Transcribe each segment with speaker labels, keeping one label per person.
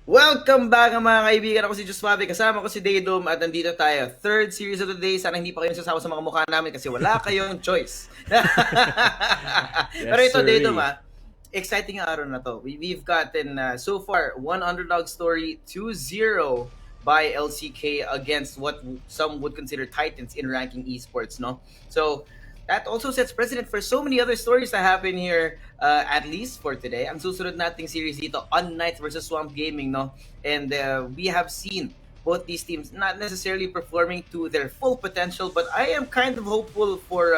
Speaker 1: Welcome back mga kaibigan. Ako si Juswabe, kasama ko si Daydom at nandito tayo. Third series of the day. Sana hindi pa kayo nasasawa sa mga mukha namin kasi wala kayong choice. Pero
Speaker 2: Yes,
Speaker 1: ito Daydom
Speaker 2: sirree.
Speaker 1: exciting ang araw na to. We've gotten so far one underdog story 2-0 by LCK against what some would consider titans in ranking esports, no? So that also sets precedent for so many other stories that happen here, at least for today. Ang susunod nating series dito, unKnights versus Swamp Gaming, no? And we have seen both these teams not necessarily performing to their full potential, but I am kind of hopeful for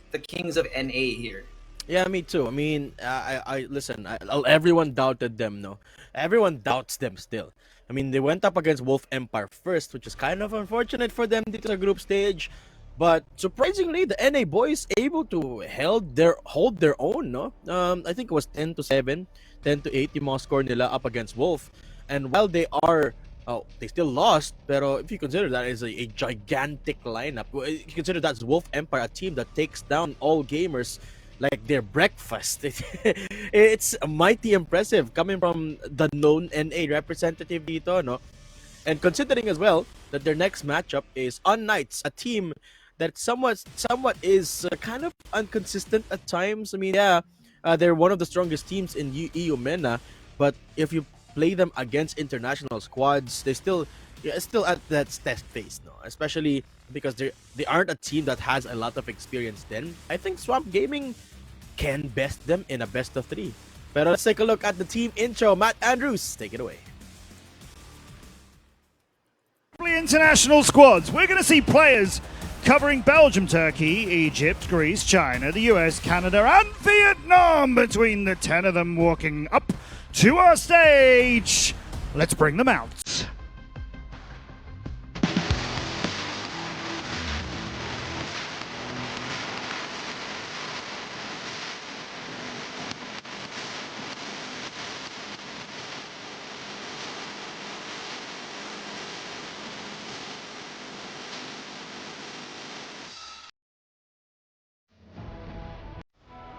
Speaker 1: the Kings of NA here.
Speaker 2: Yeah, me too. I mean, I listen. Everyone doubted them. No, everyone doubts them still. I mean, they went up against Wolf Empire first, which is kind of unfortunate for them dito sa group stage. But surprisingly, the NA boys able to hold their own. No, I think it was 10-7, 10-8 yung mga score nila up against Wolf. And while they still lost, pero if you consider that is a gigantic lineup, if you consider that's Wolf Empire, a team that takes down all gamers like their breakfast. It's mighty impressive coming from the known NA representative dito, no? And considering as well that their next matchup is unKnights, a team that somewhat is kind of inconsistent at times. I mean, yeah, they're one of the strongest teams in EU MENA, but if you play them against international squads, still at that test phase, no? Especially because they aren't a team that has a lot of experience. Then I think Swamp Gaming can best them in a best of three. But let's take a look at the team intro. Matt Andrews, take it away.
Speaker 3: International squads. We're going to see players covering Belgium, Turkey, Egypt, Greece, China, the US, Canada, and Vietnam. Between the 10 of them walking up to our stage. Let's bring them out.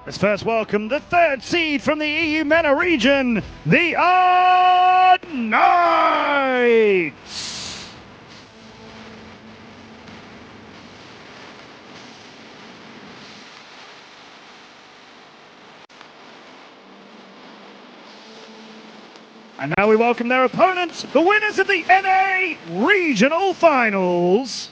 Speaker 3: Let's first welcome the third seed from the EU MENA region, the unKnights! And now we welcome their opponents, the winners of the NA Regional Finals.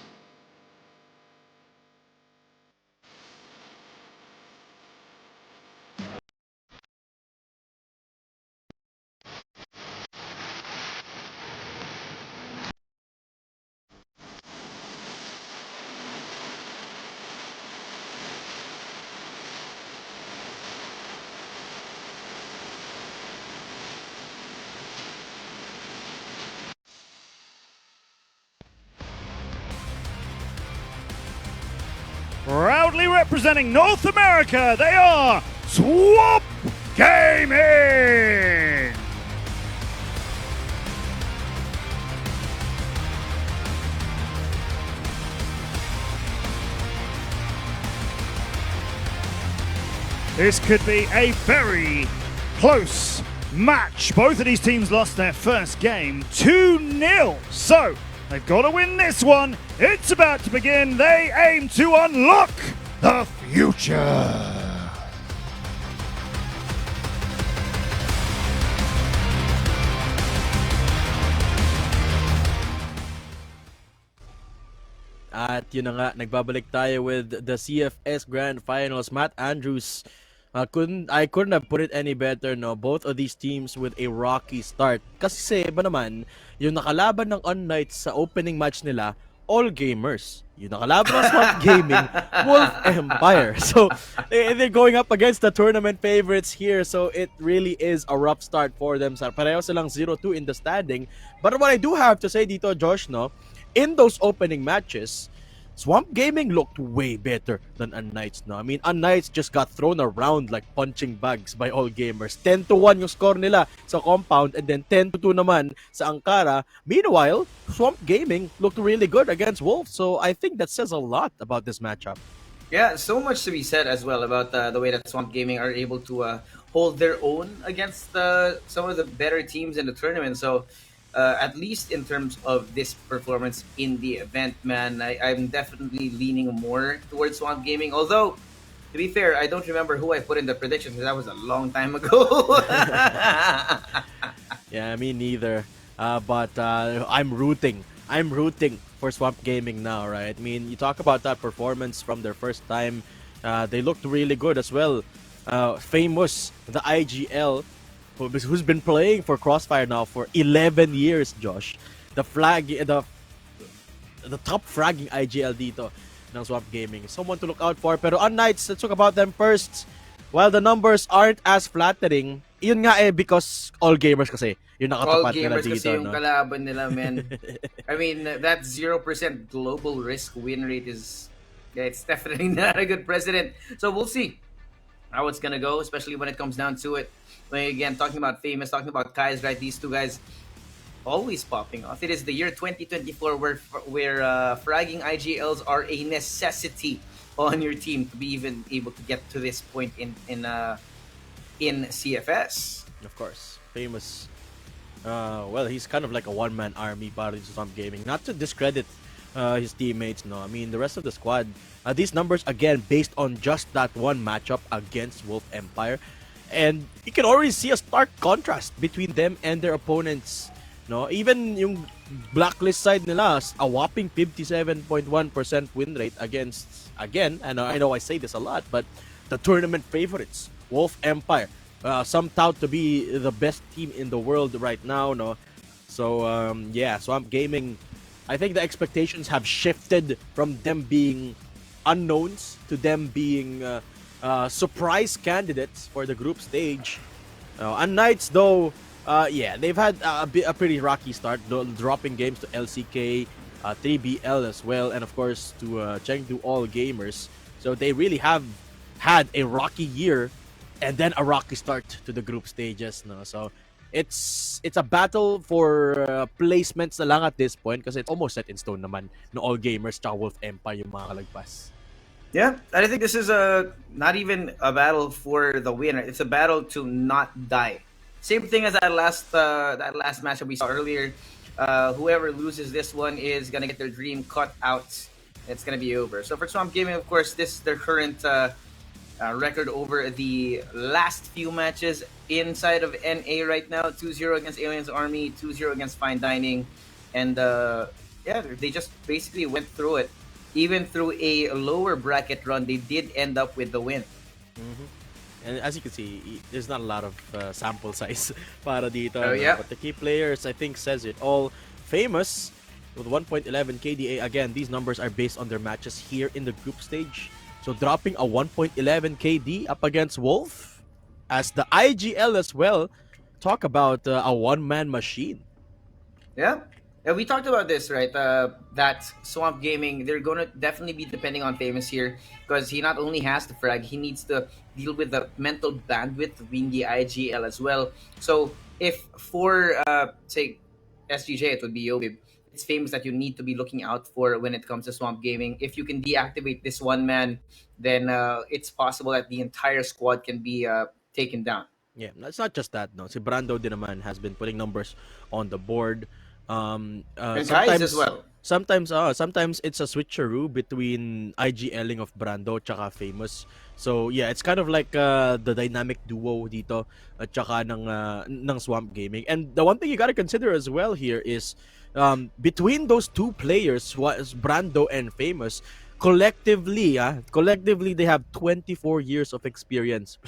Speaker 3: Proudly representing North America, they are Swamp Gaming! This could be a very close match. Both of these teams lost their first game 2-0. So they've got to win this one. It's about to begin. They aim to unlock the future.
Speaker 2: At yun na nga, nagbabalik tayo with the CFS Grand Finals. Matt Andrews, I couldn't have put it any better, no? Both of these teams with a rocky start. Kasi iba naman, yung nakalaban ng unKnights sa opening match nila, all gamers. Yung nakalaban ng Swamp Gaming, Wolf Empire. So, they're going up against the tournament favorites here. So, it really is a rough start for them. Pareho silang 0-2 in the standing. But what I do have to say dito, Josh, no? In those opening matches, Swamp Gaming looked way better than unKnights, no? I mean, unKnights just got thrown around like punching bags by all gamers. 10-1 yung score nila sa compound and then 10-2 naman sa Ankara. Meanwhile, Swamp Gaming looked really good against Wolf. So I think that says a lot about this matchup.
Speaker 1: Yeah, so much to be said as well about the way that Swamp Gaming are able to hold their own against some of the better teams in the tournament. So, at least in terms of this performance in the event, man, I'm definitely leaning more towards Swamp Gaming. Although, to be fair, I don't remember who I put in the prediction because that was a long time ago.
Speaker 2: Yeah, me neither. But I'm rooting. I'm rooting for Swamp Gaming now, right? I mean, you talk about that performance from their first time. They looked really good as well. Famous, the IGL, who's been playing for Crossfire now for 11 years, Josh. The top fragging IGL dito ng Swamp Gaming. Someone to look out for. Pero unKnights, let's talk about them first. While the numbers aren't as flattering, yun nga because all gamers kasi yung
Speaker 1: All
Speaker 2: nakatapat nila
Speaker 1: gamers kasi
Speaker 2: dito,
Speaker 1: yung
Speaker 2: no?
Speaker 1: kalaban nila, man. I mean, that 0% global risk win rate is, yeah, it's definitely not a good precedent. So we'll see how it's gonna go, especially when it comes down to it. Like, again, talking about Famous, talking about Kai's, right? These two guys always popping off. It is the year 2024 where fragging IGLs are a necessity on your team to be even able to get to this point in CFS.
Speaker 2: Of course, Famous. Well, he's kind of like a one-man army para dito sa Swamp Gaming. Not to discredit his teammates, no. I mean, the rest of the squad, these numbers, again, based on just that one matchup against Wolf Empire. And you can already see a stark contrast between them and their opponents. No, even yung blacklist side nila, a whopping 57.1% win rate against, again, and I know I say this a lot, but the tournament favorites, Wolf Empire. Some tout to be the best team in the world right now, no? So, yeah, Swamp Gaming, I think the expectations have shifted from them being unknowns to them being surprise candidates for the group stage. unKnights, though, yeah, they've had a pretty rocky start, dropping games to LCK, 3BL as well, and of course to Chengdu All Gamers. So they really have had a rocky year and then a rocky start to the group stages. No? So it's a battle for placements na lang at this point kasi it's almost set in stone naman no All Gamers tsaka Wolf Empire yung mga kalagpas.
Speaker 1: Yeah, and I think this is a not even a battle for the winner. It's a battle to not die. Same thing as that last match that we saw earlier. Whoever loses this one is gonna get their dream cut out. It's gonna be over. So for Swamp Gaming, of course, this is their current record over the last few matches inside of NA right now. 2-0 against Aliens Army, 2-0 against Fine Dining, and yeah, they just basically went through it. Even through a lower bracket run, they did end up with the win.
Speaker 2: Mm-hmm. And as you can see, there's not a lot of sample size para dito.
Speaker 1: Oh,
Speaker 2: no?
Speaker 1: yeah.
Speaker 2: But the key players, I think, says it all. Famous with 1.11 KDA. Again, these numbers are based on their matches here in the group stage. So dropping a 1.11 KD up against Wolf. As the IGL as well, talk about a one-man machine.
Speaker 1: Yeah. And we talked about this, right? That Swamp Gaming, they're going to definitely be depending on Famous here because he not only has the frag, he needs to deal with the mental bandwidth of being the IGL as well. So if for, say, SGJ, it would be Yobib. It's Famous that you need to be looking out for when it comes to Swamp Gaming. If you can deactivate this one man, then it's possible that the entire squad can be taken down.
Speaker 2: Yeah, it's not just that, no. Si Brando din naman has been putting numbers on the board.
Speaker 1: And Kai's as well.
Speaker 2: Sometimes it's a switcheroo between IGLing of Brando tsaka Famous. So yeah, it's kind of like the dynamic duo dito at tsaka ng Swamp Gaming. And the one thing you gotta consider as well here is between those two players, Brando and Famous, collectively they have 24 years of experience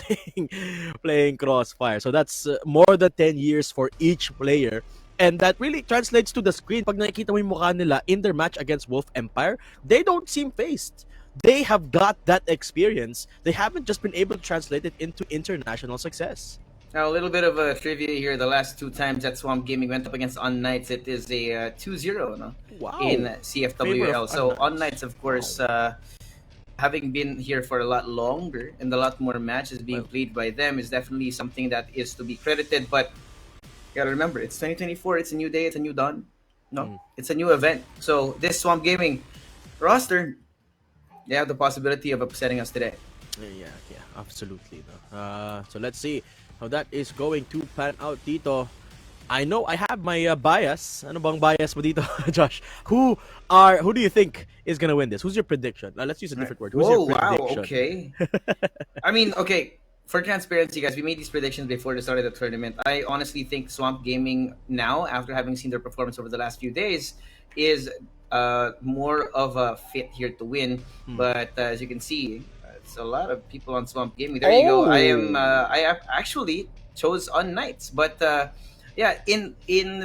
Speaker 2: playing Crossfire. So that's more than 10 years for each player. And that really translates to the screen. Pag nakikita mo yung mukha nila in their match against Wolf Empire, they don't seem phased. They have got that experience. They haven't just been able to translate it into international success.
Speaker 1: Now, a little bit of a trivia here. The last two times that Swamp Gaming went up against unKnights, it is a 2-0 no?
Speaker 2: Wow.
Speaker 1: In
Speaker 2: Favor
Speaker 1: CFWL.
Speaker 2: of
Speaker 1: So
Speaker 2: unKnights.
Speaker 1: unKnights, of course,
Speaker 2: Wow.
Speaker 1: having been here for a lot longer and a lot more matches being
Speaker 2: Well.
Speaker 1: played by them is definitely something that is to be credited. But you gotta remember, it's 2024. It's a new day. It's a new dawn. No, it's a new event. So this Swamp Gaming roster, they have the possibility of upsetting us today.
Speaker 2: Yeah, absolutely. No. So let's see how that is going to pan out dito. I know I have my bias. Ano bang bias mo dito, Josh? Who do you think is gonna win this? Who's your prediction? Let's use a
Speaker 1: Right.
Speaker 2: different word. Who's your
Speaker 1: Whoa, wow,
Speaker 2: prediction?
Speaker 1: okay. I mean, okay, for transparency, guys, we made these predictions before the start of the tournament. I honestly think Swamp Gaming now, after having seen their performance over the last few days, is more of a fit here to win.
Speaker 2: Hmm.
Speaker 1: But as you can see, it's a lot of people on Swamp Gaming. There you go.
Speaker 2: Oh,
Speaker 1: I have actually chose unKnights, but yeah, in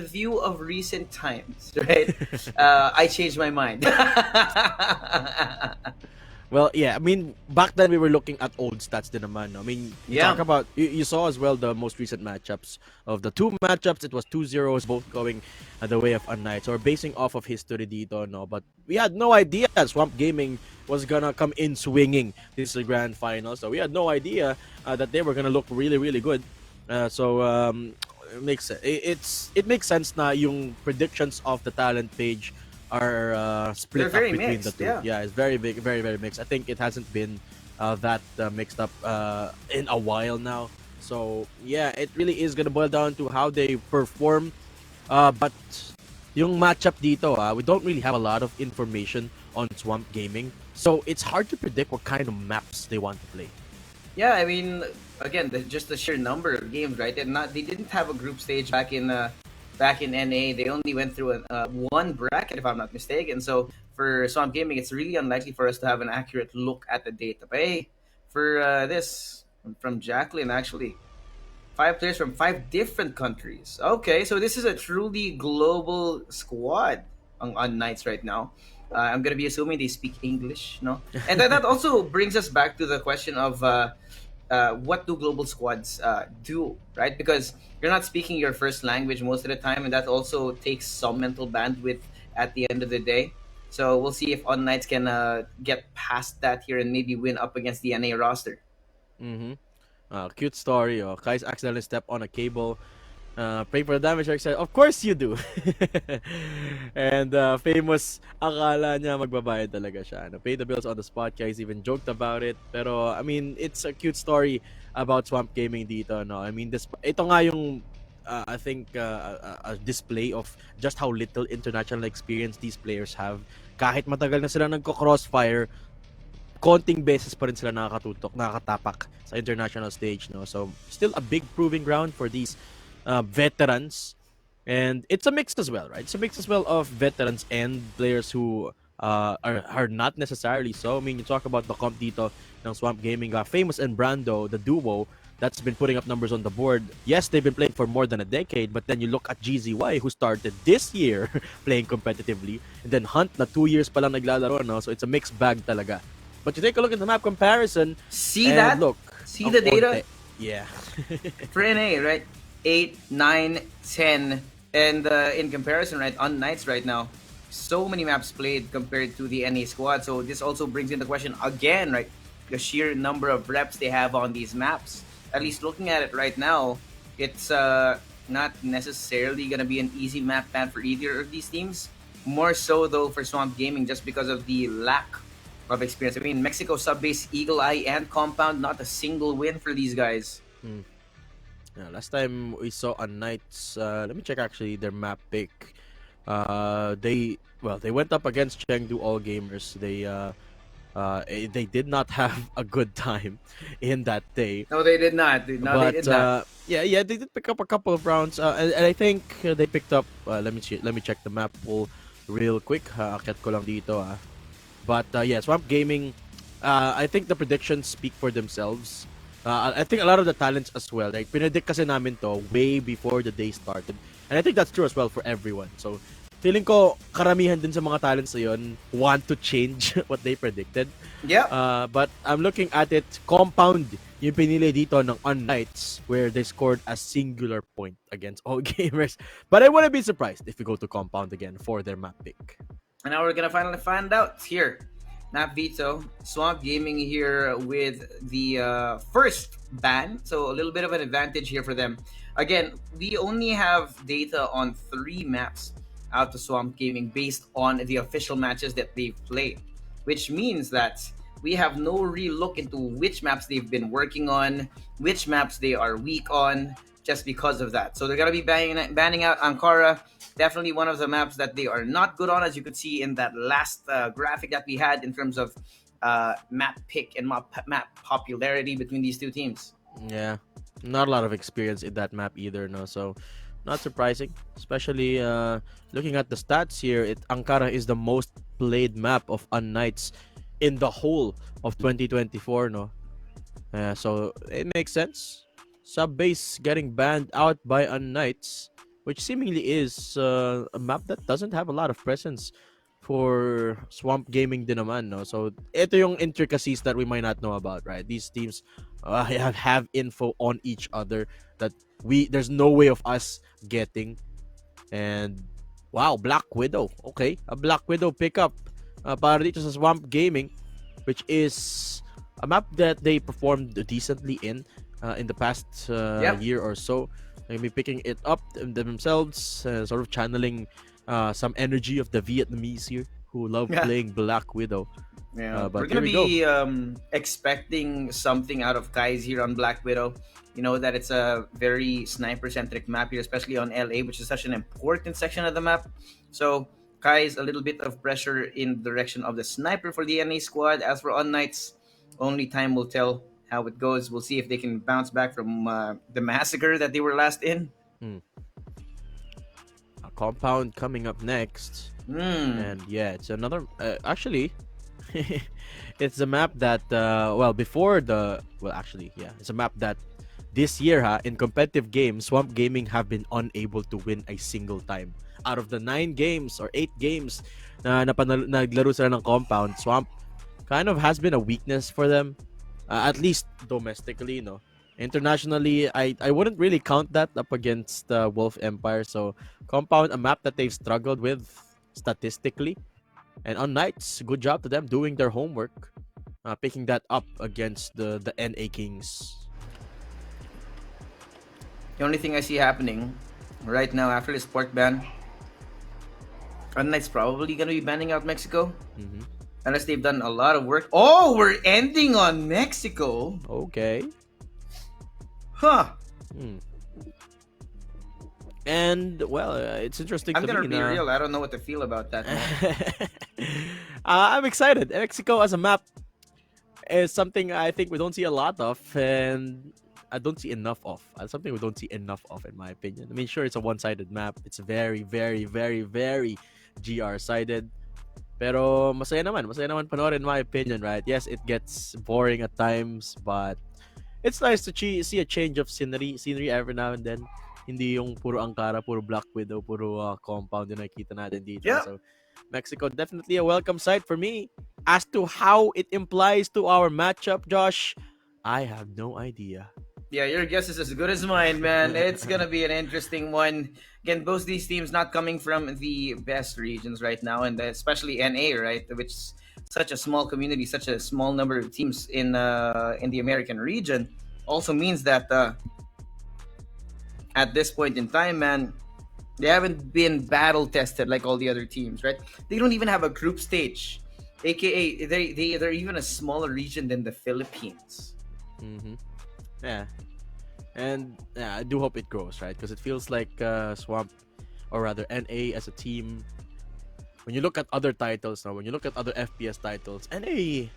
Speaker 1: view of recent times, right? I changed my mind.
Speaker 2: well, yeah. I mean, back then we were looking at old stats din naman. No? I mean, you talk
Speaker 1: Yeah.
Speaker 2: about you saw as well the most recent matchups of the two matchups. It was 2-0s, both going the way of unKnights or basing off of history dito. No, but we had no idea Swamp Gaming was gonna come in swinging this grand final. So we had no idea that they were gonna look really, really good. So it makes sense na yung predictions of the talent page are
Speaker 1: They're
Speaker 2: split up
Speaker 1: very
Speaker 2: between the
Speaker 1: mixed,
Speaker 2: two.
Speaker 1: yeah.
Speaker 2: Yeah, it's very big, very very mixed. I think it hasn't been that mixed up in a while now. So yeah, it really is gonna boil down to how they perform. But yung matchup dito, we don't really have a lot of information on Swamp Gaming, so it's hard to predict what kind of maps they want to play.
Speaker 1: Yeah, I mean, again, just the sheer number of games, right? They didn't have a group stage back in NA. They only went through one bracket, if I'm not mistaken. So for Swamp Gaming, it's really unlikely for us to have an accurate look at the data. But hey, for this from Jacqueline, actually, 5 players from 5 different countries. Okay, so this is a truly global squad on Knights right now. I'm gonna be assuming they speak English, no? And that also brings us back to the question of what do global squads do, right? Because you're not speaking your first language most of the time, and that also takes some mental bandwidth at the end of the day. So we'll see if On Knights can get past that here and maybe win up against the NA roster.
Speaker 2: Mm-hmm. Cute story. Oh, Kai's accidentally stepped on a cable. Pray for the damage. Said, of course you do. And famous, akala niya magbabayad talaga siya. Pay the bills on the spot. Kai's even joked about it. Pero, I mean, it's a cute story about Swamp Gaming dito. No? I mean, ito nga yung I think a display of just how little international experience these players have. Kahit matagal na sila nagko-crossfire, konting beses pa rin sila nakakatutok, nakakatapak sa international stage, no? So, still a big proving ground for these veterans. And it's a mix as well, right? It's a mix as well of veterans and players who are not necessarily so. I mean, you talk about the comp dito ng Swamp Gaming, Famous and Brando, the duo that's been putting up numbers on the board. Yes, they've been playing for more than a decade, but then you look at GZY who started this year playing competitively, and then Hunt na 2 years pa lang naglalaro, no? So it's a mixed bag talaga. But you take a look at the map comparison,
Speaker 1: See
Speaker 2: and
Speaker 1: that?
Speaker 2: look,
Speaker 1: See
Speaker 2: ang
Speaker 1: the data?
Speaker 2: konti. Yeah.
Speaker 1: For NA, right? 8, 9, 10. And in comparison, right, on Knights right now, so many maps played compared to the NA squad. So this also brings in the question again, right? The sheer number of reps they have on these maps. At least looking at it right now, it's not necessarily going to be an easy map plan for either of these teams. More so, though, for Swamp Gaming, just because of the lack of experience. I mean, Mexico sub-base, Eagle Eye, and Compound, not a single win for these guys.
Speaker 2: Hmm. Yeah, last time we saw unKnights, let me check actually their map pick. They went up against Chengdu All Gamers. They did not have a good time in that day.
Speaker 1: No, they did not. No, they
Speaker 2: But
Speaker 1: did not.
Speaker 2: yeah, they did pick up a couple of rounds, and I think they picked up. Let me check the map pool real quick. Akyat ko lang dito. But yeah, Swamp Gaming. I think the predictions speak for themselves. I think a lot of the talents as well. Like pinredict kasi namin to way before the day started, and I think that's true as well for everyone. So feeling ko karamihan din sa mga talents na yun want to change what they predicted.
Speaker 1: Yeah.
Speaker 2: But I'm looking at it, Compound yung pinili dito ng unKnights where they scored a singular point against all gamers. But I wouldn't be surprised if we go to Compound again for their map pick.
Speaker 1: And now we're gonna finally find out here. Not Vito, Swamp Gaming here with the first ban, so a little bit of an advantage here for them. Again, we only have data on 3 maps out to Swamp Gaming based on the official matches that they've played, which means that we have no real look into which maps they've been working on, which maps they are weak on, just because of that. So they're gonna be banning out Ankara. Definitely one of the maps that they are not good on, as you could see in that last graphic that we had in terms of map pick and map popularity between these two teams.
Speaker 2: Yeah, not a lot of experience in that map either, no. So, not surprising. Especially looking at the stats here, Ankara is the most played map of unKnights in the whole of 2024, no. So it makes sense. Sub base getting banned out by unKnights, which seemingly is a map that doesn't have a lot of presence for Swamp Gaming din naman, no? So ito yung intricacies that we might not know about, right? These teams have info on each other that there's no way of us getting. And wow, Black Widow. Okay, a Black Widow pickup para dito sa Swamp Gaming, which is a map that they performed decently in the past
Speaker 1: Yep.
Speaker 2: year or so. They'll be picking it up themselves, sort of channeling some energy of the Vietnamese here who love
Speaker 1: Yeah.
Speaker 2: playing Black Widow.
Speaker 1: Yeah, we're
Speaker 2: But
Speaker 1: gonna
Speaker 2: here we go.
Speaker 1: be expecting something out of Kai's here on Black Widow. You know that it's a very sniper-centric map here, especially on LA, which is such an important section of the map. So Kai's a little bit of pressure in the direction of the sniper for the NA squad. As for unKnights, only time will tell how it goes. We'll see if they can bounce back from the massacre that they were last in.
Speaker 2: Hmm. A compound coming up next.
Speaker 1: Hmm.
Speaker 2: And yeah, it's another. Actually, it's a map that before actually, yeah, it's a map that this year in competitive games, Swamp Gaming have been unable to win a single time. Out of the 9 games or 8 games na naglaro sila ng compound, Swamp kind of has been a weakness for them, at least domestically, no. Internationally, I wouldn't really count that up against Wolf Empire. So compound, a map that they've struggled with statistically. And unKnights, good job to them doing their homework, picking that up against the NA Kings.
Speaker 1: The only thing I see happening right now after this port ban, unKnights probably gonna be banning out Mexico.
Speaker 2: Mm-hmm.
Speaker 1: Unless they've done a lot of work. Oh, we're ending on Mexico.
Speaker 2: Okay.
Speaker 1: Huh.
Speaker 2: And well, it's interesting
Speaker 1: I'm
Speaker 2: to
Speaker 1: gonna
Speaker 2: me.
Speaker 1: be real. I don't know what to feel about that.
Speaker 2: I'm excited. Mexico as a map is something I think we don't see a lot of, and I don't see enough of. Something we don't see enough of, in my opinion. I mean, sure, it's a one-sided map. It's very, very, very, very GR-sided. Pero masaya naman panoorin, in my opinion, right? Yes, it gets boring at times, but it's nice to see a change of scenery every now and then. Hindi yung puro Ankara, puro Black Widow, puro compound yung nakikita natin dito.
Speaker 1: Yeah.
Speaker 2: So Mexico definitely a welcome sight for me. As to how it implies to our matchup, Josh, I have no idea.
Speaker 1: Yeah, your guess is as good as mine, man. It's gonna be an interesting one. Again, both these teams not coming from the best regions right now, and especially NA, right, which is such a small community, such a small number of teams in the American region, also means that at this point in time, man, they haven't been battle tested like all the other teams, right? They don't even have a group stage, aka they're even a smaller region than the Philippines.
Speaker 2: Mm-hmm. Yeah. And yeah, I do hope it grows, right? Because it feels like Swamp, or rather NA as a team, when you look at other titles now, when you look at other FPS titles, NA,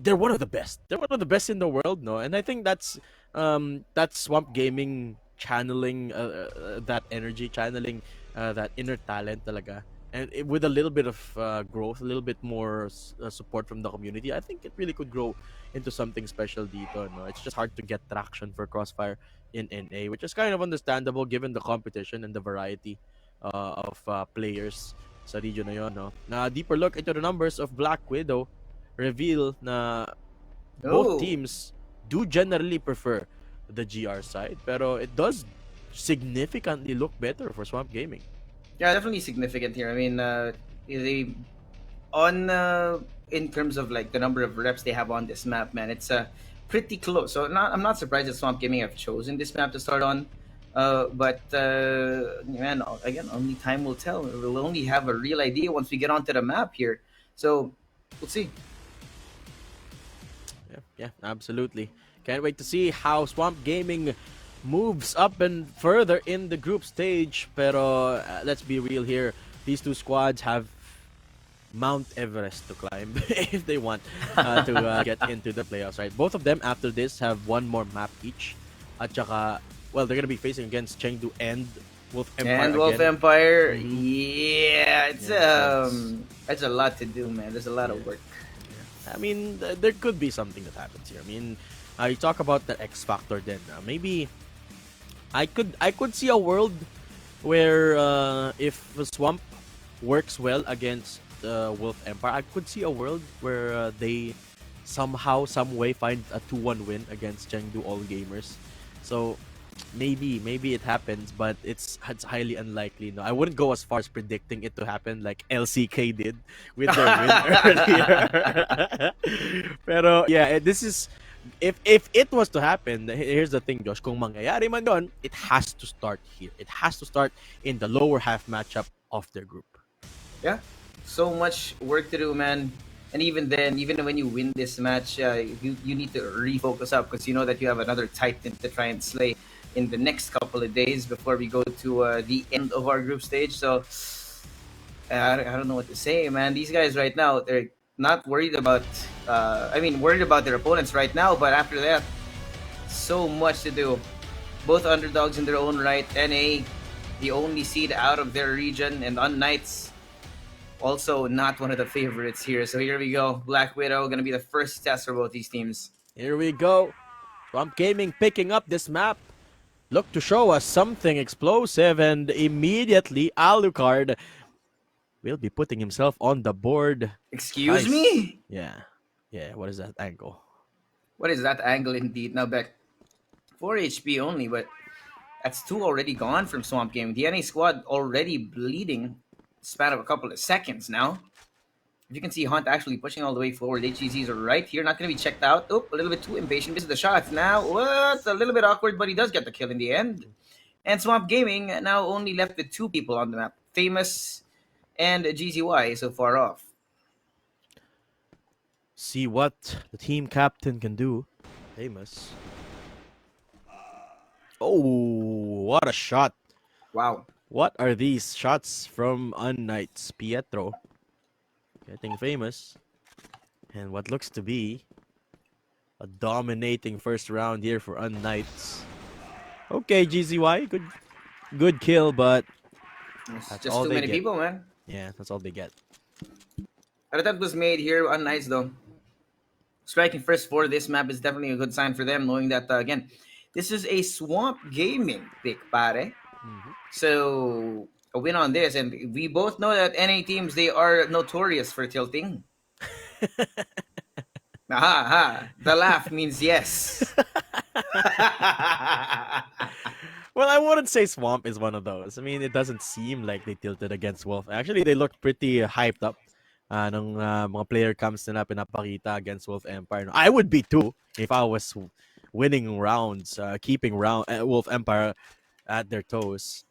Speaker 2: they're one of the best. They're one of the best in the world, no? And I think that's Swamp Gaming channeling that energy, channeling that inner talent talaga. And with a little bit of growth, a little bit more support from the community, I think it really could grow into something special dito. No? It's just hard to get traction for Crossfire in NA, which is kind of understandable given the competition and the variety of players sa region na yon. No? Na deeper look into the numbers of Black Widow reveal na both teams do generally prefer the GR side, pero it does significantly look better for Swamp Gaming.
Speaker 1: Yeah, definitely significant here. I mean, they in terms of like the number of reps they have on this map, man, it's pretty close. So I'm not surprised that Swamp Gaming have chosen this map to start on. But man, again, only time will tell. We'll only have a real idea once we get onto the map here. So we'll see.
Speaker 2: Yeah, absolutely. Can't wait to see how Swamp Gaming moves up and further in the group stage. Pero let's be real here. These two squads have Mount Everest to climb if they want to get into the playoffs, right? Both of them after this have one more map each. At saka, well, they're gonna be facing against Chengdu and Wolf Empire
Speaker 1: And Wolf
Speaker 2: again.
Speaker 1: Empire,
Speaker 2: Mhm.
Speaker 1: yeah,
Speaker 2: Yeah,
Speaker 1: it's a lot to do, man. There's a lot
Speaker 2: yeah,
Speaker 1: of work.
Speaker 2: yeah. I mean, there could be something that happens here. I mean, you talk about the X factor. Then maybe I could see a world where if the Swamp works well against Wolf Empire, I could see a world where they somehow, some way find a 2-1 win against Chengdu All Gamers. So maybe it happens, but it's highly unlikely. No, I wouldn't go as far as predicting it to happen like LCK did with their win earlier. Pero yeah, this is if it was to happen. Here's the thing, Josh. Kung mangyayari man doon, it has to start here. It has to start in the lower half matchup of their group.
Speaker 1: Yeah, so much work to do, man. And even then, even when you win this match, you need to refocus up because you know that you have another Titan to try and slay in the next couple of days before we go to the end of our group stage. So I don't know what to say, man. These guys right now, they're not worried about. Worried about their opponents right now, but after that, so much to do. Both underdogs in their own right. NA, the only seed out of their region, and unKnights, also not one of the favorites here. So here we go. Black Widow gonna be the first test for both these teams.
Speaker 2: Here we go. Swamp Gaming picking up this map. Look to show us something explosive, and immediately Alucard will be putting himself on the board.
Speaker 1: Excuse
Speaker 2: Nice.
Speaker 1: me?
Speaker 2: Yeah. Yeah, what is that angle?
Speaker 1: What is that angle indeed? Now back 4 HP only, but that's two already gone from Swamp Game. The NA squad already bleeding span of a couple of seconds now. If you can see Hunt actually pushing all the way forward. HGZs are right here, not going to be checked out. Oop, a little bit too impatient. Misses the shots. Now, what? A little bit awkward, but he does get the kill in the end. And Swamp Gaming now only left with two people on the map. Famous and GZY so far off.
Speaker 2: See what the team captain can do. Famous. Oh, what a shot.
Speaker 1: Wow.
Speaker 2: What are these shots from unKnights? Pietro getting famous. And what looks to be a dominating first round here for unKnights. Okay, GZY, good kill, but
Speaker 1: It's
Speaker 2: that's
Speaker 1: just
Speaker 2: all
Speaker 1: too
Speaker 2: they
Speaker 1: many
Speaker 2: get.
Speaker 1: people, man.
Speaker 2: Yeah, that's all they get.
Speaker 1: An attempt was made here on Knights, though. Striking first for this map is definitely a good sign for them, knowing that, again, this is a Swamp Gaming pick, pare.
Speaker 2: Mhm.
Speaker 1: So, a win on this. And we both know that NA teams, they are notorious for tilting. Aha, aha. The laugh means yes.
Speaker 2: Well, I wouldn't say Swamp is one of those. I mean, it doesn't seem like they tilted against Wolf. Actually, they looked pretty hyped up nung mga player camps nila pinapakita against Wolf Empire. I would be too if I was winning rounds, keeping Wolf Empire at their toes.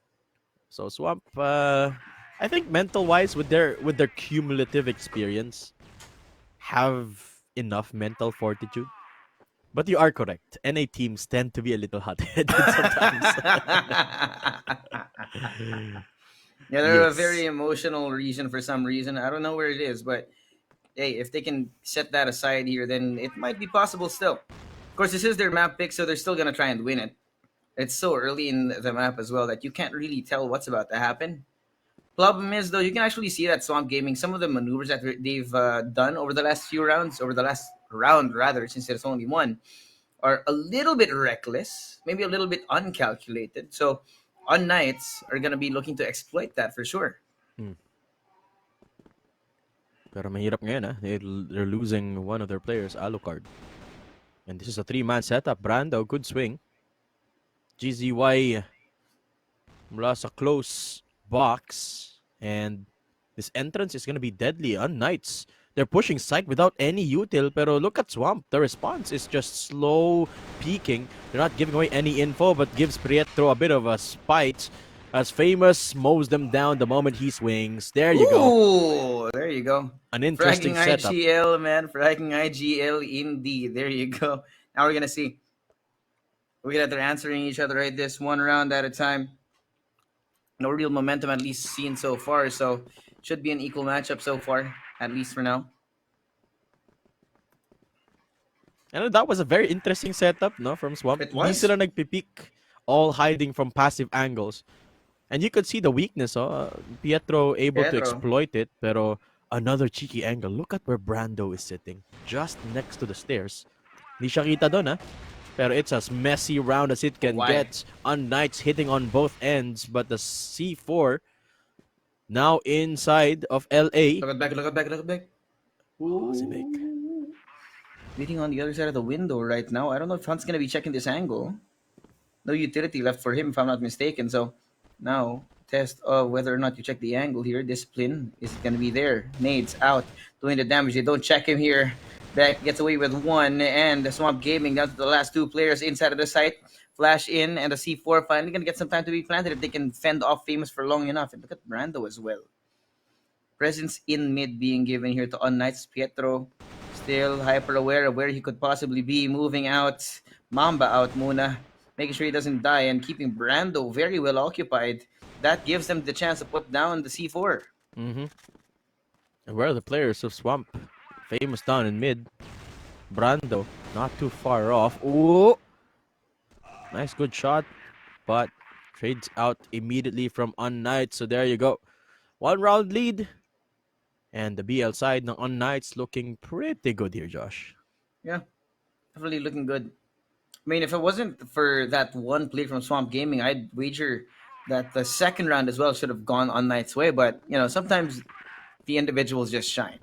Speaker 2: So Swamp, I think mental-wise, with their cumulative experience, have enough mental fortitude. But you are correct. NA teams tend to be a little hot-headed sometimes.
Speaker 1: Yeah, they're a
Speaker 2: Yes.
Speaker 1: very emotional region for some reason. I don't know where it is, but hey, if they can set that aside here, then it might be possible still. Of course, this is their map pick, so they're still gonna try and win it. It's so early in the map as well that you can't really tell what's about to happen. Problem is, though, you can actually see that Swamp Gaming, some of the maneuvers that they've done over the last few rounds, over the last round rather, since there's only one, are a little bit reckless, maybe a little bit uncalculated. So, unKnights are gonna be looking to exploit that for sure.
Speaker 2: Pero mahirap ngayon, ah. They're losing one of their players, Alucard. And this is a 3-man setup. Brando, good swing. GZY mula sa close box. And this entrance is gonna be deadly. unKnights, they're pushing site without any util. Pero look at Swamp. The response is just slow peeking. They're not giving away any info, but gives Pietro a bit of a spite. As Famous mows them down the moment he swings. There you go.
Speaker 1: Ooh, there you go.
Speaker 2: An interesting
Speaker 1: Fragging
Speaker 2: setup.
Speaker 1: IGL, man. Fragging IGL indeed. There you go. Now we're gonna see. We're gonna they're answering each other right this one round at a time. No real momentum at least seen so far, so should be an equal matchup so far, at least for now.
Speaker 2: And that was a very interesting setup, no, from Swamp.
Speaker 1: It
Speaker 2: Di
Speaker 1: was
Speaker 2: sila nagpipick, all hiding from passive angles. And you could see the weakness, oh. Pietro able to
Speaker 1: Pietro.
Speaker 2: exploit it, pero another cheeky angle. Look at where Brando is sitting, just next to the stairs. Di siya kita doon, ah. Pero it's as messy round as it can
Speaker 1: Why?
Speaker 2: get. unKnights hitting on both ends, but the C4 now inside of LA.
Speaker 1: Look at back, look at back, look at back.
Speaker 2: Oh, si Vic.
Speaker 1: Waiting on the other side of the window right now. I don't know if Hunt's gonna be checking this angle. No utility left for him, if I'm not mistaken. So now test of whether or not you check the angle here. Discipline is gonna be there. Nades out, doing the damage. They don't check him here. Beck gets away with one, and the Swamp Gaming down to the last two players inside of the site. Flash in, and the C4 finally gonna get some time to be planted if they can fend off Famous for long enough. And look at Brando as well. Presence in mid being given here to unKnights. Pietro still hyper aware of where he could possibly be. Moving out. Mamba out muna. Making sure he doesn't die and keeping Brando very well occupied. That gives them the chance to put down the C4.
Speaker 2: Mm-hmm. And where are the players of Swamp? Famous down in mid. Brando not too far off. Ooh! Nice good shot. But trades out immediately from unKnights. So there you go. 1 round lead. And the BL side ng unKnights looking pretty good here, Josh.
Speaker 1: Yeah, definitely looking good. I mean, if it wasn't for that one play from Swamp Gaming, I'd wager that the second round as well should have gone on Knight's way. But, sometimes the individuals just shine.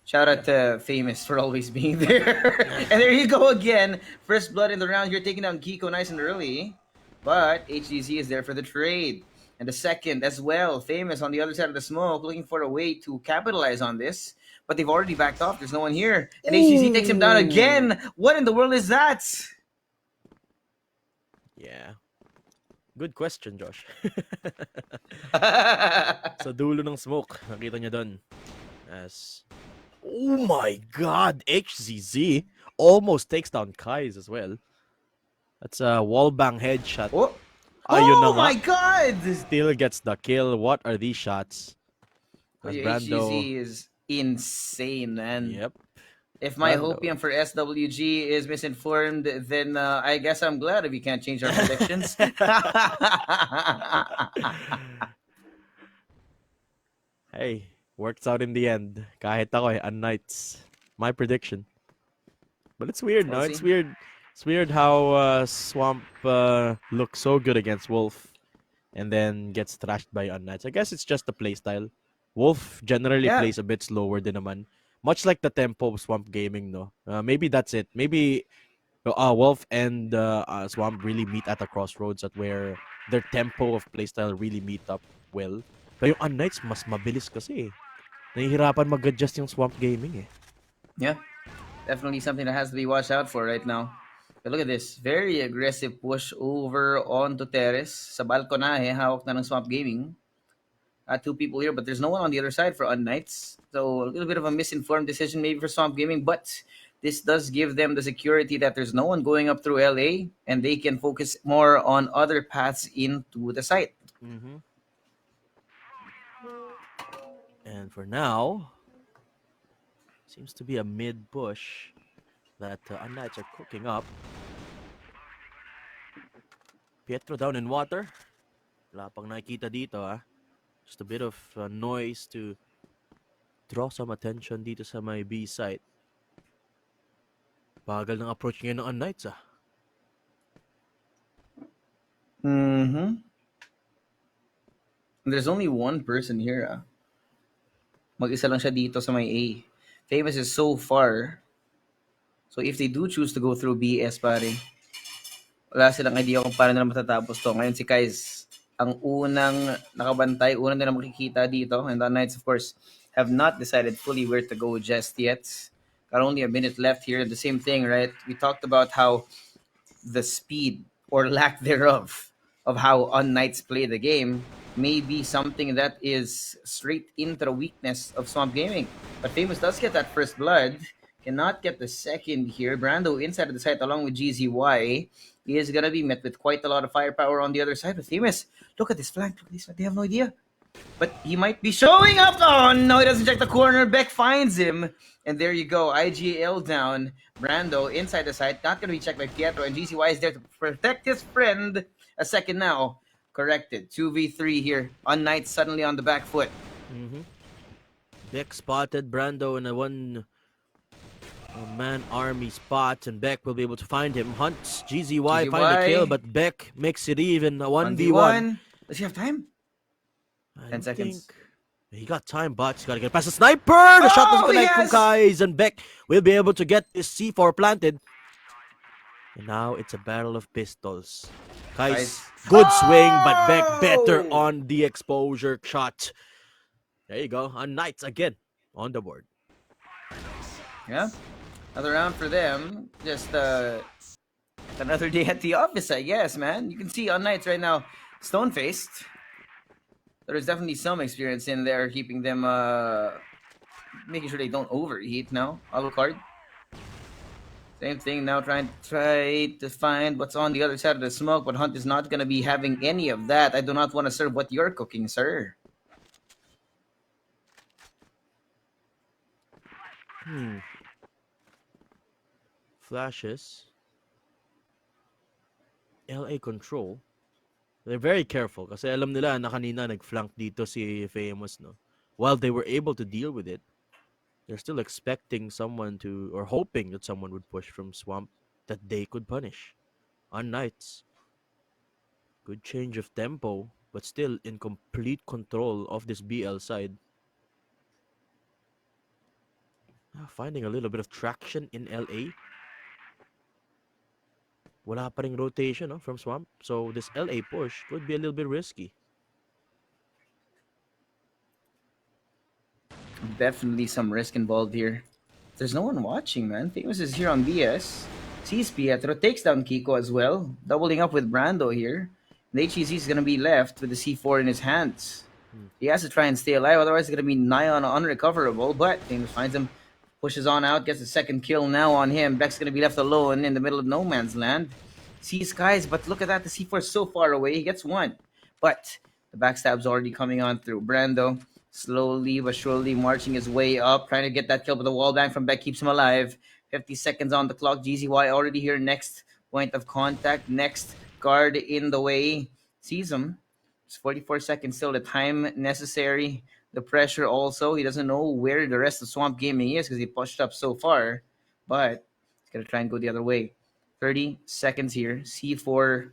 Speaker 1: Shout out to Famous for always being there. And there you go again. First blood in the round here, taking down Kiko nice and early. But HDZ is there for the trade. And the second as well, Famous on the other side of the smoke, looking for a way to capitalize on this. But they've already backed off. There's no one here. And HDZ takes him down again. What in the world is that?
Speaker 2: Yeah. Good question, Josh. Sa dulo ng smoke, nakita niya doon. As... Oh my god! HZZ almost takes down Kai's as well. That's a wallbang headshot.
Speaker 1: Oh,
Speaker 2: Ayun na
Speaker 1: oh
Speaker 2: nga.
Speaker 1: my god!
Speaker 2: Still gets the kill. What are these shots? As
Speaker 1: HDZ is insane, man.
Speaker 2: Yep.
Speaker 1: If my
Speaker 2: Brando.
Speaker 1: hopium for SWG is misinformed, then I guess I'm glad if we can't change our predictions.
Speaker 2: Hey, works out in the end. Kahit ako unKnights. My prediction. But it's weird, no?
Speaker 1: We'll
Speaker 2: It's
Speaker 1: see.
Speaker 2: weird. It's weird how Swamp looks so good against Wolf and then gets thrashed by unKnights. I guess it's just the playstyle. Wolf generally
Speaker 1: Yeah.
Speaker 2: plays a bit slower din naman. Much like the tempo of Swamp Gaming, no? Maybe that's it. Maybe Wolf and Swamp really meet at a crossroads at where their tempo of playstyle really meet up well. Pero yung unKnights, mas mabilis kasi eh. Nahihirapan mag-adjust yung Swamp Gaming eh.
Speaker 1: Yeah, definitely something that has to be watched out for right now. But look at this. Very aggressive push over onto Teres. Sa balkonahe, hawak na ng Swamp Gaming. Two people here, but there's no one on the other side for unKnights. So a little bit of a misinformed decision maybe for Swamp Gaming, but this does give them the security that there's no one going up through LA and they can focus more on other paths into the site.
Speaker 2: Mm-hmm. And for now, seems to be a mid push that unKnights are cooking up. Pietro down in water. Wala pang nakikita dito ah. Just a bit of noise to draw some attention dito sa may B site. Bagal ng approach ngayon ng unKnights ah.
Speaker 1: Mm-hmm. There's only one person here. Mag-isa lang siya dito sa may A. Famous is so far. So if they do choose to go through BS, pare, wala silang idea kung paano nila matatapos to. Ngayon si Kais ang unang nakabantay, unang nila makikita dito. And the Knights, of course, have not decided fully where to go just yet. Got only a minute left here. The same thing, right? We talked about how the speed or lack thereof of how unKnights play the game may be something that is straight into the weakness of Swamp Gaming. But Famous does get that first blood, cannot get the second here. Brando inside of the site along with GZY. He is gonna be met with quite a lot of firepower on the other side. But Famous, look at this flank. Look at this. They have no idea. But he might be showing up. Oh no, he doesn't check the corner. Beck finds him. And there you go. IGL down. Brando inside the site. Not going to be checked by Pietro. And GCY is there to protect his friend. A second now. Corrected. 2v3 here. unKnights suddenly on the back foot.
Speaker 2: Beck spotted Brando in a man army spot, and Beck will be able to find him. Hunts GZY, find the kill, but Beck makes it even. A 1v1.
Speaker 1: Does he have time?
Speaker 2: I
Speaker 1: 10 seconds.
Speaker 2: think he got time, but he's got to get past the sniper. The shot doesn't connect from Kais, and Beck will be able to get this C4 planted. And now it's a battle of pistols. Kais, good swing, but Beck better on the exposure shot. There you go. unKnights again on the board.
Speaker 1: Yeah. Another round for them. Just another day at the office, I guess, man. You can see unKnights right now stone-faced. There's definitely some experience in there keeping them, making sure they don't overheat now. Alucard. Same thing now, try to find what's on the other side of the smoke, but Hunt is not going to be having any of that. I do not want to serve what you're cooking, sir.
Speaker 2: Flashes. LA control. They're very careful kasi alam nila na kanina nag-flank dito si Famous, no? While they were able to deal with it, they're still expecting someone to, or hoping that someone would push from Swamp that they could punish. unKnights. Good change of tempo, but still in complete control of this BL side. Finding a little bit of traction in LA. Wala pa ring rotation, no, from Swamp. So this LA push could be a little bit risky.
Speaker 1: Definitely some risk involved here. There's no one watching, man. Famous is here on BS. Sees Pietro, takes down Kiko as well. Doubling up with Brando here. And HEZ is going to be left with the C4 in his hands. He has to try and stay alive, otherwise it's going to be nigh on unrecoverable. But Famous finds him, pushes on out, gets the second kill now on him. Beck's going to be left alone in the middle of no man's land. Sees Skies, but look at that. The C4 is so far away. He gets one. But the backstab's already coming on through. Brando slowly but surely marching his way up, trying to get that kill, but the wall bang from Beck keeps him alive. 50 seconds on the clock. GZY already here. Next point of contact. Next guard in the way. Sees him. It's 44 seconds still. The time necessary. The pressure also. He doesn't know where the rest of Swamp Gaming is because he pushed up so far. But he's going to try and go the other way. 30 seconds here. C4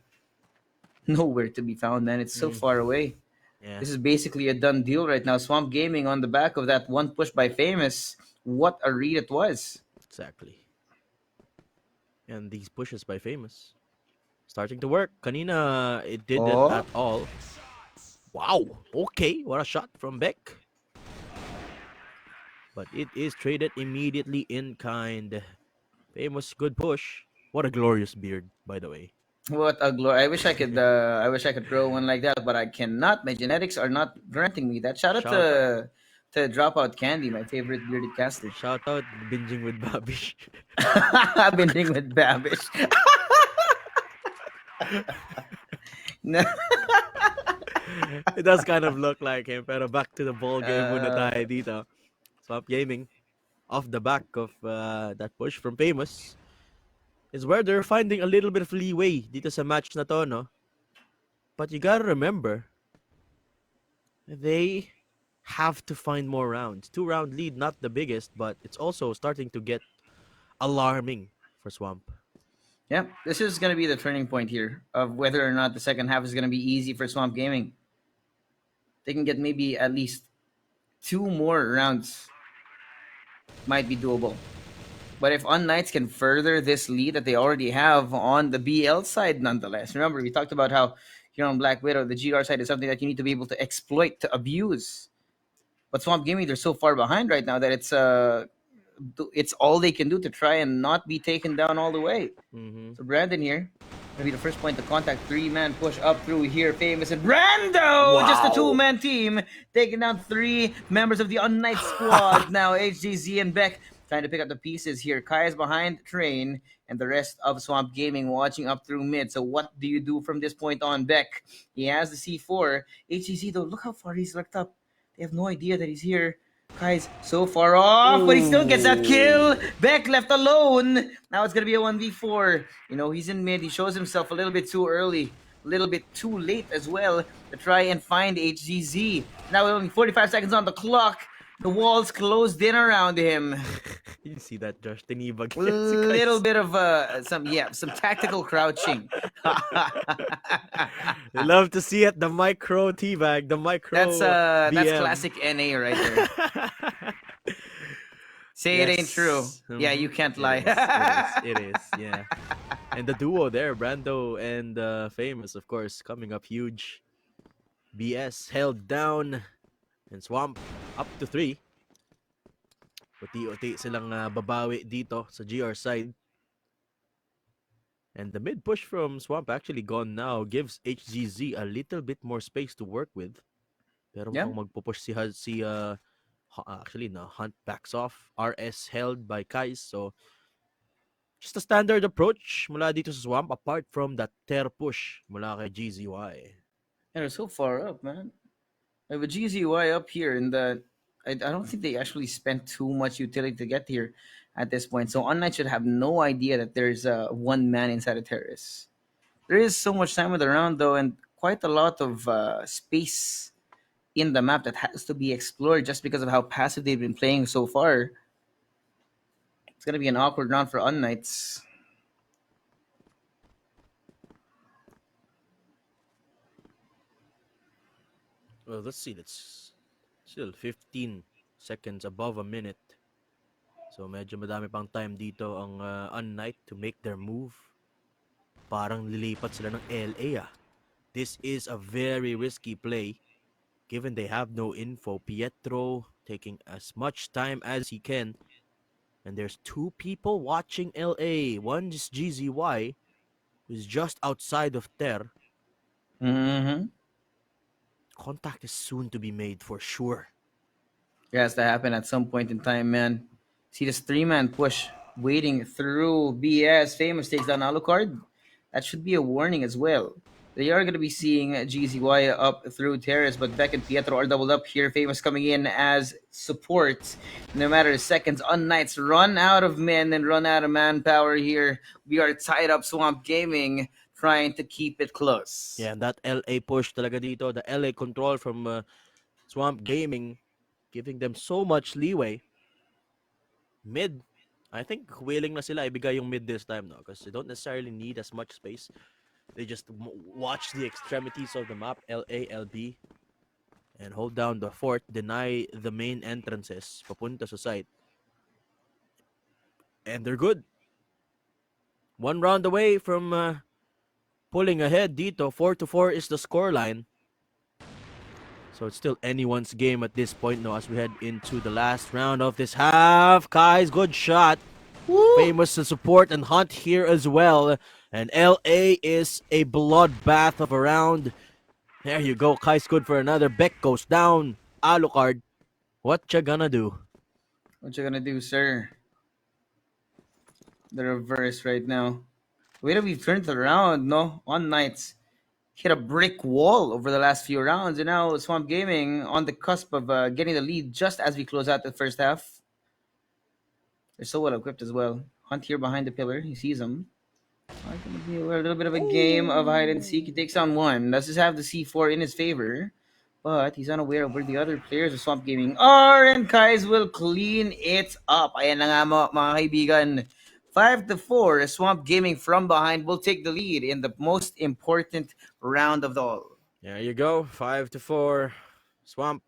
Speaker 1: nowhere to be found, man. It's so far away.
Speaker 2: Yeah.
Speaker 1: This is basically a done deal right now. Swamp Gaming on the back of that one push by Famous. What a read it was.
Speaker 2: Exactly. And these pushes by Famous starting to work. Kanina, it didn't at all. Wow. Okay. What a shot from Beck. But it is traded immediately in kind. Famous, good push. What a glorious beard, by the way.
Speaker 1: What a glory! I wish I could grow one like that, but I cannot. My genetics are not granting me that. Shout out to Dropout Candy, my favorite bearded caster.
Speaker 2: Shout out binging with Babish.
Speaker 1: Binging with Babish. No.
Speaker 2: It does kind of look like him, pero back to the ball game muna tayo dito. Swamp Gaming, off the back of that push from Famous, is where they're finding a little bit of leeway dito sa match na to, no? But you gotta remember, they have to find more rounds. 2-round lead, not the biggest, but it's also starting to get alarming for Swamp.
Speaker 1: Yeah, this is going to be the turning point here of whether or not the second half is going to be easy for Swamp Gaming. They can get maybe at least 2 more rounds. Might be doable. But if unKnights can further this lead that they already have on the BL side, nonetheless. Remember, we talked about how here on Black Widow, the GR side is something that you need to be able to exploit, to abuse. But Swamp Gaming, they're so far behind right now that it's all they can do to try and not be taken down all the way. So Brandon here, Gonna be the first point of contact. 3-man push up through here. Famous and Brando! Just a
Speaker 2: Wow.
Speaker 1: two-man team taking down 3 members of the unKnights squad. Now HGZ and Beck trying to pick up the pieces here. Kai is behind Train and the rest of Swamp Gaming watching up through mid. So what do you do from this point on, Beck? He has the C4. HGZ though, look how far he's looked up. They have no idea that he's here. Kai's so far off, but he still gets that kill.
Speaker 2: Ooh.
Speaker 1: Beck left alone. Now it's gonna be a 1v4. You know, he's in mid. He shows himself a little bit too early, a little bit too late as well to try and find HGZ. Now with only 45 seconds on the clock, the walls closed in around him.
Speaker 2: You see that, Josh? Tinibag.
Speaker 1: Little bit of some tactical crouching.
Speaker 2: I love to see it. The micro teabag, the micro.
Speaker 1: That's
Speaker 2: BM.
Speaker 1: classic NA right there. Say it ain't true. Yeah, you can't lie.
Speaker 2: It is. Yeah. And the duo there, Brando and Famous, of course, coming up huge. BS held down and Swamp up to 3. Uti-uti silang babawi dito sa GR side. And the mid push from Swamp actually gone now gives HGZ a little bit more space to work with. Pero
Speaker 1: Yeah.
Speaker 2: mukhang magpupush actually na Hunt backs off. RS held by Kais. So just a standard approach mula dito sa Swamp apart from that tear push mula kay GZY.
Speaker 1: And they're so far up, man. Like with GZY up here in the I don't think they actually spent too much utility to get here at this point. So unKnights should have no idea that there's one man inside a terrace. There is so much time with the round though, and quite a lot of space in the map that has to be explored just because of how passive they've been playing so far. It's gonna be an awkward round for unKnights.
Speaker 2: Well, let's see. That's still 15 seconds above a minute. So medyo madami pang time dito ang unKnight to make their move. Parang lilipat sila ng LA. This is a very risky play given they have no info. Pietro taking as much time as he can. And there's 2 people watching LA. One is GZY, who's just outside of Ter.
Speaker 1: Mm-hmm.
Speaker 2: Contact is soon to be made for sure.
Speaker 1: It has to happen at some point in time, man. See this 3-man push waiting through BS. Famous takes down Alucard. That should be a warning as well. They are going to be seeing GZY up through Terrace, but Beck and Pietro are doubled up here. Famous coming in as support. No matter seconds, unKnights run out of men and run out of manpower here. We are tied up Swamp Gaming, trying to keep it close.
Speaker 2: Yeah, and that LA push talaga dito, the LA control from Swamp Gaming, giving them so much leeway. Mid, I think willing na sila ibigay yung mid this time, no? Because they don't necessarily need as much space. They just watch the extremities of the map, LA, LB, and hold down the fort, deny the main entrances, papunta sa site. And they're good. 1 round away from pulling ahead dito. 4-4 is the scoreline. So it's still anyone's game at this point now as we head into the last round of this half. Kai's good shot. Woo! Famous to support and Hunt here as well. And LA is a bloodbath of a round. There you go. Kai's good for another. Beck goes down. Alucard, what you gonna do?
Speaker 1: What you gonna do, sir? The reverse right now. The way that we've turned it around, no? unKnights hit a brick wall over the last few rounds, and now Swamp Gaming on the cusp of getting the lead just as we close out the first half. They're so well equipped as well. Hunt here behind the pillar. He sees him. It's going to be a little bit of a game of hide and seek. He takes on one. Does just have the C4 in his favor, but he's unaware of where the other players of Swamp Gaming are, and Kais will clean it up. Ayan na nga mga kaibigan. 5-4, Swamp Gaming from behind will take the lead in the most important round of all.
Speaker 2: There you go, 5-4. Swamp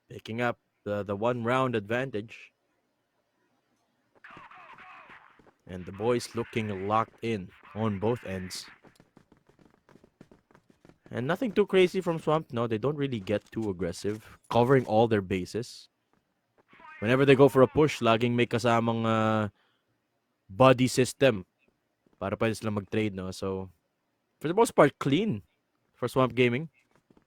Speaker 2: picking up the 1 round advantage. And the boys looking locked in on both ends. And nothing too crazy from Swamp. No, they don't really get too aggressive. Covering all their bases. Whenever they go for a push, laging may kasamang body system para pwede sila mag-trade, no? So, for the most part, clean for Swamp Gaming.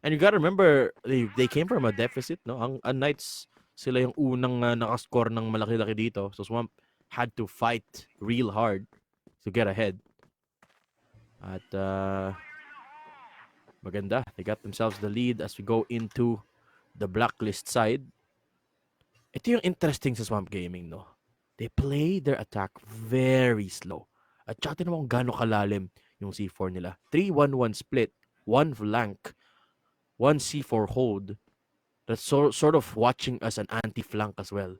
Speaker 2: And you gotta remember, they came from a deficit, no? Ang Knights, sila yung unang nakascore ng malaki-laki dito. So Swamp had to fight real hard to get ahead. At maganda, they got themselves the lead as we go into the blacklist side. Ito yung interesting sa Swamp Gaming, no? They play their attack very slow. At saka tinan mo kung gaano kalalim yung C4 nila. 3-1-1 split, 1 flank, 1 C4 hold. That's sort of watching as an anti-flank as well.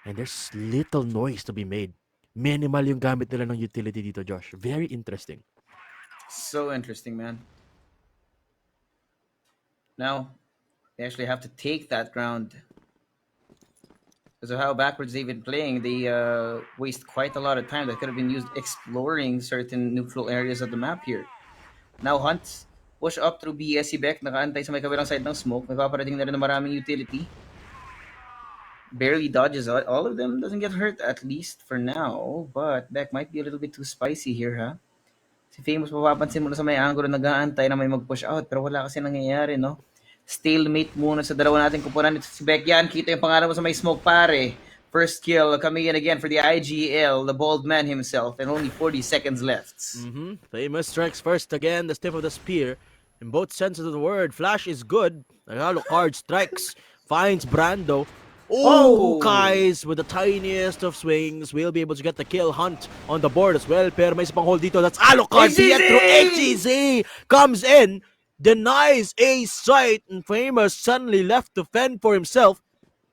Speaker 2: And there's little noise to be made. Minimal yung gamit nila ng utility dito, Josh. Very interesting.
Speaker 1: So interesting, man. Now, they actually have to take that ground. Because of how backwards they've been playing, they waste quite a lot of time that could have been used exploring certain neutral areas of the map here. Now, Hunt, push up through B, si Beck, nakaantay sa may kabilang side ng smoke. May paparating na rin ng maraming utility. Barely dodges all of them. Doesn't get hurt, at least for now. But Beck might be a little bit too spicy here, ha? Si Famous, mapapansin mo na sa may angulo, nag-aantay na may mag-push out. Pero wala kasi nangyayari, no? Stalemate muna sa dalawa nating kupunan. Ito si Beck yan. Kita yung pangalan mo sa may smoke, pare. First kill coming in again for the IGL, the bald man himself, and only 40 seconds left.
Speaker 2: Famous strikes first again, the tip of the spear. In both senses of the word, Flash is good. Alucard strikes, finds Brando. Oh, Kais with the tiniest of swings will be able to get the kill. Hunt on the board as well. Pero may isa pang hold dito. That's Alucard. Pietro HEZ comes in, denies a sight, and Famous suddenly left to fend for himself.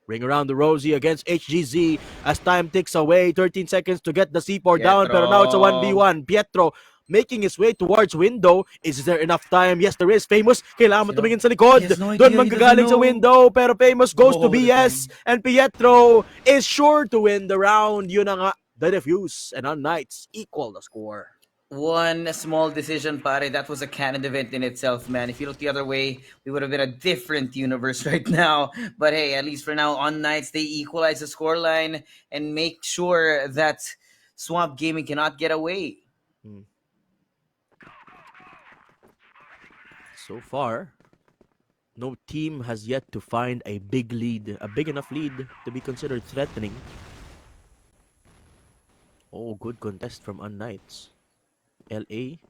Speaker 2: Ring around the rosy against HGZ as time ticks away. 13 seconds to get the C4 down, pero now it's a 1v1. Pietro making his way towards window. Is there enough time? Yes, there is. Famous, kailangan mo tumingin sa likod. Doon manggagaling sa window, pero Famous goes to BS, and Pietro is sure to win the round. Yun na nga, the defuse, and unKnights equal the score.
Speaker 1: One small decision, pare, that was a canon event in itself, man. If you look the other way, we would have been a different universe right now. But hey, at least for now, unKnights, they equalize the scoreline and make sure that Swamp Gaming cannot get away.
Speaker 2: So far, no team has yet to find a big lead, a big enough lead to be considered threatening. Oh, good contest from unKnights. LA,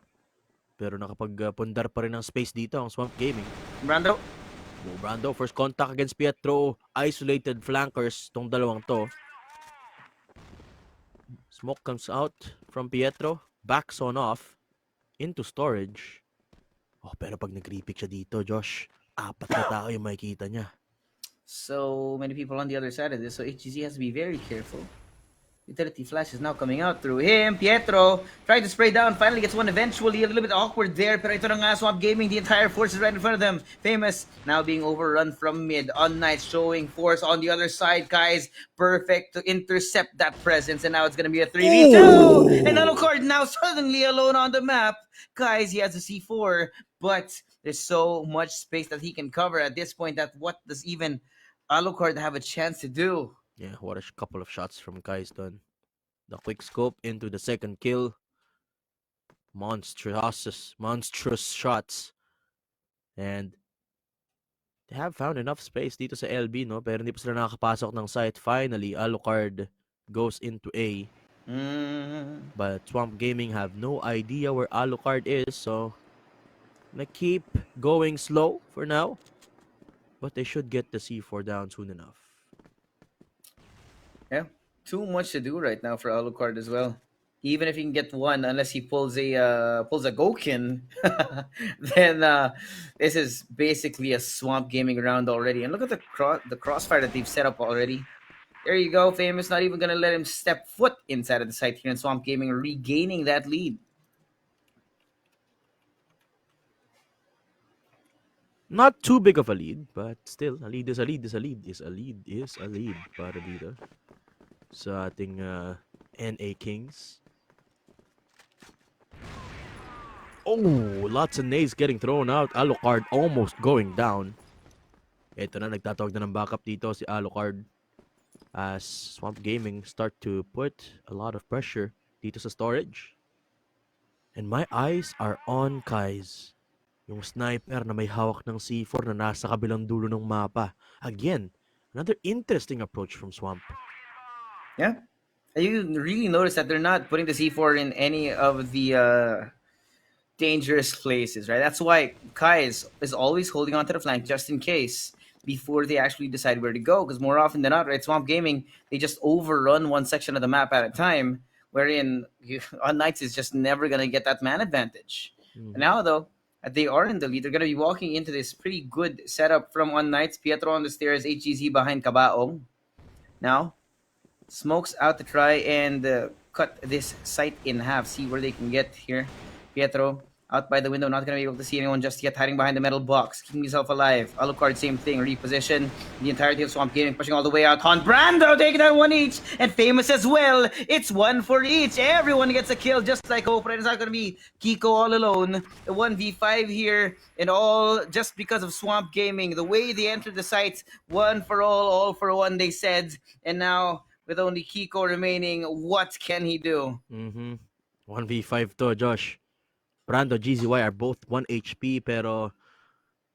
Speaker 2: pero nakapagpundar pa rin ng space dito ang Swamp Gaming.
Speaker 1: Brando?
Speaker 2: Oh, Brando, first contact against Pietro. Isolated flankers tong dalawang to. Smoke comes out from Pietro. Backs on off. Into storage. Oh, pero pag nag-repick siya dito, Josh, 4 na tao yung makikita niya.
Speaker 1: So many people on the other side of this, so HGZ has to be very careful. Utility flash is now coming out through him. Pietro trying to spray down. Finally gets one eventually. A little bit awkward there. Pero ito na nga, Swamp Gaming. The entire force is right in front of them. Famous now being overrun from mid. unKnights showing force on the other side, guys. Perfect to intercept that presence. And now it's going to be a 3v2. And Alucard now suddenly alone on the map. Guys, he has a C4. But there's so much space that he can cover at this point that what does even Alucard have a chance to do?
Speaker 2: Yeah, what a couple of shots from Kai's done. The quick scope into the second kill. Monstrous shots. And they have found enough space dito sa LB, no? Pero hindi pa sila nakakapasok ng site. Finally, Alucard goes into A. But Swamp Gaming have no idea where Alucard is, so gonna keep going slow for now. But they should get the C4 down soon enough.
Speaker 1: Yeah, too much to do right now for Alucard as well. Even if he can get one, unless he pulls a Gokin, then this is basically a Swamp Gaming round already. And look at the crossfire that they've set up already. There you go, Famous. Not even gonna let him step foot inside of the site here in Swamp Gaming, regaining that lead.
Speaker 2: Not too big of a lead, but still, a lead is a lead is a lead is a lead is a lead para dito sa ating NA Kings. Oh, lots of nades getting thrown out. Alucard almost going down. Ito na, nagtatawag na ng backup dito si Alucard as Swamp Gaming start to put a lot of pressure dito sa storage. And my eyes are on Kai's. Yung sniper na may hawak ng C4 na nasa kabilang dulo ng mapa. Again, another interesting approach from Swamp.
Speaker 1: Yeah. You really notice that they're not putting the C4 in any of the dangerous places, right? That's why Kai is always holding onto the flank just in case before they actually decide where to go. Because more often than not, right, Swamp Gaming, they just overrun one section of the map at a time, wherein unKnights is just never going to get that man advantage.
Speaker 2: Mhm.
Speaker 1: Now, though, they are in the lead. They're going to be walking into this pretty good setup from unKnights. Pietro on the stairs, HGZ behind Kabaong. Now, smokes out to try and cut this site in half. See where they can get here. Pietro out by the window, not going to be able to see anyone just yet, hiding behind the metal box, keeping himself alive. Alucard, same thing, reposition. The entirety of Swamp Gaming pushing all the way out. Han Brando taking down one each, and Famous as well. It's one for each. Everyone gets a kill, just like Hope. It's not going to be Kiko all alone. The 1v5 here, and all just because of Swamp Gaming. The way they entered the site, one for all for one, they said. And now, with only Kiko remaining, what can he do?
Speaker 2: 1v5 to, Josh. Brando, GZY are both 1 HP, pero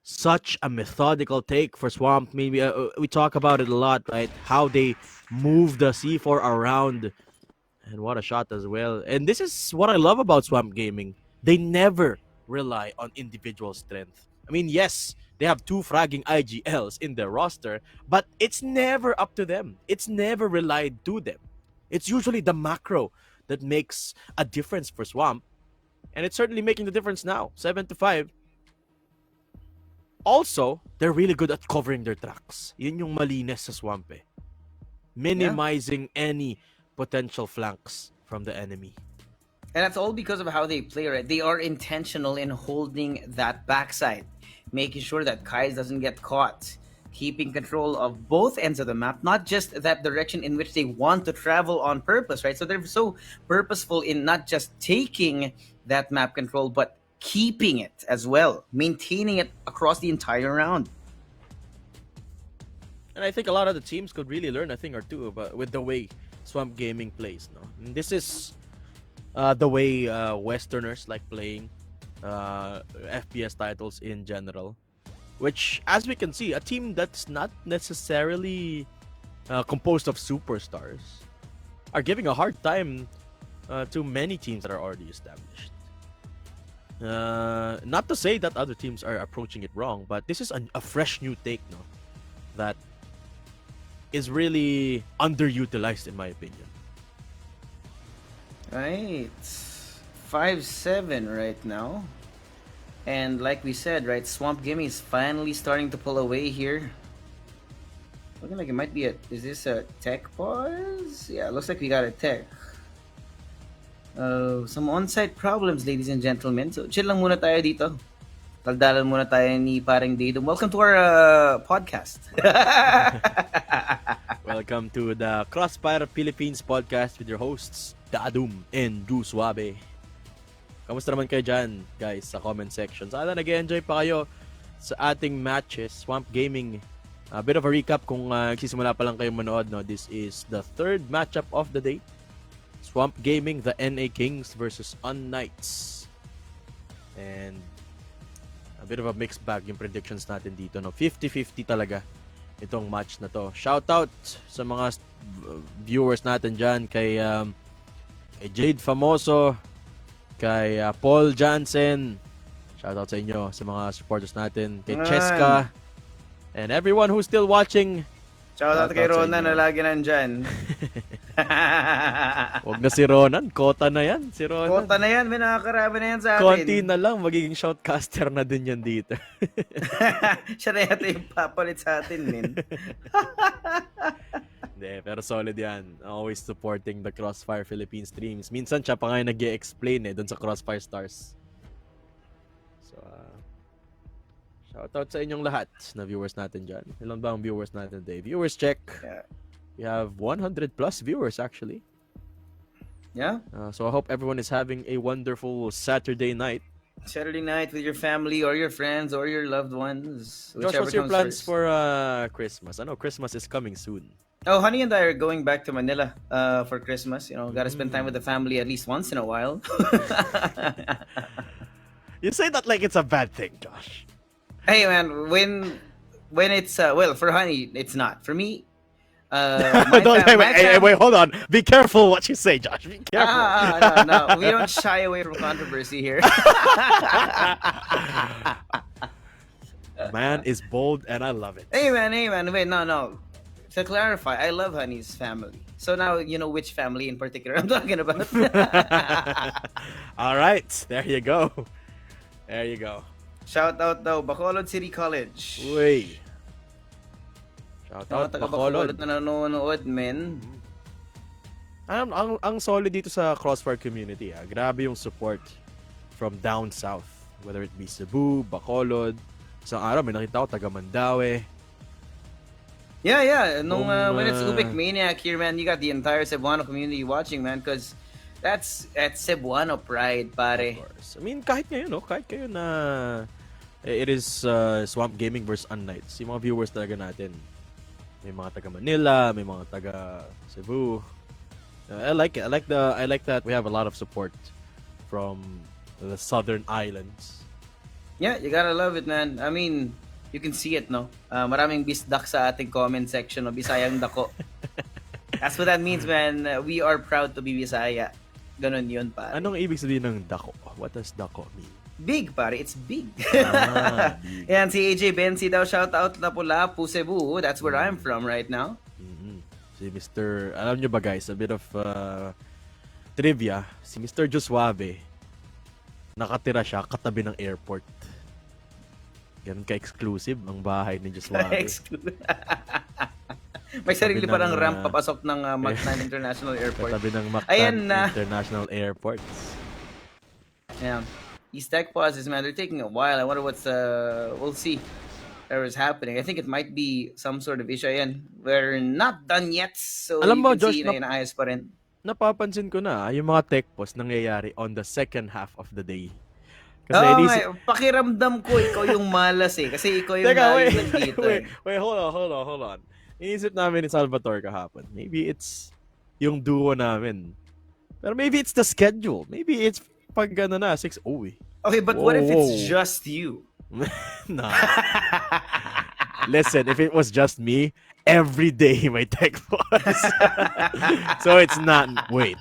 Speaker 2: such a methodical take for Swamp. Maybe we talk about it a lot, right? How they move the C4 around. And what a shot as well. And this is what I love about Swamp Gaming. They never rely on individual strength. I mean, yes, they have 2 fragging IGLs in their roster, but it's never up to them. It's never relied to them. It's usually the macro that makes a difference for Swamp. And it's certainly making the difference now. 7-5. Also, they're really good at covering their tracks. Yun yung malinis sa Swamp eh. Minimizing any potential flanks from the enemy.
Speaker 1: And that's all because of how they play, right? They are intentional in holding that backside, making sure that Kais doesn't get caught, keeping control of both ends of the map, not just that direction in which they want to travel on purpose, right? So they're so purposeful in not just taking that map control, but keeping it as well, maintaining it across the entire round.
Speaker 2: And I think a lot of the teams could really learn a thing or two about with the way Swamp Gaming plays. No, and this is the way Westerners like playing FPS titles in general. Which, as we can see, a team that's not necessarily composed of superstars are giving a hard time to many teams that are already established. Not to say that other teams are approaching it wrong, but this is a fresh new take, no, that is really underutilized in my opinion.
Speaker 1: Right. 5-7 right now. And like we said, right, Swamp Gimme is finally starting to pull away here. Looking like it might be is this a tech pause? Yeah, looks like we got a tech. Some on-site problems, ladies and gentlemen. So chill lang muna tayo dito. Taldalan muna tayo ni Parang Didum. Welcome to our podcast.
Speaker 2: Welcome to the Crossfire Philippines podcast with your hosts, Dadum and Drew Suave. Kamusta naman kayo dyan, guys, sa comment section? Sana nag-enjoy pa kayo sa ating matches. Swamp Gaming, a bit of a recap kung nagsisimula pa lang kayo manood. No? This is the third matchup of the day. Swamp Gaming, the NA Kings versus unKnights. And a bit of a mixed bag yung predictions natin dito. No? 50-50 talaga itong match na to. Shoutout sa mga viewers natin dyan kay Jade Famoso, kay Paul Jansen. Shoutout sa inyo, sa mga supporters natin. Kay Cheska. And everyone who's still watching.
Speaker 1: Shoutout kay Ronan na lagi nandyan.
Speaker 2: Huwag na si Ronan. Kota na yan. Si Ronan.
Speaker 1: Kota na yan. May nakakarami na yan sa atin.
Speaker 2: Konti na lang. Magiging shoutcaster na din yan dito.
Speaker 1: Siya na yata yung papalit sa atin, min.
Speaker 2: Hindi, pero solid yan. Always supporting the Crossfire Philippines streams. Minsan siya pa nga yung nag-i-explain dun sa Crossfire Stars. So, shoutout sa inyong lahat na viewers natin dyan. Ilan ba ang viewers natin today? Viewers check.
Speaker 1: Yeah.
Speaker 2: We have 100 plus viewers actually.
Speaker 1: Yeah.
Speaker 2: So I hope everyone is having a wonderful Saturday night.
Speaker 1: Saturday night with your family or your friends or your loved ones.
Speaker 2: Josh, what's your plans for Christmas? I know Christmas is coming soon.
Speaker 1: Oh, Honey and I are going back to Manila for Christmas. You know, gotta spend time with the
Speaker 2: Mm.
Speaker 1: family at least once in a while.
Speaker 2: You say that like it's a bad thing, Josh.
Speaker 1: Hey man, when it's well, for Honey it's not. For me,
Speaker 2: Don't wait,
Speaker 1: my
Speaker 2: wait,
Speaker 1: family.
Speaker 2: hold on. Be careful what you say, Josh. Be careful.
Speaker 1: No, no, we don't shy away from controversy here.
Speaker 2: Man is bold, and I love it.
Speaker 1: Hey man, wait, no, no. To clarify, I love Honey's family. So now you know which family in particular I'm talking about.
Speaker 2: All right, there you go. There you go.
Speaker 1: Shout out daw, Bacolod City College.
Speaker 2: Uy. Shout
Speaker 1: Mga
Speaker 2: out
Speaker 1: taga
Speaker 2: Bacolod.
Speaker 1: Bacolod na nanonood, men.
Speaker 2: Ang solid dito sa Crossfire community. Grabe yung support from down south. Whether it be Cebu, Bacolod. Isang araw may nakita ko taga Mandaue.
Speaker 1: Yeah, yeah. When it's
Speaker 2: Kung,
Speaker 1: Ubik Maniac here, man, you got the entire Cebuano community watching, man, because that's Cebuano pride,
Speaker 2: Of
Speaker 1: pare.
Speaker 2: course. I mean, kahit ngayon, no? Kahit kayo na it is Swamp Gaming versus unKnights. Yung mga viewers talaga natin. May mga taga Manila, may mga taga Cebu. I like it. I like that we have a lot of support from the southern islands.
Speaker 1: Yeah, you gotta love it, man. I mean, you can see it, no? Maraming bisdak sa ating comment section, no? Bisayang dako. That's what that means, man. We are proud to be Bisaya. Ganon yun, pare.
Speaker 2: Anong ibig sabihin ng dako? What does dako mean?
Speaker 1: Big, pare. It's big.
Speaker 2: Big.
Speaker 1: Yan, si AJ Bensi daw, shout out Lapu-Lapu, Cebu. That's where I'm from right now.
Speaker 2: Mhm. Si Mr. Alam nyo ba guys, a bit of trivia. Si Mr. Josuave, nakatira siya katabi ng airport. Ganun ka-exclusive ang bahay ni Josuave.
Speaker 1: May sarili
Speaker 2: Katabi
Speaker 1: parang
Speaker 2: ng,
Speaker 1: ramp papasok ng Mactan International Airport.
Speaker 2: Katabi ng
Speaker 1: Ayan
Speaker 2: Mactan
Speaker 1: na.
Speaker 2: International Airport.
Speaker 1: Yeah. These tech pauses, man, they're taking a while. I wonder what's we'll see what is happening. I think it might be some sort of issue. Ayan, we're not done yet, so
Speaker 2: Alam
Speaker 1: you
Speaker 2: mo,
Speaker 1: can
Speaker 2: Josh,
Speaker 1: see na inaayos pa rin.
Speaker 2: Napapansin ko na yung mga tech posts nangyayari on the second half of the day.
Speaker 1: Oo nga,
Speaker 2: inisip-
Speaker 1: pakiramdam ko ikaw yung malas eh. Kasi ikaw yung
Speaker 2: Teka, wait,
Speaker 1: nandito eh.
Speaker 2: wait, hold on. Inisip namin ni Salvatore kahapon. Maybe it's yung duo namin. Pero maybe it's the schedule. Maybe it's pag ano na, 6-0 eh.
Speaker 1: Okay, but what if it's
Speaker 2: Whoa.
Speaker 1: just you?
Speaker 2: Nah. Listen, if it was just me, every day my tech was. So it's not. Wait.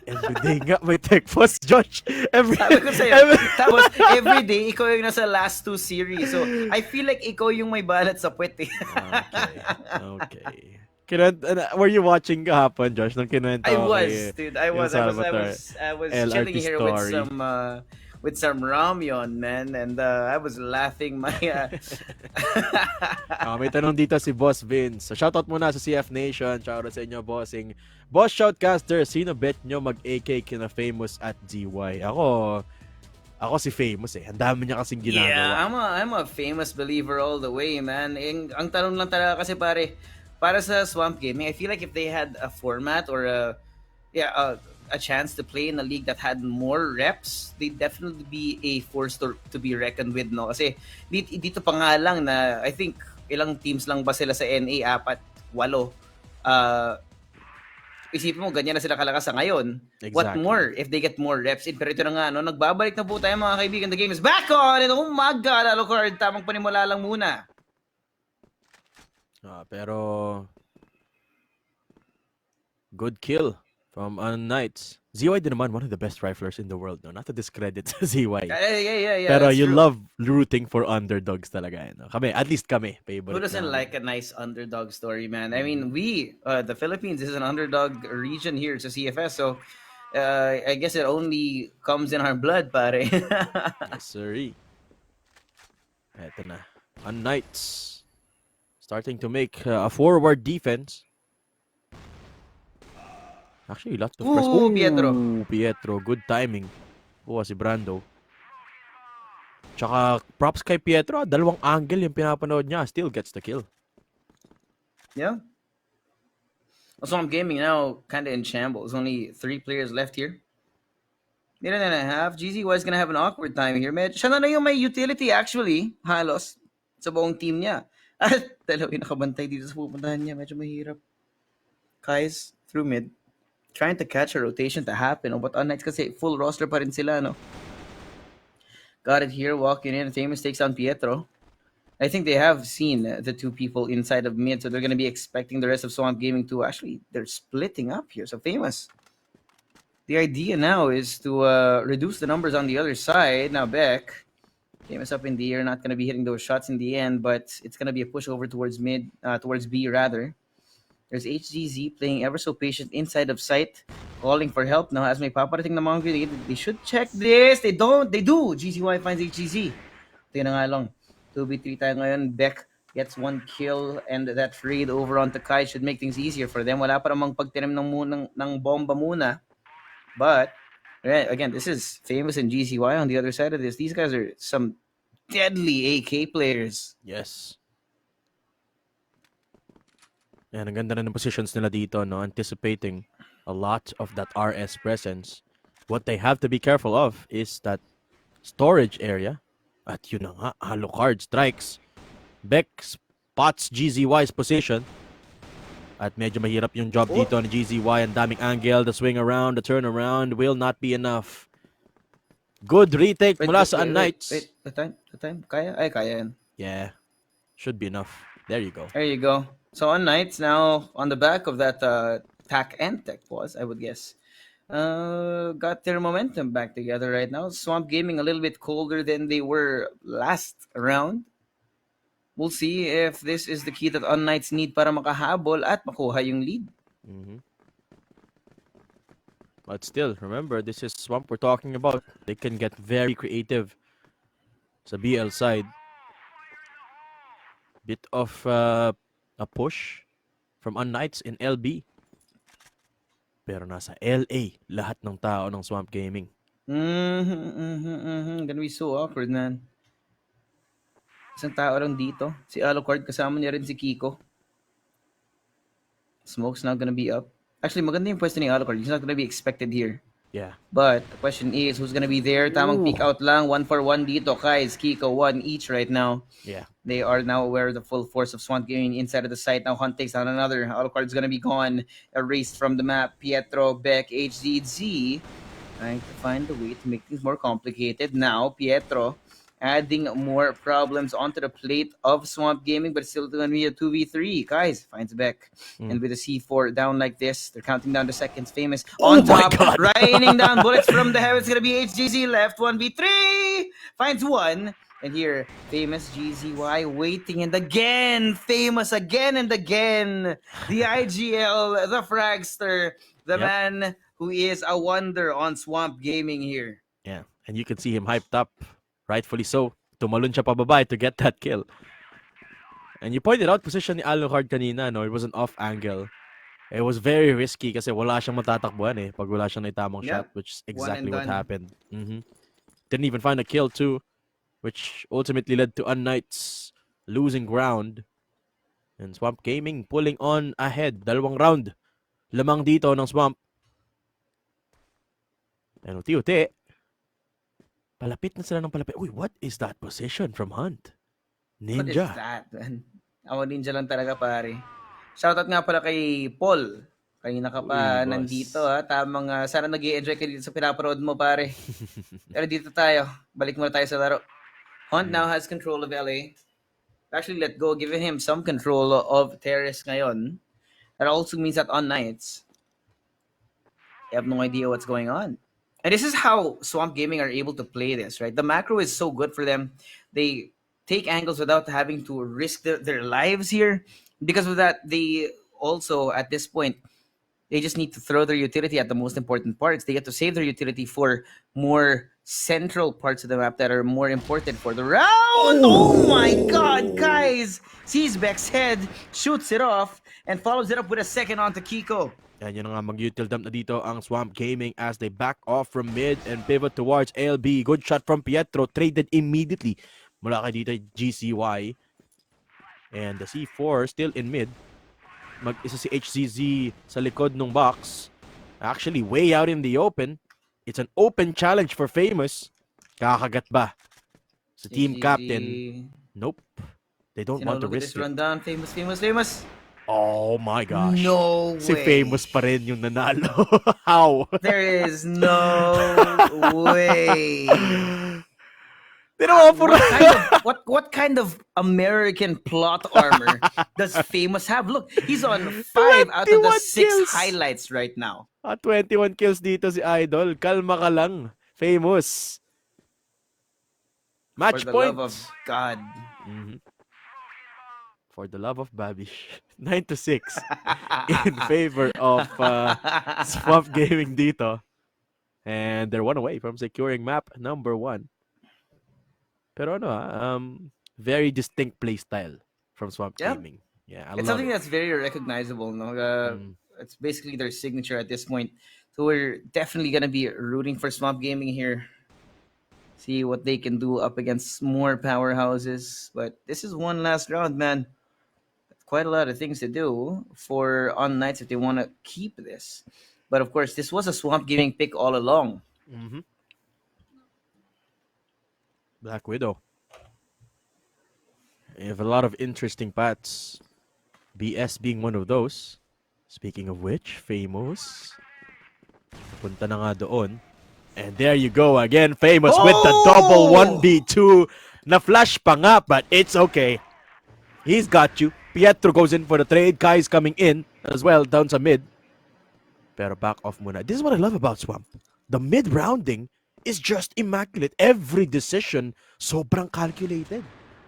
Speaker 2: Every day nga may tech post, Josh.
Speaker 1: Sabi ko sa'yo. Tapos, everyday, ikaw yung nasa last two series. So, I feel like ikaw yung may balat sa puwet eh.
Speaker 2: Okay. Were you watching kahapon, Josh, nung kinuwento
Speaker 1: I
Speaker 2: ko
Speaker 1: was,
Speaker 2: kay-
Speaker 1: dude. I
Speaker 2: yung
Speaker 1: was
Speaker 2: Salvatore
Speaker 1: chilling
Speaker 2: LRT
Speaker 1: here
Speaker 2: story?
Speaker 1: with some ramyon, man, and I was laughing my
Speaker 2: May tanong dito si Boss Vince. So, shoutout muna sa CF Nation. Shoutout sa inyo, bossing. Boss Shoutcaster, sino bet nyo mag-AK kina Famous at GY? Ako si Famous eh. Ang dami niya kasing ginagawa.
Speaker 1: Yeah, I'm a famous believer all the way, man. Ang tanong lang talaga kasi para sa Swamp Gaming, I feel like if they had a format or a chance to play in a league that had more reps, they'd definitely be a force to be reckoned with, no? Kasi dito pa nga lang na, I think, ilang teams lang ba sila sa NA? 4, 8. Isipin mo, ganyan na sila kalakas sa ngayon.
Speaker 2: Exactly.
Speaker 1: What more if they get more reps in? Pero ito na nga, no? Nagbabalik na po tayo mga kaibigan. The game is back on! And oh my God, Alucard, tamang panimula lang muna.
Speaker 2: Pero good kill from unKnights. ZY din naman one of the best riflers in the world, no? Not to discredit ZY.
Speaker 1: Yeah.
Speaker 2: Pero
Speaker 1: that's
Speaker 2: you
Speaker 1: true.
Speaker 2: love rooting for underdogs talaga. No? At least kami. Favorite
Speaker 1: Who doesn't
Speaker 2: namin.
Speaker 1: like a nice underdog story, man? I mean, the Philippines is an underdog region here to CFS, so I guess it only comes in our blood, pare.
Speaker 2: Yes, sirree. Eto na. unKnights starting to make a forward defense. Actually, lot of press.
Speaker 1: Ooh, Pietro.
Speaker 2: Pietro. Good timing. Si Brando. Tsaka props kay Pietro. Dalawang angle yung pinapanood niya. Still gets the kill.
Speaker 1: Yeah. Also, I'm gaming now, kind of in shambles. Only 3 players left here. Minute and a half. GZY is gonna have an awkward time here, man. Siya na yung may utility, actually. Halos. sa buong team niya. At dalawa yung nakabantay dito sa pupuntahan niya. Medyo mahirap. Kais through mid. Trying to catch a rotation to happen. But unKnights kasi full roster pa rin sila, no? Got it here, walking in. Famous takes on Pietro. I think they have seen the two people inside of mid, so they're going to be expecting the rest of Swamp Gaming to actually, they're splitting up here. So Famous. The idea now is to reduce the numbers on the other side. Now Beck, Famous up in the air, not going to be hitting those shots in the end, but it's going to be a push over towards mid, towards B rather. There's HGZ playing ever so patient inside of sight, calling for help now as may paparating na mga grenade. They should check this. They don't. They do. GCY finds HGZ. Ito na nga lang. 2v3 tayo ngayon. Beck gets one kill and that raid over onto Kai should make things easier for them. Wala pa namang pagtirim ng bomba muna. But, again, this is Famous and GCY on the other side of this. These guys are some deadly AK players.
Speaker 2: Yes. Yan, ang ganda na ng positions nila dito, no? Anticipating a lot of that RS presence. What they have to be careful of is that storage area. At yun na nga, Alucard strikes. Beck spots GZY's position. At medyo mahirap yung job dito ni GZY. Ang daming angle, the swing around, the turn around will not be enough. Good retake mula sa unKnights.
Speaker 1: Wait, the time? Kaya? Ay, kaya yan.
Speaker 2: Yeah, should be enough. There you go.
Speaker 1: There you go. So unKnights now on the back of that tack and tech pause, I would guess. Got their momentum back together right now. Swamp Gaming a little bit colder than they were last round. We'll see if this is the key that unKnights need para makahabol at makuha yung lead.
Speaker 2: But still, remember, this is Swamp we're talking about. They can get very creative sa BL side. Bit of a push from unKnights in LB. Pero nasa LA, lahat ng tao ng Swamp Gaming.
Speaker 1: Gonna be so awkward, man. Isang tao lang dito. Si Alucard, kasama niya rin si Kiko. Smoke's not gonna be up. Actually, maganda yung pwesto ni Alucard. He's not gonna be expected here.
Speaker 2: Yeah.
Speaker 1: But the question is, who's gonna be there? Tamang peek out lang. 1-for-1 dito. Kais, Kiko, 1 each right now.
Speaker 2: Yeah.
Speaker 1: They are now aware of the full force of Swamp Gaming inside of the site. Now Hunt takes down another. Alucard's gonna be gone. Erased from the map. Pietro, Beck, HZZ. Trying to find a way to make things more complicated. Now, Pietro adding more problems onto the plate of Swamp Gaming, but it's still going to be a 2v3. Guys, finds Beck. And with the C4 down like this, they're counting down the seconds. Famous on top, raining down bullets from the heavens. It's going to be HGZ left. 1v3. Finds one. And here, Famous GZY waiting. And again, Famous again and again. The IGL, the Fragster, the man who is a wonder on Swamp Gaming here.
Speaker 2: Yeah, and you can see him hyped up. Rightfully so. Tumalon siya pababa to get that kill. And you pointed out position ni Alucard kanina, no? It was an off angle. It was very risky kasi wala siyang matatakbuhan eh pag wala siyang naitamang shot, which is exactly what happened. Didn't even find a kill too, which ultimately led to unKnights losing ground. And Swamp Gaming pulling on ahead. 2 round. Lamang dito ng Swamp. And uti-uti. Palapit na sila ng palapit. Uy, what is that position from Hunt? Ninja.
Speaker 1: What is that, man? Ako ninja lang talaga, pare. Shoutout nga pala kay Paul. Kanina ka pa nandito, ha? Tamang, sana nag-i-enjoy ka dito sa pinaparod mo, pare. Pero dito tayo. Balik muna tayo sa laro. Hunt now has control of LA. Actually, let go. Giving him some control of Terrace ngayon. That also means that unKnights, you have no idea what's going on. And this is how Swamp Gaming are able to play this, right? The macro is so good for them. They take angles without having to risk their lives here. Because of that, they also, at this point, they just need to throw their utility at the most important parts. They get to save their utility for more central parts of the map that are more important for the round. Oh my god, guys! Sees Beck's head, shoots it off, and follows it up with a second onto Kiko.
Speaker 2: Yan, yun nga mag-util dump na dito ang Swamp Gaming as they back off from mid and pivot towards LB. Good shot from Pietro, traded immediately mula kay dito GCY. And the C4 still in mid. Mag-isa si HZZ sa likod ng box. Actually, way out in the open. It's an open challenge for Famous. Kakagat ba? Sa team
Speaker 1: HZZ.
Speaker 2: captain. Nope. They don't
Speaker 1: You know,
Speaker 2: want to
Speaker 1: look at this
Speaker 2: risk it.
Speaker 1: rundown. Famous, famous, famous.
Speaker 2: Oh my gosh.
Speaker 1: No
Speaker 2: Si
Speaker 1: way.
Speaker 2: Famous pa rin yung nanalo. How?
Speaker 1: There is no way.
Speaker 2: Tinoffer.
Speaker 1: What kind of American plot armor does Famous have? Look, he's on 5 out of the
Speaker 2: 21
Speaker 1: 6
Speaker 2: kills.
Speaker 1: highlights right now.
Speaker 2: 21 kills dito si Idol. Kalma ka lang. Famous.
Speaker 1: For
Speaker 2: Match
Speaker 1: the
Speaker 2: point.
Speaker 1: love of God.
Speaker 2: Mhm. For the love of Babish. 9-6 in favor of Swamp Gaming dito. And they're one away from securing map number 1. Pero very distinct playstyle from Swamp
Speaker 1: Yeah,
Speaker 2: Gaming. Yeah, I
Speaker 1: it's
Speaker 2: love
Speaker 1: something
Speaker 2: it.
Speaker 1: that's very recognizable. No,
Speaker 2: Mm.
Speaker 1: it's basically their signature at this point. So we're definitely gonna be rooting for Swamp Gaming here. See what they can do up against more powerhouses. But this is one last round, man. Quite a lot of things to do for unKnights if they want to keep this. But of course, this was a Swamp Gaming pick all along.
Speaker 2: Mm-hmm. Black Widow. You have a lot of interesting paths. BS being one of those. Speaking of which, Famous. Punta na nga doon. And there you go again, Famous with the double
Speaker 1: Oh!
Speaker 2: 1v2. Na flash pa nga, but it's okay. He's got you. Pietro goes in for the trade. Kai's coming in as well down sa mid. Pero back off muna. This is what I love about Swamp. The mid rounding is just immaculate. Every decision sobrang calculated.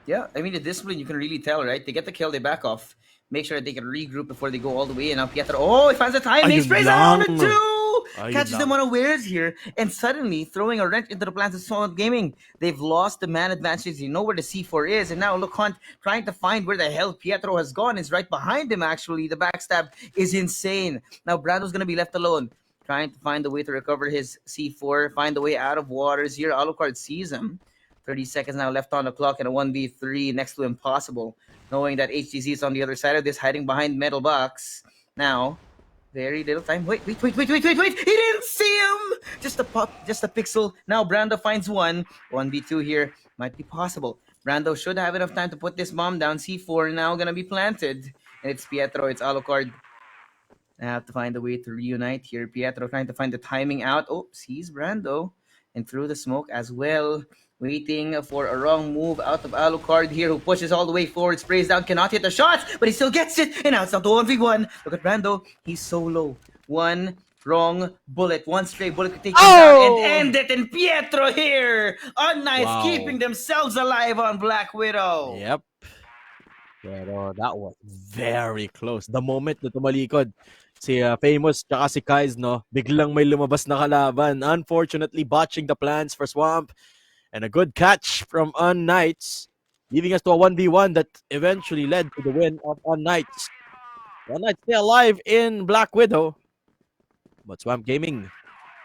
Speaker 1: Yeah, I mean, the discipline, you can really tell, right? They get the kill, they back off. Make sure that they can regroup before they go all the way. And now Pietro, oh, he finds the time. He
Speaker 2: Ayun
Speaker 1: sprays
Speaker 2: lang.
Speaker 1: out on a two!
Speaker 2: Ayun
Speaker 1: Catches them
Speaker 2: lang.
Speaker 1: unawares here. And suddenly, throwing a wrench into the plans of Solid Gaming. They've lost the man advantage. You know where the C4 is. And now look, Hunt, trying to find where the hell Pietro has gone. Is right behind him, actually. The backstab is insane. Now Brando's going to be left alone. Trying to find a way to recover his C4. Find a way out of waters here. Alucard sees him. 30 seconds now left on the clock and a 1v3 next to impossible. Knowing that HTZ is on the other side of this, hiding behind metal box. Now, very little time. Wait. He didn't see him! Just a pop, just a pixel. Now Brando finds one. 1v2 here. Might be possible. Brando should have enough time to put this bomb down. C4 now gonna be planted. And it's Pietro, it's Alucard. I have to find a way to reunite here. Pietro trying to find the timing out. Oh, sees Brando. And through the smoke as well. Waiting for a wrong move out of Alucard here, who pushes all the way forward, sprays down, cannot hit the shot, but he still gets it, and now it's down to 1v1. Look at Brando, he's so low. One wrong bullet, one stray bullet could take him down and end it, and Pietro here! unKnights
Speaker 2: Wow.
Speaker 1: keeping themselves alive on Black Widow.
Speaker 2: Yep. Pero that was very close. The moment na tumalikod si Famous tsaka si Kais, no, biglang may lumabas na kalaban. Unfortunately, botching the plans for Swamp. And a good catch from unKnights, leading us to a 1v1 that eventually led to the win of unKnights. unKnights still alive in Black Widow. But Swamp Gaming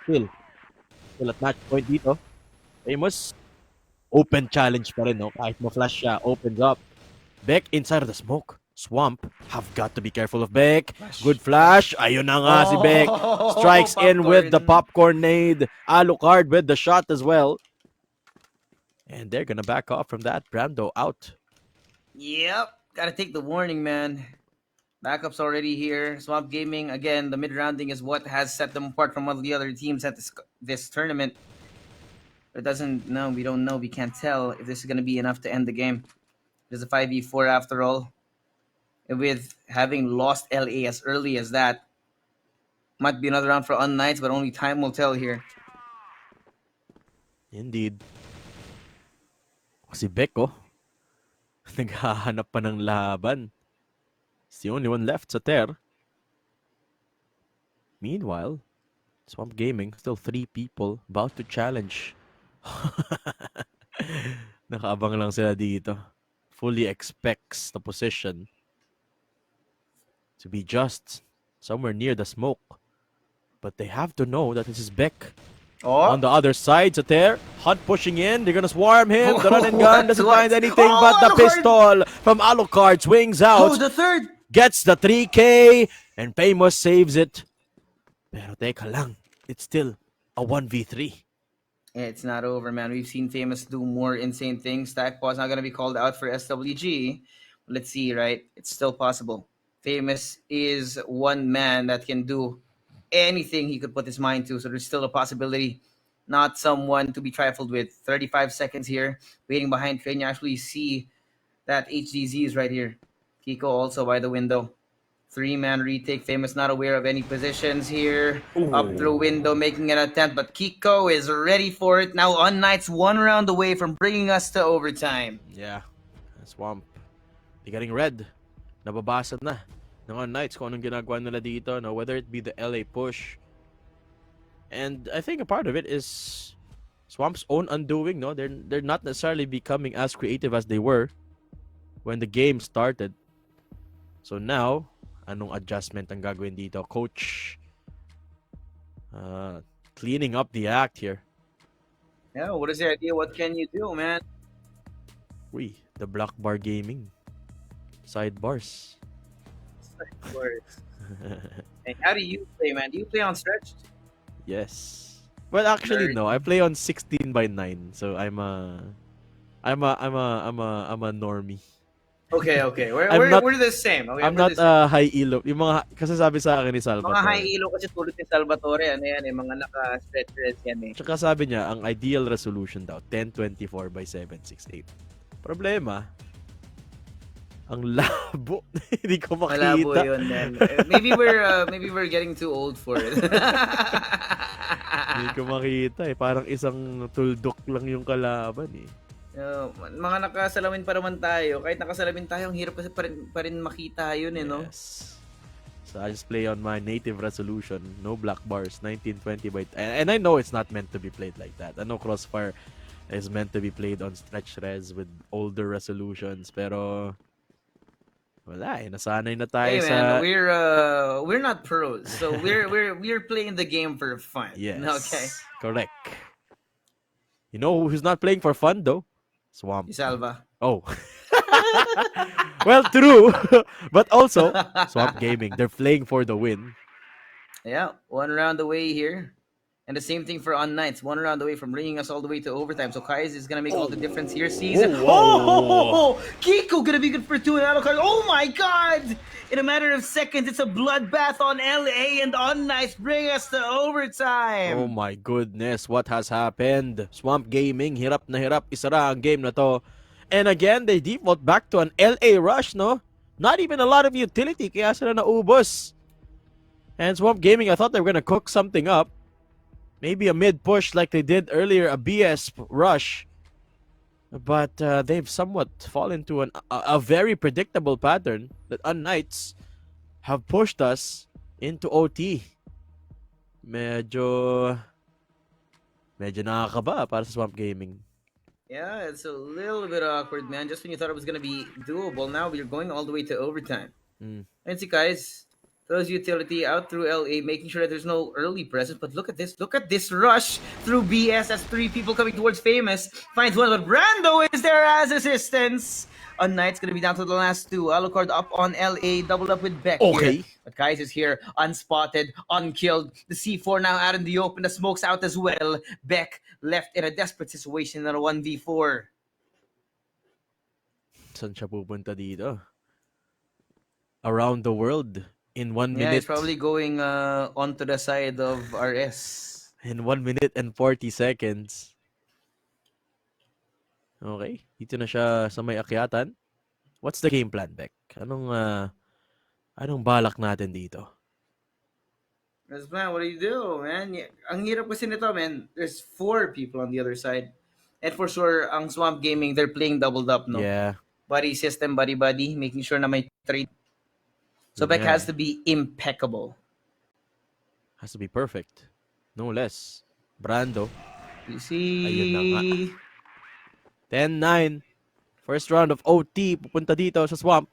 Speaker 2: still at match point dito. Famous. Open challenge pa rin, no? Kahit mo-flash siya, opens up. Beck inside of the smoke. Swamp have got to be careful of Beck. Good flash. Ayun na nga si Beck. Strikes in with the popcorn nade. Alucard with the shot as well. And they're gonna back off from that. Brando out.
Speaker 1: Yep, gotta take the warning, man. Backups already here. Swamp Gaming, again, the mid-rounding is what has set them apart from all the other teams at this tournament. It doesn't, no, we don't know. We can't tell if this is going to be enough to end the game. There's a 5v4 after all. And with having lost LA as early as that, might be another round for unKnights, but only time will tell here.
Speaker 2: Indeed. Si Beck, naghahanap pa ng laban. It's the only one left sa Ter. Meanwhile, Swamp Gaming, still 3 people about to challenge. Nakaabang lang sila dito. Fully expects the position to be just somewhere near the smoke. But they have to know that this is Beck. On the other side, Sater, Hunt pushing in. They're gonna swarm him. The run and gun doesn't find anything but the pistol from Alucard. Swings out.
Speaker 1: The third.
Speaker 2: Gets the 3K. And Famous saves it. Pero teka lang. It's still a 1v3.
Speaker 1: It's not over, man. We've seen Famous do more insane things. Stackpaw's not going to be called out for SWG. Let's see, right? It's still possible. Famous is one man that can do anything he could put his mind to. So there's still a possibility. Not someone to be trifled with. 35 seconds here, waiting behind train. You actually see that HDZ is right here. Kiko also by the window. Three-man retake. Famous not aware of any positions here. Up through window, making an attempt, but Kiko is ready for it. Now unKnights 1 round away from bringing us to overtime.
Speaker 2: Yeah. Swamp. Di getting red. Nababasa na ng unKnights kung anong ginagawa nila dito, no? Whether it be the LA push. And I think a part of it is Swamp's own undoing, no? They're not necessarily becoming as creative as they were when the game started. So now, anong adjustment ang gagawin dito? Coach cleaning up the act here.
Speaker 1: Yeah, what is the idea? What can you do, man?
Speaker 2: Uy, the Black Bar Gaming. Sidebars.
Speaker 1: Of course. And how do you play, man? Do you play on stretched?
Speaker 2: Yes. Well, actually, no. I play on 16:9, so I'm a normie.
Speaker 1: Okay. We're the same. Okay,
Speaker 2: I'm not high elo. Yung mga, kasi sabi sa akin ni Salvatore.
Speaker 1: Mga high elo kasi tulad ni Salvatore, ano yan, mga naka-stretch yan eh.
Speaker 2: Tsaka sabi niya, ang ideal resolution daw, 1024x768. Problema, ang labo. Hindi ko makita.
Speaker 1: Malabo yun, man. Maybe we're getting too old for it.
Speaker 2: Hindi ko makita eh. Parang isang tuldok lang yung kalaban eh.
Speaker 1: Mga nakasalamin pa naman tayo. Kahit nakasalamin tayo, ang hirap kasi pa rin makita yun eh, no?
Speaker 2: Yes. So I just play on my native resolution. No black bars. 1920 by... And I know it's not meant to be played like that. I know Crossfire is meant to be played on stretch res with older resolutions. Pero... wala eh. Nasanay na tayo
Speaker 1: man, we're not pros. So we're playing the game for fun.
Speaker 2: Yes.
Speaker 1: Okay.
Speaker 2: Correct. You know who's not playing for fun though? Swamp.
Speaker 1: Salva.
Speaker 2: Oh. Well, true. But also, Swamp Gaming. They're playing for the win.
Speaker 1: Yeah, 1 round away here. And the same thing for unKnights. 1 round away from bringing us all the way to overtime. So Kais is going to make all the difference here. Season. Kiko going to be good for 2 and Alucard. Oh my god! In a matter of seconds, it's a bloodbath on LA and unKnights bring us to overtime.
Speaker 2: Oh my goodness, what has happened? Swamp Gaming, hirap na hirap isara ang game na to. And again, they default back to an LA rush, no? Not even a lot of utility, kaya sila naubos. And Swamp Gaming, I thought they were gonna cook something up. Maybe a mid-push like they did earlier, a BS rush. But they've somewhat fallen to a very predictable pattern that unKnights have pushed us into OT. Medyo nakakaba para sa Swamp Gaming.
Speaker 1: Yeah, it's a little bit awkward, man. Just when you thought it was going to be doable, now we're going all the way to overtime. And see, guys, throws utility out through LA, making sure that there's no early presence. But look at this. Look at this rush through BS. That's 3 people coming towards Famous. Finds one, but Brando is there as assistance. unKnights going to be down to the last 2. Alucard up on LA, doubled up with Beck here. But Kais is here, unspotted, unkilled. The C4 now out in the open. The smoke's out as well. Beck left in a desperate situation in a 1v4.
Speaker 2: Saan siya pupunta dito? Around the world in 1 minute.
Speaker 1: Yeah, he's probably going onto the side of RS.
Speaker 2: In 1 minute and 40 seconds. Okay, dito na siya sa may akyatan. What's the game plan, Beck? Anong balak natin dito?
Speaker 1: Yes, man, what do you do, man? Ang hirap kasi nito, man. There's 4 people on the other side. And for sure, ang Swamp Gaming, they're playing doubled up, no?
Speaker 2: Yeah.
Speaker 1: Buddy system, buddy, making sure na may trade. So Beck has to be impeccable.
Speaker 2: Has to be perfect. No less. Brando.
Speaker 1: You see?
Speaker 2: Ayun na nga. 10-9. First round of OT. Pupunta dito sa Swamp.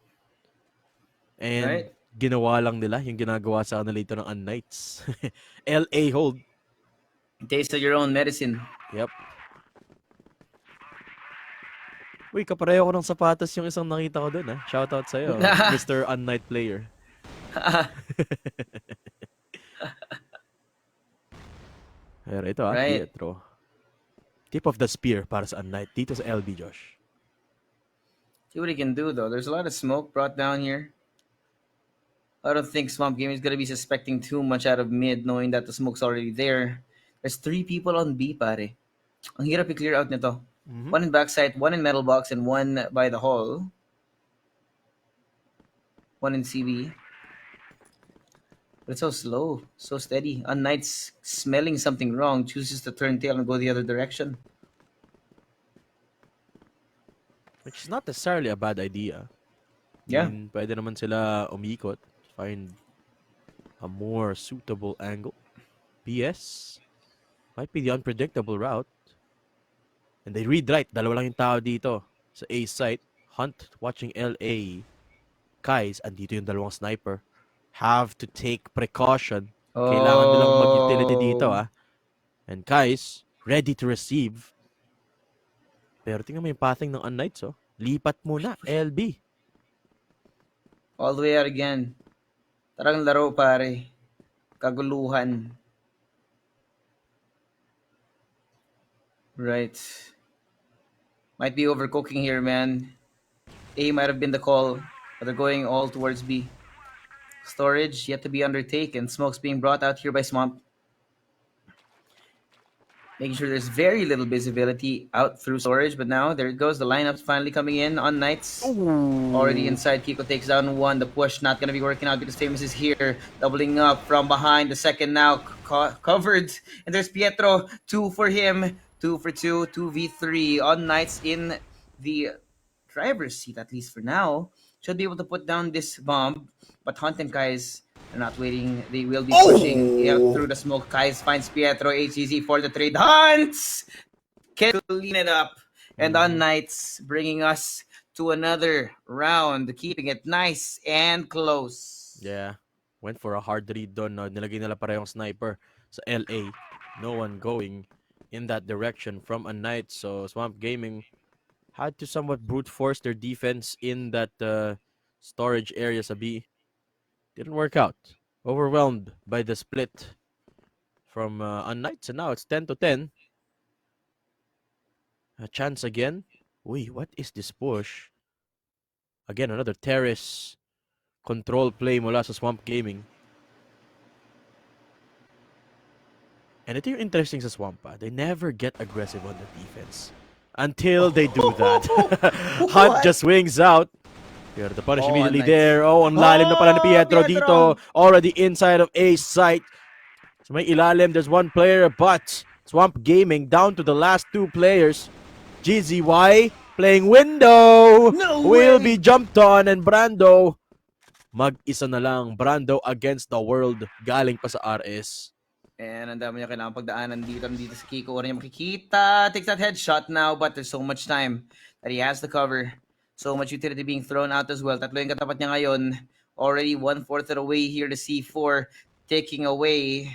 Speaker 2: And ginawa lang nila yung ginagawa sa kanila dito ng unKnights. LA hold.
Speaker 1: Taste of your own medicine.
Speaker 2: Yep. Uy, kapareho ko ng sapatos yung isang nakita ko dun, ha? Shoutout sa'yo, Mr. unKnight player. Pero ito, Pietro. Tip of the spear para sa unKnight dito sa LB, Josh.
Speaker 1: See what he can do though. There's a lot of smoke brought down here. I don't think Swamp Gaming is gonna be suspecting too much out of mid, knowing that the smoke's already there. There's 3 people on B, pare. Ang hirap i-clear out nito.
Speaker 2: Mm-hmm.
Speaker 1: One in backside, one in metal box, and one by the hall. One in CB. But it's so slow, so steady. unKnights smelling something wrong, chooses to turn tail and go the other direction.
Speaker 2: Which is not necessarily a bad idea.
Speaker 1: Yeah.
Speaker 2: I mean, pwede naman sila umikot, find a more suitable angle. PS might be the unpredictable route. And they read right. Dalawa lang yung tao dito sa A site. Hunt watching LA. Kais, andito yung dalawang sniper. Have to take precaution. Kailangan nilang mag-utility dito, ah. And Kais, ready to receive. Pero tingnan mo yung pathing ng unKnights, oh. Lipat muna, LB.
Speaker 1: All the way out again. Tarang laro, pare. Kaguluhan. Right. Might be overcooking here, man. A might have been the call, but they're going all towards B. Storage yet to be undertaken. Smoke's being brought out here by Swamp. Making sure there's very little visibility out through storage, but now there it goes. The lineup's finally coming in unKnights. Already inside. Kiko takes down one. The push not going to be working out because Famous is here. Doubling up from behind. The second now covered. And there's Pietro. 2 for him. 2 for 2. 2v3. unKnights in the driver's seat, at least for now. Should be able to put down this bomb. But Hunt and Kais are not waiting. They will be pushing out through the smoke. Kais finds Pietro. HGZ for the trade. Hunts! Can clean it up. And unKnights bringing us to another round, keeping it nice and close.
Speaker 2: Yeah. Went for a hard read doon. No? Nilagay nila parehong sniper sa LA. No one going in that direction from unKnights. So Swamp Gaming had to somewhat brute force their defense in that storage area sa B. Didn't work out. Overwhelmed by the split from unKnights. And now it's 10-10. A chance again. Uy, what is this push? Again, another terrace control play mula sa Swamp Gaming. And ito yung interesting sa Swamp. They never get aggressive on the defense. Until they do that. Hunt just swings out. Pero the punish immediately
Speaker 1: nice.
Speaker 2: there. Oh, ang lalim na pala ni Pietro dito. Already inside of A site. So may ilalim. There's one player, but Swamp Gaming down to the last 2 players. GZY playing window. Will be jumped on, and Brando mag-isa na lang. Brando against the world. Galing pa sa RS.
Speaker 1: And ang dami niya kailangan pagdaanan dito sa Kiko. Wala niya makikita. Takes that headshot now, but there's so much time that he has to cover. So much utility being thrown out as well. Tatlo yung katapat niya ngayon. Already 1/4 of the way here to C4. Taking away.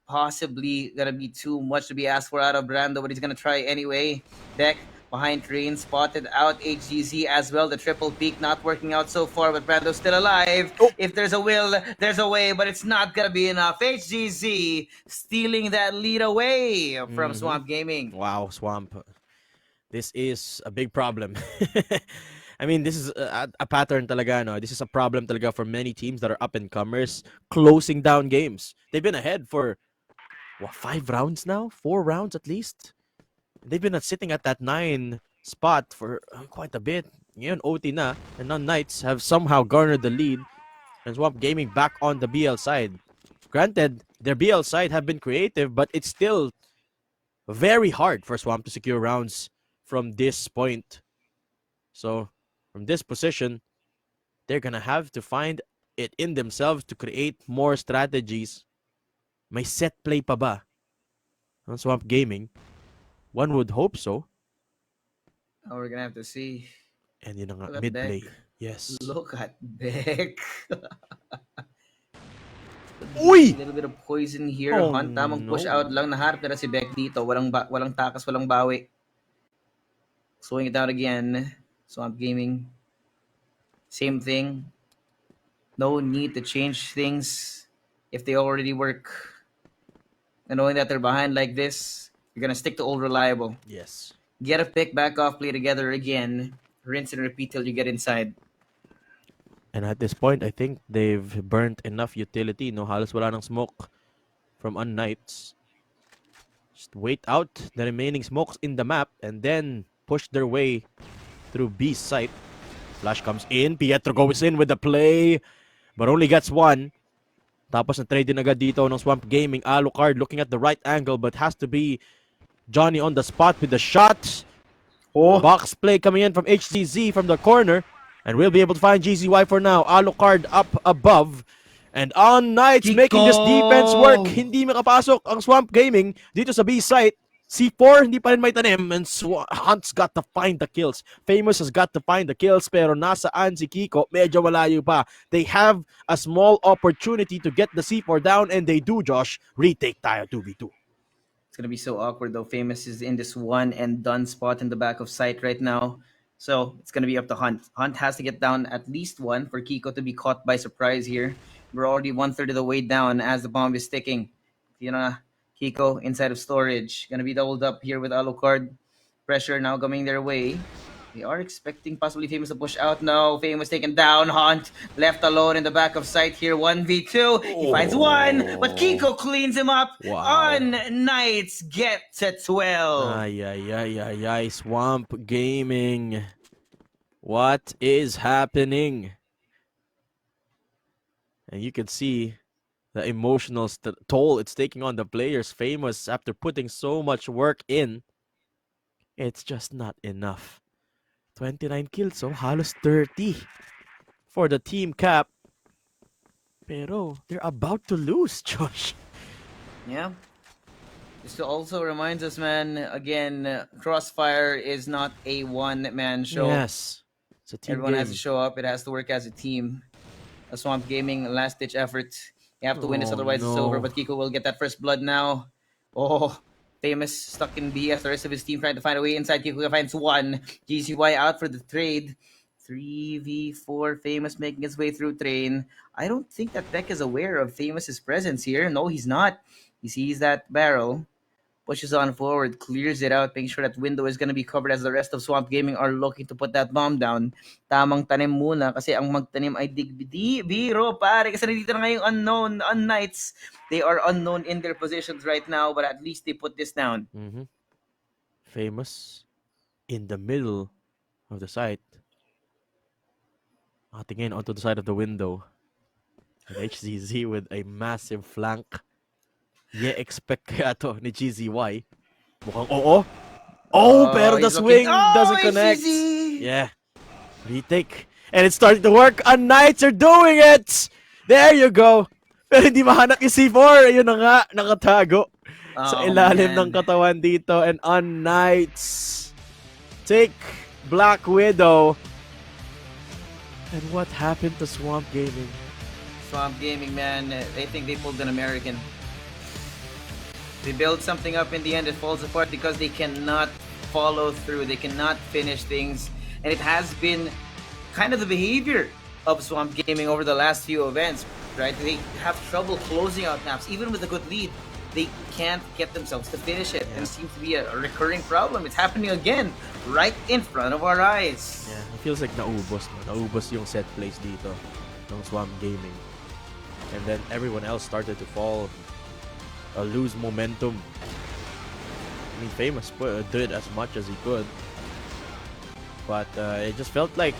Speaker 1: Possibly gonna be too much to be asked for out of Brando, but he's gonna try anyway. Deck behind Train, spotted out HGZ as well. The triple peak not working out so far, but Brando's still alive. If there's a will, there's a way, but it's not gonna be enough. HGZ stealing that lead away from Swamp Gaming.
Speaker 2: Wow, Swamp. This is a big problem. I mean, this is a pattern talaga, no? This is a problem talaga for many teams that are up-and-comers closing down games. They've been ahead for, 5 rounds now? 4 rounds at least? They've been sitting at that 9 spot for quite a bit. Ngayon, OT na, and unKnights have somehow garnered the lead, and Swamp Gaming back on the BL side. Granted, their BL side have been creative, but it's still very hard for Swamp to secure rounds from this point. So, from this position, they're gonna have to find it in themselves to create more strategies. May set play pa ba on Swamp Gaming? One would hope so.
Speaker 1: Oh, we're gonna have to see.
Speaker 2: And yun nga,
Speaker 1: Look at
Speaker 2: mid-play.
Speaker 1: Beck.
Speaker 2: Yes.
Speaker 1: Look at Beck.
Speaker 2: Uy!
Speaker 1: A little bit of poison here.
Speaker 2: Oh,
Speaker 1: Hunt, tamang push out lang. Naharap na si Beck dito. Walang takas, walang bawi. Slowing it down again. Swamp Gaming. Same thing. No need to change things if they already work. And knowing that they're behind like this, You're gonna stick to old reliable.
Speaker 2: Yes.
Speaker 1: Get a pick, back off, play together again. Rinse and repeat till you get inside.
Speaker 2: And at this point, I think they've burnt enough utility. No, halos wala ng smoke from unKnights. Just wait out the remaining smokes in the map and then push their way through B's site. Flash comes in. Pietro goes in with the play, but only gets one. Tapos na-trade din agad dito ng Swamp Gaming. Alucard looking at the right angle but has to be Johnny on the spot with the shot.
Speaker 1: Oh,
Speaker 2: Box play coming in from HCZ from the corner. And we'll be able to find GZY for now. Alucard up above. And unKnights making this defense work. Hindi makapasok ang Swamp Gaming dito sa B site. C4, hindi pa rin may tanim. And Hunt's got to find the kills. Famous has got to find the kills. Pero nasaan si Kiko? Medyo malayo pa. They have a small opportunity to get the C4 down. And they do, Josh. Retake tayo 2v2.
Speaker 1: it's gonna be so awkward though. Famous is in this one and done spot in the back of sight right now. So it's gonna be up to Hunt. Hunt has to get down at least one for Kiko to be caught by surprise here. We're already 1/3 of the way down as the bomb is ticking. You know, Kiko inside of storage. Gonna be doubled up here with Alucard. Pressure now coming their way. They are expecting possibly Famous to push out. No, Famous taken down. Hunt left alone in the back of sight here. 1v2. He finds one, but Kiko cleans him up.
Speaker 2: Wow.
Speaker 1: unKnights get to 12.
Speaker 2: Ay, ay, ay, ay, ay. Swamp Gaming. What is happening? And you can see the emotional toll it's taking on the players. Famous, after putting so much work in, it's just not enough. 29 kills, so halos 30 for the team cap. Pero they're about to lose, Josh.
Speaker 1: Yeah. This also reminds us, man, again, Crossfire is not a one-man show.
Speaker 2: Yes. It's a team
Speaker 1: Everyone
Speaker 2: game.
Speaker 1: has to show up. It has to work as a team. A Swamp Gaming last-ditch effort. You have to win this, otherwise it's over. But Kiko will get that first blood now. Oh, Famous stuck in B as the rest of his team trying to find a way inside. Kiko finds one. GCY out for the trade. 3v4. Famous making his way through train. I don't think that Beck is aware of Famous's presence here. No, he's not. He sees that barrel. Pushes on forward, clears it out, making sure that window is going to be covered as the rest of Swamp Gaming are looking to put that bomb down. Tamang tanim muna kasi ang magtanim ay biro, pare. Kasi nandito na ngayong unknown, unKnights. They are unknown in their positions right now, but at least they put this down.
Speaker 2: Famous in the middle of the site. Tingin onto the side of the window. And HZZ with a massive flank. Yeah, expect kaya to ni GZY. Mukhang oo. Oh, pero the swing doesn't connect.
Speaker 1: HCZ!
Speaker 2: Yeah. Retake. And it's starting to work. unKnights are doing it! There you go. Pero hindi mahanap yung C4. Ayun na nga, nakatago. Sa ilalim ng katawan dito. And unKnights take Black Widow. And what happened to Swamp Gaming?
Speaker 1: Swamp Gaming, man, they think they pulled an American. They build something up in the end, it falls apart because they cannot follow through. They cannot finish things. And it has been kind of the behavior of Swamp Gaming over the last few events, right? They have trouble closing out maps. Even with a good lead, they can't get themselves to finish it. And it seems to be a recurring problem. It's happening again, right in front of our eyes.
Speaker 2: Yeah, it feels like naubos. Naubos yung set plays dito ng Swamp Gaming. And then everyone else started to fall, lose momentum. I mean, Famous did as much as he could. But it just felt like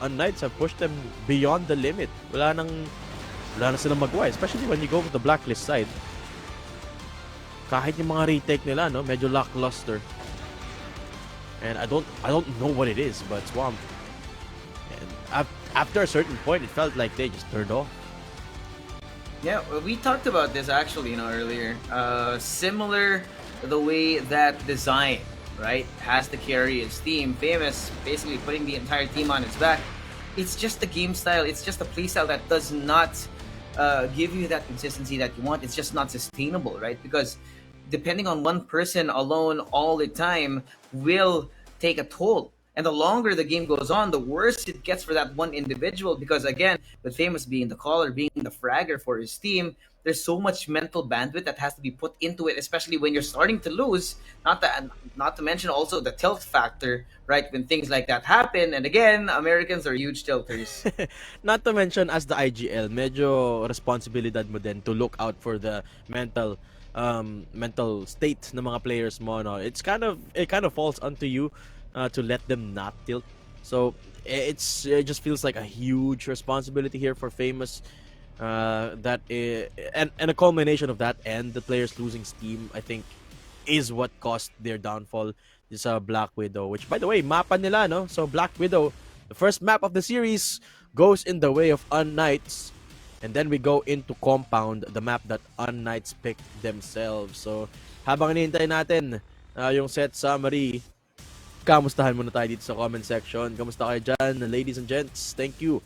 Speaker 2: unKnights have pushed them beyond the limit. Wala na silang magawa, especially when you go with the blacklist side. Kahit yung mga retake nila, no, medyo lackluster. And I don't know what it is, but Swamp. And after a certain point, it felt like they just turned off.
Speaker 1: Yeah, we talked about this actually, earlier. Similar the way that Design, right, has to carry its team. Famous basically putting the entire team on its back. It's just the game style. It's just a play style that does not give you that consistency that you want. It's just not sustainable, right? Because depending on one person alone all the time will take a toll. And the longer the game goes on, the worse it gets for that one individual. Because again, with Famous being the caller, being the fragger for his team, there's so much mental bandwidth that has to be put into it, especially when you're starting to lose. Not to mention also the tilt factor, right? When things like that happen, and again, Americans are huge tilters.
Speaker 2: Not to mention, as the IGL, medyo responsibilidad mo din to look out for the mental state ng mga players mo, no. It kind of falls onto you to let them not tilt. So it just feels like a huge responsibility here for Famous. And a culmination of that and the players losing steam, I think, is what caused their downfall. This Black Widow, which, by the way, mapa nila, no? So Black Widow, the first map of the series, goes in the way of unKnights, and then we go into Compound, the map that unKnights picked themselves. So habang hinihintay natin yung set summary, kamustahan muna tayo dito sa comment section. Kamusta kayo dyan, ladies and gents? Thank you,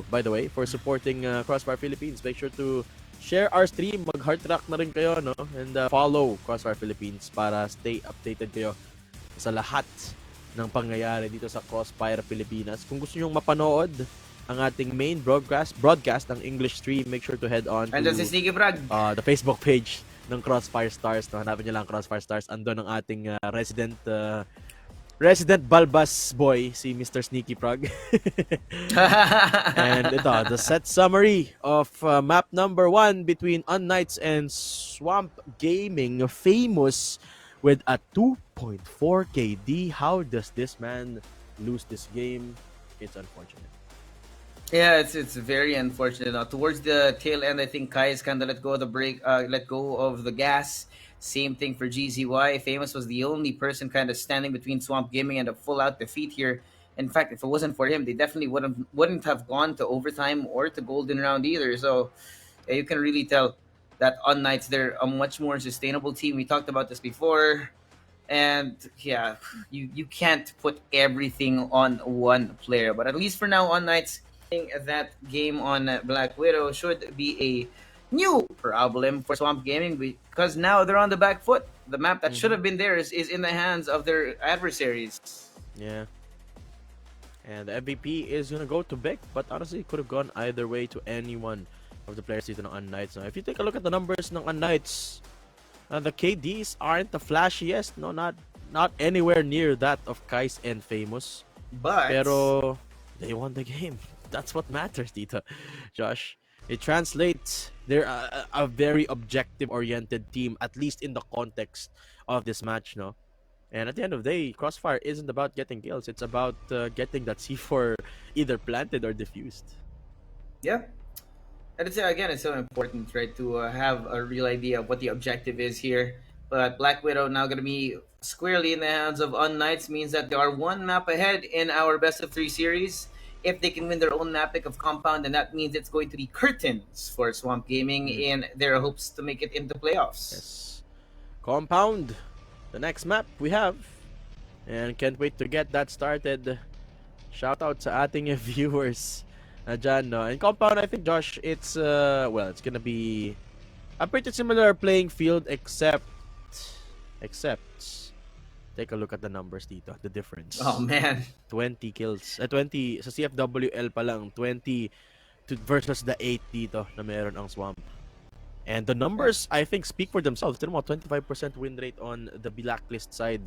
Speaker 2: by the way, for supporting Crossfire Philippines. Make sure to share our stream, mag-heart track na rin kayo, no? And follow Crossfire Philippines para stay updated kayo sa lahat ng pangyayari dito sa Crossfire Pilipinas. Kung gusto nyo mapanood ang ating main broadcast ng English stream, make sure to head on
Speaker 1: And
Speaker 2: to
Speaker 1: si Sneaky Brag.
Speaker 2: the Facebook page ng Crossfire Stars. No? Hanapin nyo lang Crossfire Stars. Andun ang ating resident Balbas boy, si Mr. Sneaky Prog. And ito, the set summary of map number 1 between unKnights and Swamp Gaming. Famous with a 2.4 KD. How does this man lose this game? It's unfortunate.
Speaker 1: Yeah, it's very unfortunate. Now, towards the tail end, I think Kai is kind of let go of the gas. Same thing for GZY. Famous was the only person kind of standing between Swamp Gaming and a full-out defeat here. In fact, if it wasn't for him, they definitely wouldn't have gone to overtime or to golden round either. So yeah, you can really tell that unKnights, they're a much more sustainable team. We talked about this before. And yeah, you can't put everything on one player. But at least for now, unKnights, that game on Black Widow should be a new problem for Swamp Gaming because now they're on the back foot. The map that should have been theirs is in the hands of their adversaries.
Speaker 2: Yeah. And the MVP is going to go to Beck, but honestly, it could have gone either way to any one of the players dito ng unKnights. Now, if you take a look at the numbers ng unKnights, the KDs aren't the flashiest, no, not anywhere near that of Kais and Famous. Pero they won the game. That's what matters, dito, Josh. It translates. They're a very objective-oriented team, at least in the context of this match, no? And at the end of the day, Crossfire isn't about getting kills. It's about getting that C4 either planted or diffused.
Speaker 1: Yeah. And it's so important, right, to have a real idea of what the objective is here. But Black Widow now going to be squarely in the hands of unKnights, means that they are one map ahead in our best of 3 series. If they can win their own map pick of Compound, then that means it's going to be curtains for Swamp Gaming in their hopes to make it into playoffs.
Speaker 2: Yes. Compound, the next map we have. And can't wait to get that started. Shout out sa ating viewers dyan, no? And Compound, I think, Josh, it's gonna be a pretty similar playing field except take a look at the numbers dito, the difference.
Speaker 1: Oh man,
Speaker 2: 20 kills. 20 sa CFWL pa lang, 20 versus the 8 dito na meron ang Swamp. And the numbers, I think, speak for themselves. Tignan mo, 25% win rate on the blacklist side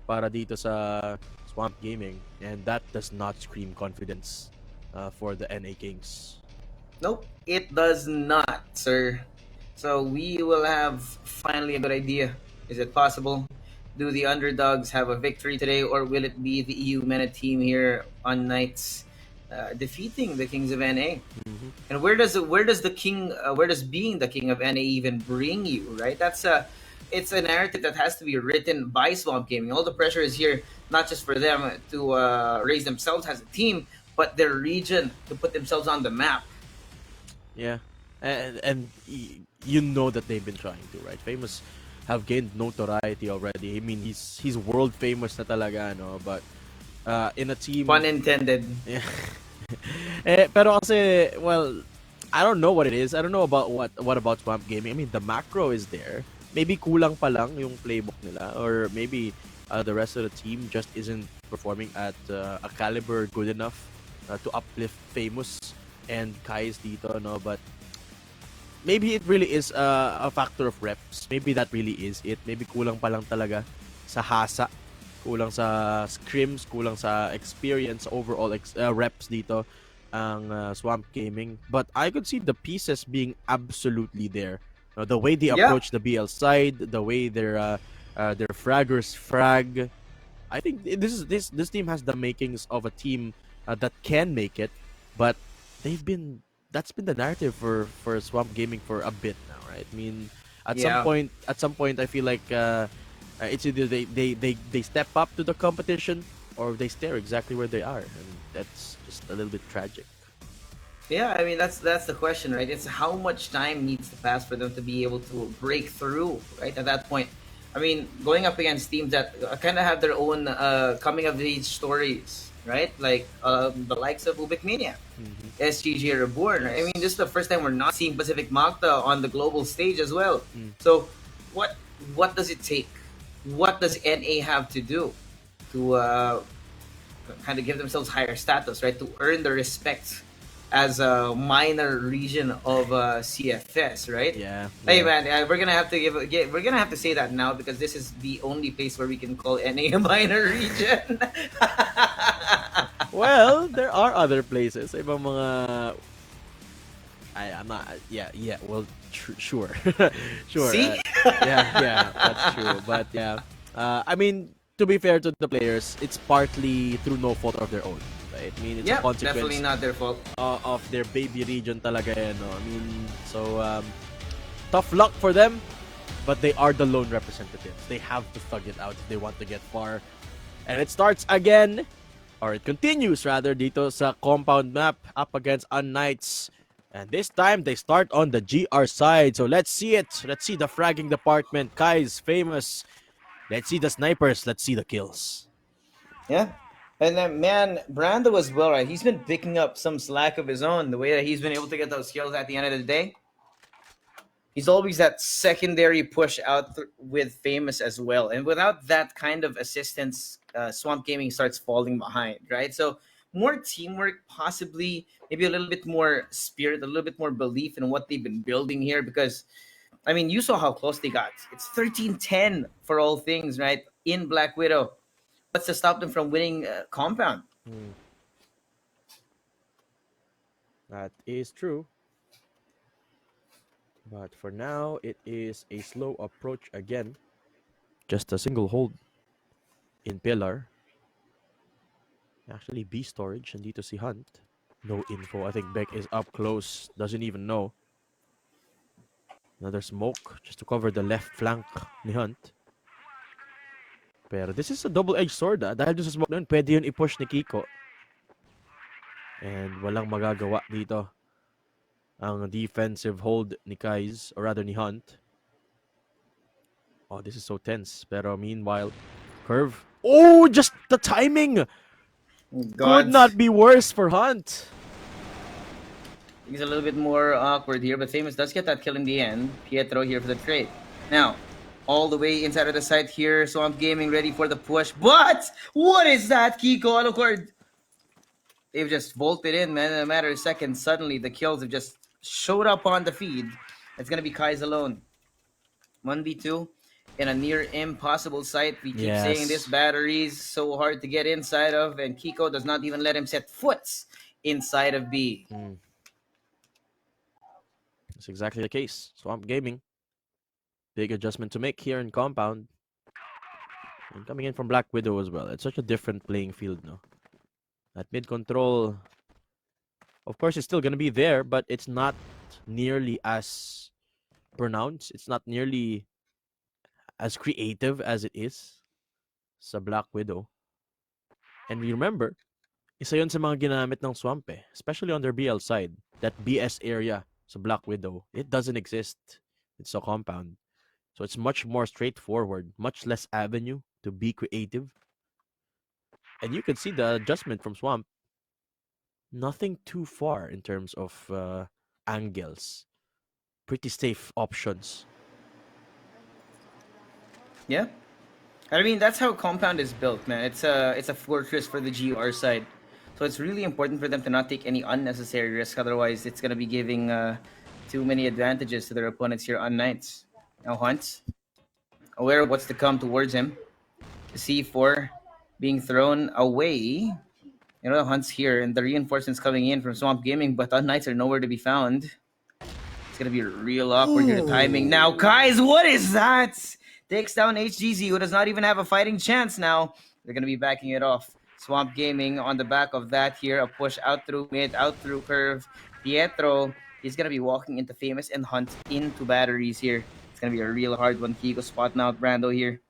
Speaker 2: para dito sa Swamp Gaming. And that does not scream confidence for the NA Kings.
Speaker 1: Nope, it does not, sir. So we will have finally a good idea. Is it possible? Do the underdogs have a victory today, or will it be the EU MENA team here unKnights defeating the Kings of NA?
Speaker 2: Mm-hmm.
Speaker 1: And where does being the king of NA even bring you? Right, it's a narrative that has to be written by Swamp Gaming. All the pressure is here, not just for them to raise themselves as a team, but their region to put themselves on the map.
Speaker 2: Yeah, and you know that they've been trying to, right? Famous have gained notoriety already. I mean, he's world famous na talaga, no? But in a team,
Speaker 1: pun intended.
Speaker 2: Yeah. Pero kasi, well, I don't know what it is. I don't know about what about Swamp Gaming. I mean, the macro is there. Maybe kulang pa lang yung playbook nila, or maybe the rest of the team just isn't performing at a caliber good enough to uplift Famous and Kais dito, no? But maybe it really is a factor of reps. Maybe that really is it. Maybe kulang pa lang talaga sa hasa, kulang sa scrims, kulang sa experience, overall reps dito ang Swamp Gaming. But I could see the pieces being absolutely there. The way they
Speaker 1: Yeah.
Speaker 2: approach the BL side, the way their fraggers frag. I think this team has the makings of a team that can make it, but they've been that's been the narrative for Swamp Gaming for a bit now, right? I mean,
Speaker 1: Yeah.
Speaker 2: at some point, I feel like it's either they step up to the competition or they stare exactly where they are, and that's just a little bit tragic.
Speaker 1: Yeah, I mean that's the question, right? It's how much time needs to pass for them to be able to break through, right? At that point, I mean, going up against teams that kind of have their own coming of age stories, right? Like the likes of Ubik Mania,
Speaker 2: Mm-hmm.
Speaker 1: SGG Reborn. Right? I mean, this is the first time we're not seeing Pacific Magta on the global stage as well.
Speaker 2: Mm.
Speaker 1: So, what does it take? What does NA have to do to kind of give themselves higher status, right? To earn the respect as a minor region of CFS, right?
Speaker 2: Yeah,
Speaker 1: Hey
Speaker 2: yeah.
Speaker 1: man, we're gonna have to we're gonna have to say that now because this is the only place where we can call NA a minor region.
Speaker 2: Well, there are other places. Ibang mga I'm not. Yeah, yeah. Well, sure, sure.
Speaker 1: See?
Speaker 2: Yeah, that's true. But yeah, I mean, to be fair to the players, it's partly through no fault of their own, right? I mean, it's a
Speaker 1: Yeah, definitely
Speaker 2: consequence
Speaker 1: not their fault.
Speaker 2: of their baby region talaga. No, I mean, so tough luck for them, but they are the lone representatives. They have to thug it out if they want to get far. And it starts again, or it continues rather, dito sa compound map up against unKnights. And this time, they start on the GR side. So let's see it. Let's see the fragging department. Kai's famous. Let's see the snipers. Let's see the kills.
Speaker 1: Yeah. And then, man, Brando as well, right? He's been picking up some slack of his own. The way that he's been able to get those kills at the end of the day, he's always that secondary push out with Famous as well. And without that kind of assistance, Swamp Gaming starts falling behind, right? So more teamwork, possibly maybe a little bit more spirit, a little bit more belief in what they've been building here. Because I mean, you saw how close they got. It's 13-10 for all things, right? In Black Widow. What's to stop them from winning compound?
Speaker 2: Hmm, that is true. But for now, it is a slow approach again. Just a single hold in pillar. Actually, B storage. Nandito si Hunt. No info. I think Beck is up close. Doesn't even know. Another smoke just to cover the left flank ni Hunt. Pero this is a double-edged sword dahil dun sa smoke na yun, pwede yun i-push ni Kiko. And walang magagawa dito ang defensive hold ni Kai's, or rather ni Hunt. Oh, this is so tense. Pero meanwhile, curve. Oh, just the timing could
Speaker 1: God,
Speaker 2: not be worse for Hunt.
Speaker 1: he's a little bit more awkward here, but Famous does get that kill in the end. Pietro here for the trade. Now, all the way inside of the site here, Swamp Gaming ready for the push. But what is that, Kiko? Alucard? They've just vaulted in, man. In a matter of seconds, suddenly the kills have just showed up on the feed. It's gonna be Kai's alone. 1v2 in a near impossible site. We keep saying this,
Speaker 2: Yes.
Speaker 1: battery's so hard to get inside of, and Kiko does not even let him set foot inside of B.
Speaker 2: That's exactly the case. Swamp Gaming. Big adjustment to make here in compound. And coming in from Black Widow as well. It's such a different playing field, no? That mid control, of course, it's still gonna be there, but it's not nearly as pronounced. It's not nearly as creative as it is sa Black Widow. And remember, isa yun sa mga ginamit ng Swamp especially on their BL side. That BS area sa Black Widow, it doesn't exist. It's a compound. So it's much more straightforward, much less avenue to be creative. And you can see the adjustment from Swamp. Nothing too far in terms of angles. Pretty safe options.
Speaker 1: Yeah, I mean that's how Compound is built, man. It's a fortress for the GR side, so it's really important for them to not take any unnecessary risk. Otherwise, it's gonna be giving Too many advantages to their opponents here on Knights. Now Hunt, aware of what's to come towards him. C4 being thrown away. You know, Hunt's here, and the reinforcements coming in from Swamp Gaming, but unKnights are nowhere to be found. It's gonna be real awkward here. The timing now. Guys, what is that? Takes down HGZ, who does not even have a fighting chance now. They're gonna be backing it off. Swamp Gaming on the back of that here. A push out through mid, out through curve. Pietro, he's gonna be walking into Famous and Hunt into batteries here. It's gonna be a real hard one. Kiko spotting out Brando here.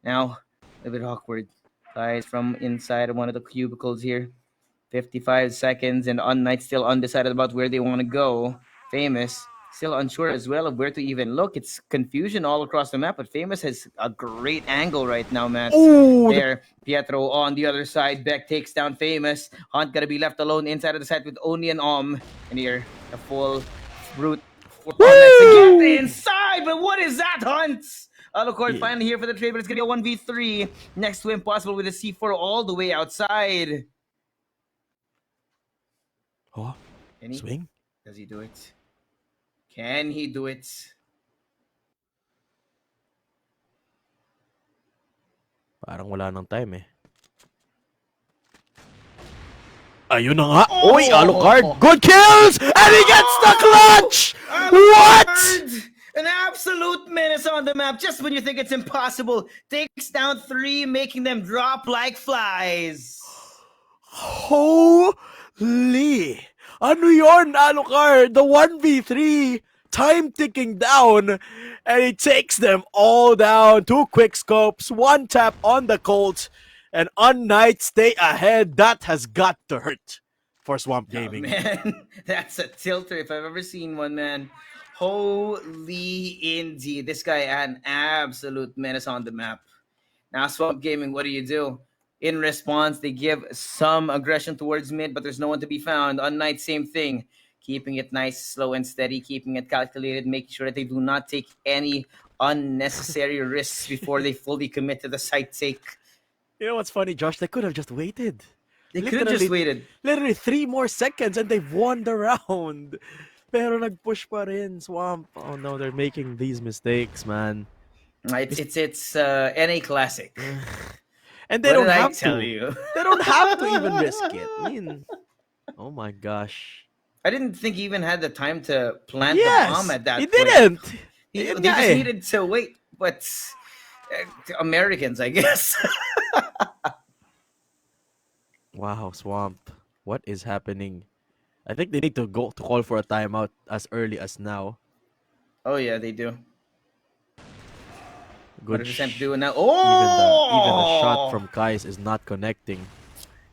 Speaker 1: Now, a bit awkward. Guys from inside of one of the cubicles here. 55 seconds, and unKnights still undecided about where they want to go. Famous still unsure as well of where to even look. It's confusion all across the map, but Famous has a great angle right now, man. There, Pietro on the other side. Beck takes down Famous. Hunt gonna be left alone inside of the site with Oni and And here, a full brute for unKnights to get inside. But what is that, Hunt? Alucard finally here for the trade, but it's gonna be a 1v3. Next to impossible with a C4 all the way outside.
Speaker 2: Oh, swing?
Speaker 1: Does he do it? Can he do it?
Speaker 2: Parang wala nang time eh. Ayun na nga. Oy, Alucard. Good kills! And he gets the clutch! What?
Speaker 1: An absolute menace on the map. Just when you think it's impossible. Takes down 3, making them drop like flies.
Speaker 2: Holy! Ano yun, Alucard? The 1v3, time ticking down, and he takes them all down. 2 quick scopes, 1 tap on the Colt, and unKnights stay ahead. That has got to hurt for Swamp Gaming.
Speaker 1: Oh, man, that's a tilter if I've ever seen one, man. Holy indeed. This guy had an absolute menace on the map. Now, Swamp Gaming, what do? In response, they give some aggression towards mid, but there's no one to be found. unKnights, same thing. Keeping it nice, slow, and steady. Keeping it calculated. Making sure that they do not take any unnecessary risks before they fully commit to the site take.
Speaker 2: You know what's funny, Josh? They could have just waited.
Speaker 1: They could have just waited.
Speaker 2: Literally 3 more seconds and they've won the round. Pero nag-push pa rin, Swamp. Oh no, they're making these mistakes, man.
Speaker 1: It's NA Classic.
Speaker 2: And they don't have
Speaker 1: tell
Speaker 2: to.
Speaker 1: you?
Speaker 2: They don't have to even risk it. I mean, oh my gosh.
Speaker 1: I didn't think he even had the time to plant the bomb at that
Speaker 2: he
Speaker 1: point.
Speaker 2: didn't.
Speaker 1: They just needed to wait. But Americans, I guess.
Speaker 2: Wow, Swamp. What is happening? I think they need to go to call for a timeout as early as now.
Speaker 1: Oh yeah, they do.
Speaker 2: Good.
Speaker 1: 100% doing now. Oh!
Speaker 2: Even the shot from Kais is not connecting.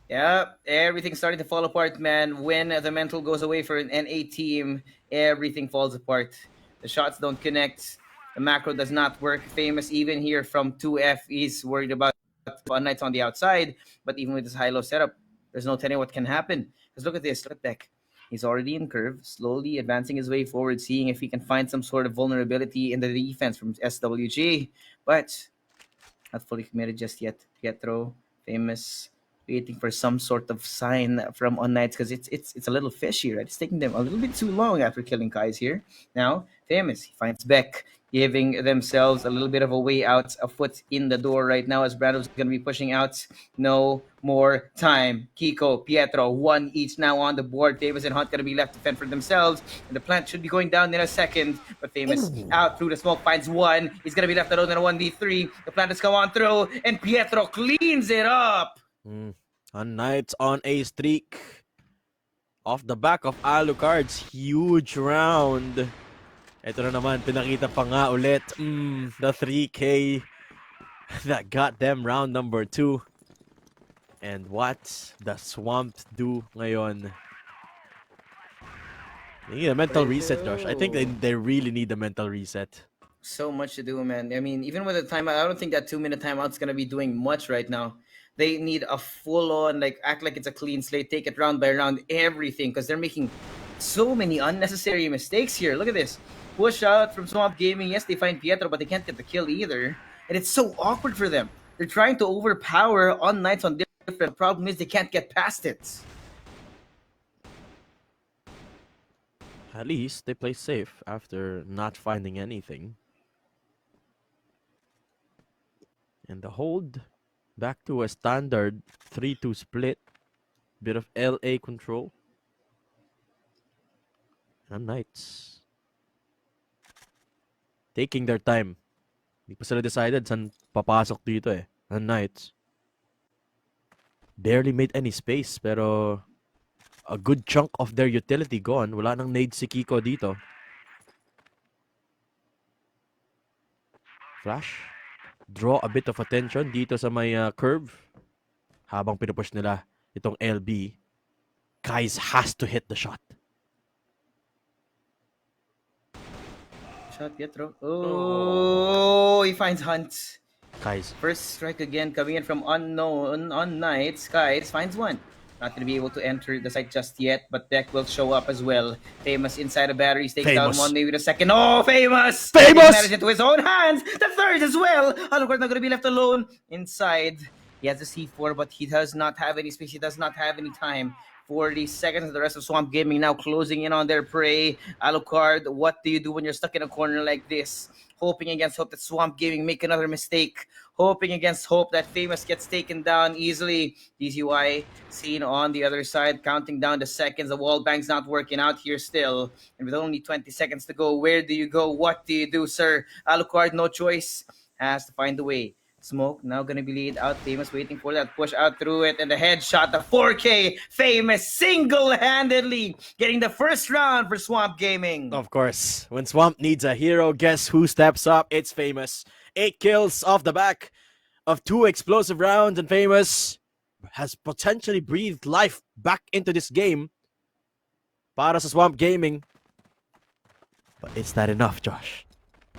Speaker 1: Yeah, everything's starting to fall apart, man. When the mental goes away for an NA team, everything falls apart. The shots don't connect. The macro does not work. Famous even here from 2F is worried about unKnights on the outside. But even with this high-low setup, there's no telling what can happen. Because look at this. Look at Beck. He's already in curve, slowly advancing his way forward, seeing if he can find some sort of vulnerability in the defense from SWG. But not fully committed just yet. Pietro, Famous, waiting for some sort of sign from unKnights because it's a little fishy, right? It's taking them a little bit too long after killing Kais here. Now, Famous, he finds Beck, giving themselves a little bit of a way out, a foot in the door right now as Brando's going to be pushing out. No more time. Kiko, Pietro, 1 each now on the board. Davis and Hunt going to be left to fend for themselves. And the plant should be going down in a second. But Famous out through the smoke finds 1. He's going to be left alone in a 1v3. The plant has come on through. And Pietro cleans it up.
Speaker 2: unKnights on a streak. Off the back of Alucard's huge round. Ito na naman, pinakita pa nga ulit. The 3K that got them round number 2. And what the Swamp do ngayon? They need a mental reset, Josh. I think they really need a mental reset.
Speaker 1: So much to do, man. I mean, even with the timeout, I don't think that 2-minute timeout's going to be doing much right now. They need a full-on, act like it's a clean slate, take it round by round, everything, because they're making so many unnecessary mistakes here. Look at this. Push out from Swamp Gaming. Yes, they find Pietro, but they can't get the kill either. And it's so awkward for them. They're trying to overpower unKnights on different. The problem is they can't get past it.
Speaker 2: At least they play safe after not finding anything. And the hold back to a standard 3-2 split. Bit of LA control. And Knights taking their time. Hindi pa sila decided saan papasok dito eh. And Knights barely made any space, pero a good chunk of their utility gone. Wala nang nade si Kiko dito. Flash. Draw a bit of attention dito sa may curve. Habang pinupush nila itong LB. Guys has to hit the shot.
Speaker 1: Shot, Pietro. Oh, he finds Hunt.
Speaker 2: Guys.
Speaker 1: First strike again coming in from unknown unKnights. Guys finds one. Not going to be able to enter the site just yet, but Beck will show up as well. Famous inside the batteries, takes down one, maybe the second. Oh, Famous!
Speaker 2: Famous!
Speaker 1: He managed it to his own hands. The third as well. Alucard not going to be left alone inside. He has the C4, but he does not have any space. He does not have any time. 40 seconds. The rest of Swamp Gaming now closing in on their prey. Alucard, what do you do when you're stuck in a corner like this? Hoping against hope that Swamp Gaming make another mistake. Hoping against hope that Famous gets taken down easily. DZY seen on the other side, counting down the seconds. The wall bang's not working out here still. And with only 20 seconds to go, where do you go? What do you do, sir? Alucard, no choice. Has to find the way. Smoke now going to be lead out. Famous waiting for that push out through it. And the headshot, the 4K. Famous single-handedly getting the first round for Swamp Gaming.
Speaker 2: Of course. When Swamp needs a hero, guess who steps up? It's Famous. 8 kills off the back of 2 explosive rounds. And Famous has potentially breathed life back into this game para sa Swamp Gaming. But is that enough, Josh?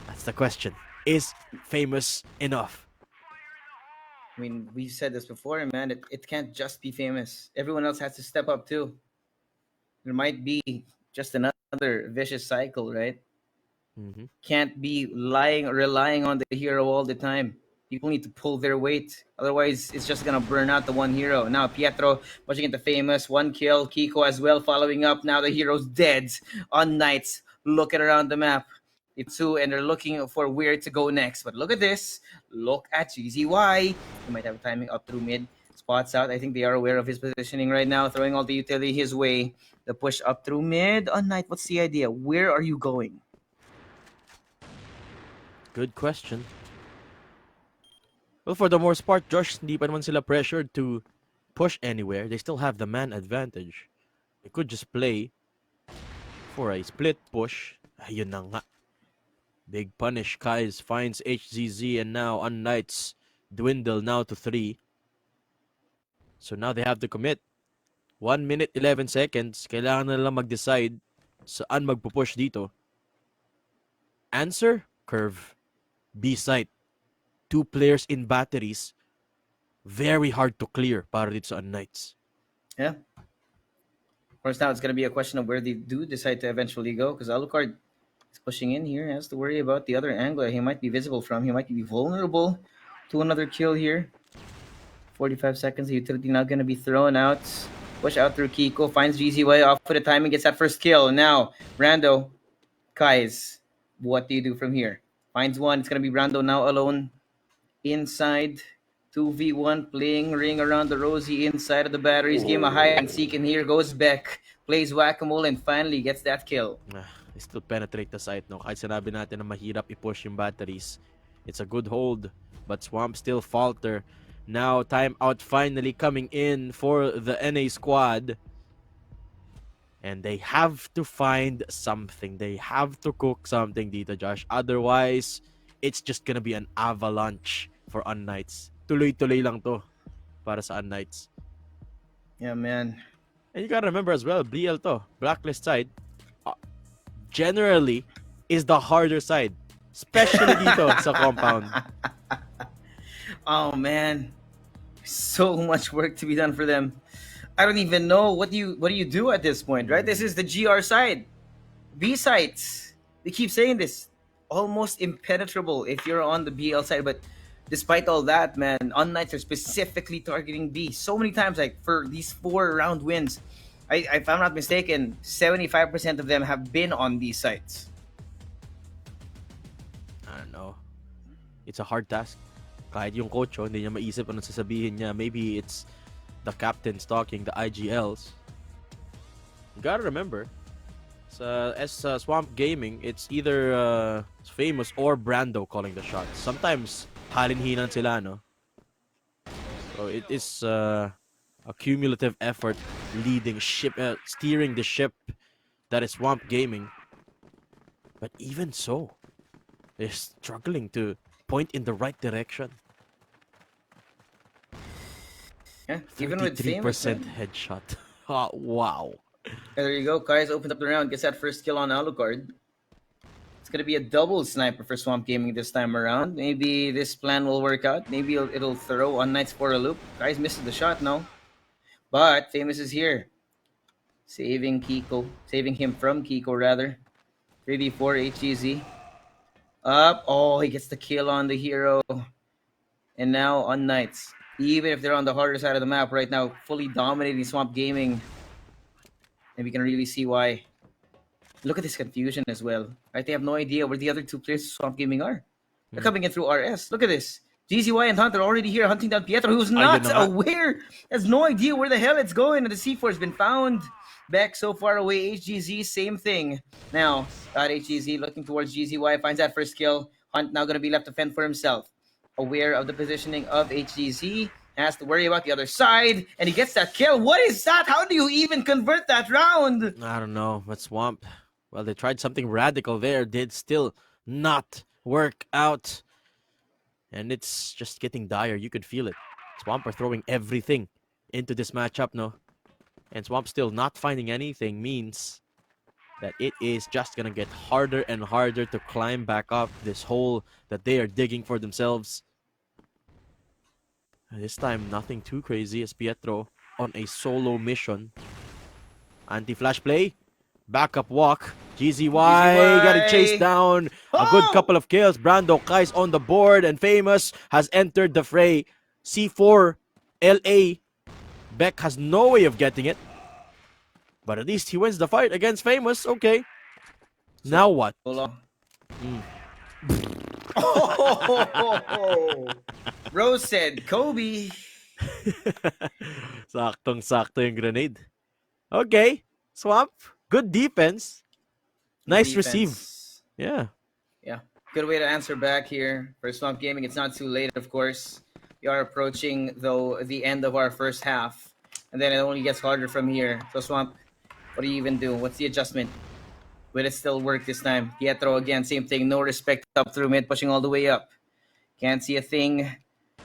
Speaker 2: That's the question. Is Famous enough?
Speaker 1: I mean, we've said this before, man. It can't just be Famous. Everyone else has to step up too. There might be just another vicious cycle, right?
Speaker 2: Mm-hmm.
Speaker 1: Can't be relying on the hero all the time. People need to pull their weight. Otherwise, it's just going to burn out the one hero. Now, Pietro pushing into Famous. 1 kill. Kiko as well following up. Now the hero's dead. unKnights looking around the map. It's 2, and they're looking for where to go next. But look at this. Look at GZY. He might have timing up through mid. Spots out. I think they are aware of his positioning right now. Throwing all the utility his way. The push up through mid. unKnight, what's the idea? Where are you going?
Speaker 2: Good question. Well, for the most part, Josh, hindi pa naman sila pressured to push anywhere. They still have the man advantage. They could just play for a split push. Ayun na nga. Big punish. Kais finds HZZ, and now unKnights dwindle now to 3. So now they have to commit. 1 minute, 11 seconds. Kailangan na lang mag-decide saan magpupush dito. Answer? Curve. B site. 2 players in batteries. Very hard to clear para dito sa unKnights.
Speaker 1: Yeah. Of course, now it's going to be a question of where they do decide to eventually go, because Alucard is pushing in here. He has to worry about the other angle he might be visible from. He might be vulnerable to another kill here. 45 seconds. The utility now going to be thrown out. Push out through Kiko. Finds GZY off for the timing. Gets that first kill. Now, Rando. Kais. What do you do from here? Finds one. It's going to be Rando now alone. Inside. 2v1. Playing ring around the Rosie inside of the batteries. Game a hide and seek. And here goes Beck. Plays whack-a-mole and finally gets that kill.
Speaker 2: They still penetrate the site, no? Kahit sinabi natin na mahirap i-push yung batteries. It's a good hold. But Swamp still falter. Now, timeout finally coming in for the NA squad. And they have to find something. They have to cook something dito, Josh. Otherwise, it's just gonna be an avalanche for unKnights. Tuloy-tuloy lang to para sa unKnights.
Speaker 1: Yeah, man.
Speaker 2: And you gotta remember as well, BL to. Blacklist side, generally, is the harder side. Especially dito sa compound.
Speaker 1: Oh, man. So much work to be done for them. I don't even know what do you do at this point, right? This is the GR side. B sides. They keep saying this. Almost impenetrable if you're on the BL side, but despite all that, man, unKnights are specifically targeting B so many times. Like for these 4 round wins, If I'm not mistaken, 75% of them have been on these sites.
Speaker 2: I don't know. It's a hard task. Kahit yung coach, hindi niya maisip anong sasabihin niya. Maybe it's the captain stalking the IGLs. You gotta remember, Swamp Gaming, it's either Famous or Brando calling the shots. Sometimes, halin-hinan sila, no? So it is a cumulative effort steering the ship that is Swamp Gaming. But even so, they're struggling to point in the right direction.
Speaker 1: Yeah, even with Famous,
Speaker 2: headshot. Oh, wow.
Speaker 1: There you go. Kai's opened up the round, gets that first kill on Alucard. It's going to be a double sniper for Swamp Gaming this time around. Maybe this plan will work out. Maybe it'll throw unKnights for a loop. Kai's missed the shot now. But Famous is here. Saving him from Kiko, rather. 3v4 HGZ. Up. Oh, he gets the kill on the hero. And now unKnights. Even if they're on the harder side of the map right now, fully dominating Swamp Gaming. And we can really see why. Look at this confusion as well. Right? They have no idea where the other two players of Swamp Gaming are. They're coming in through RS. Look at this. GZY and Hunt are already here hunting down Pietro, who's not aware. Has no idea where the hell it's going. And the C4 has been found. Beck so far away. HGZ, same thing. Now, HGZ looking towards GZY. Finds that first kill. Hunt now going to be left to fend for himself. Aware of the positioning of HGZ. Has to worry about the other side. And he gets that kill. What is that? How do you even convert that round?
Speaker 2: I don't know, but Swamp, well, they tried something radical there. Did still not work out. And it's just getting dire. You could feel it. Swamp are throwing everything into this matchup, no? And Swamp still not finding anything means that it is just gonna get harder and harder to climb back up this hole that they are digging for themselves. This time, nothing too crazy as Pietro on a solo mission. Anti-flash play. Backup walk. GZY got it chased down. A good couple of kills. Brando Kai's on the board and Famous has entered the fray. C4 LA. Beck has no way of getting it. But at least he wins the fight against Famous. Okay. Now what?
Speaker 1: Rose said, Kobe.
Speaker 2: Saktong-sakto yung grenade. Okay. Swamp. Good defense. Nice receive. Yeah.
Speaker 1: Yeah. Good way to answer back here. For Swamp Gaming, it's not too late, of course. We are approaching, though, the end of our first half. And then it only gets harder from here. So, Swamp, what do you even do? What's the adjustment? Will it still work this time? Pietro again, same thing. No respect up through mid, pushing all the way up. Can't see a thing.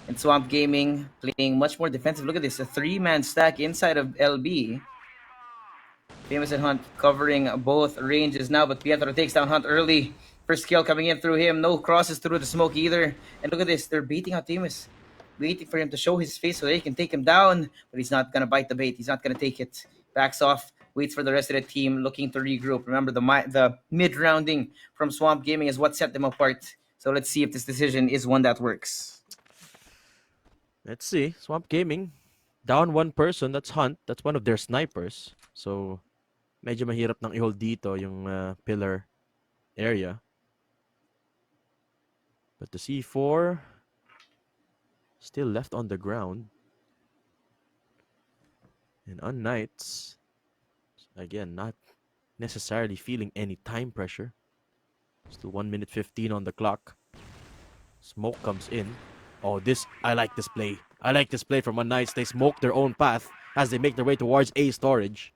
Speaker 1: And Swamp Gaming playing much more defensive. Look at this. A 3-man stack inside of LB. Famous and Hunt covering both ranges now, but Pietro takes down Hunt early. First kill coming in through him. No crosses through the smoke either. And look at this. They're beating out Famous. Waiting for him to show his face so they can take him down. But he's not going to bite the bait. He's not going to take it. Backs off. Waits for the rest of the team looking to regroup. Remember, the mid-rounding from Swamp Gaming is what set them apart. So let's see if this decision is one that works.
Speaker 2: Let's see. Swamp Gaming. Down one person. That's Hunt. That's one of their snipers. So, medyo mahirap nang i-hold dito yung pillar area. But the C4 still left on the ground. And unKnights, again, not necessarily feeling any time pressure. Still 1 minute 15 on the clock. Smoke comes in. Oh, I like this play. I like this play from unKnights. They smoke their own path as they make their way towards A storage.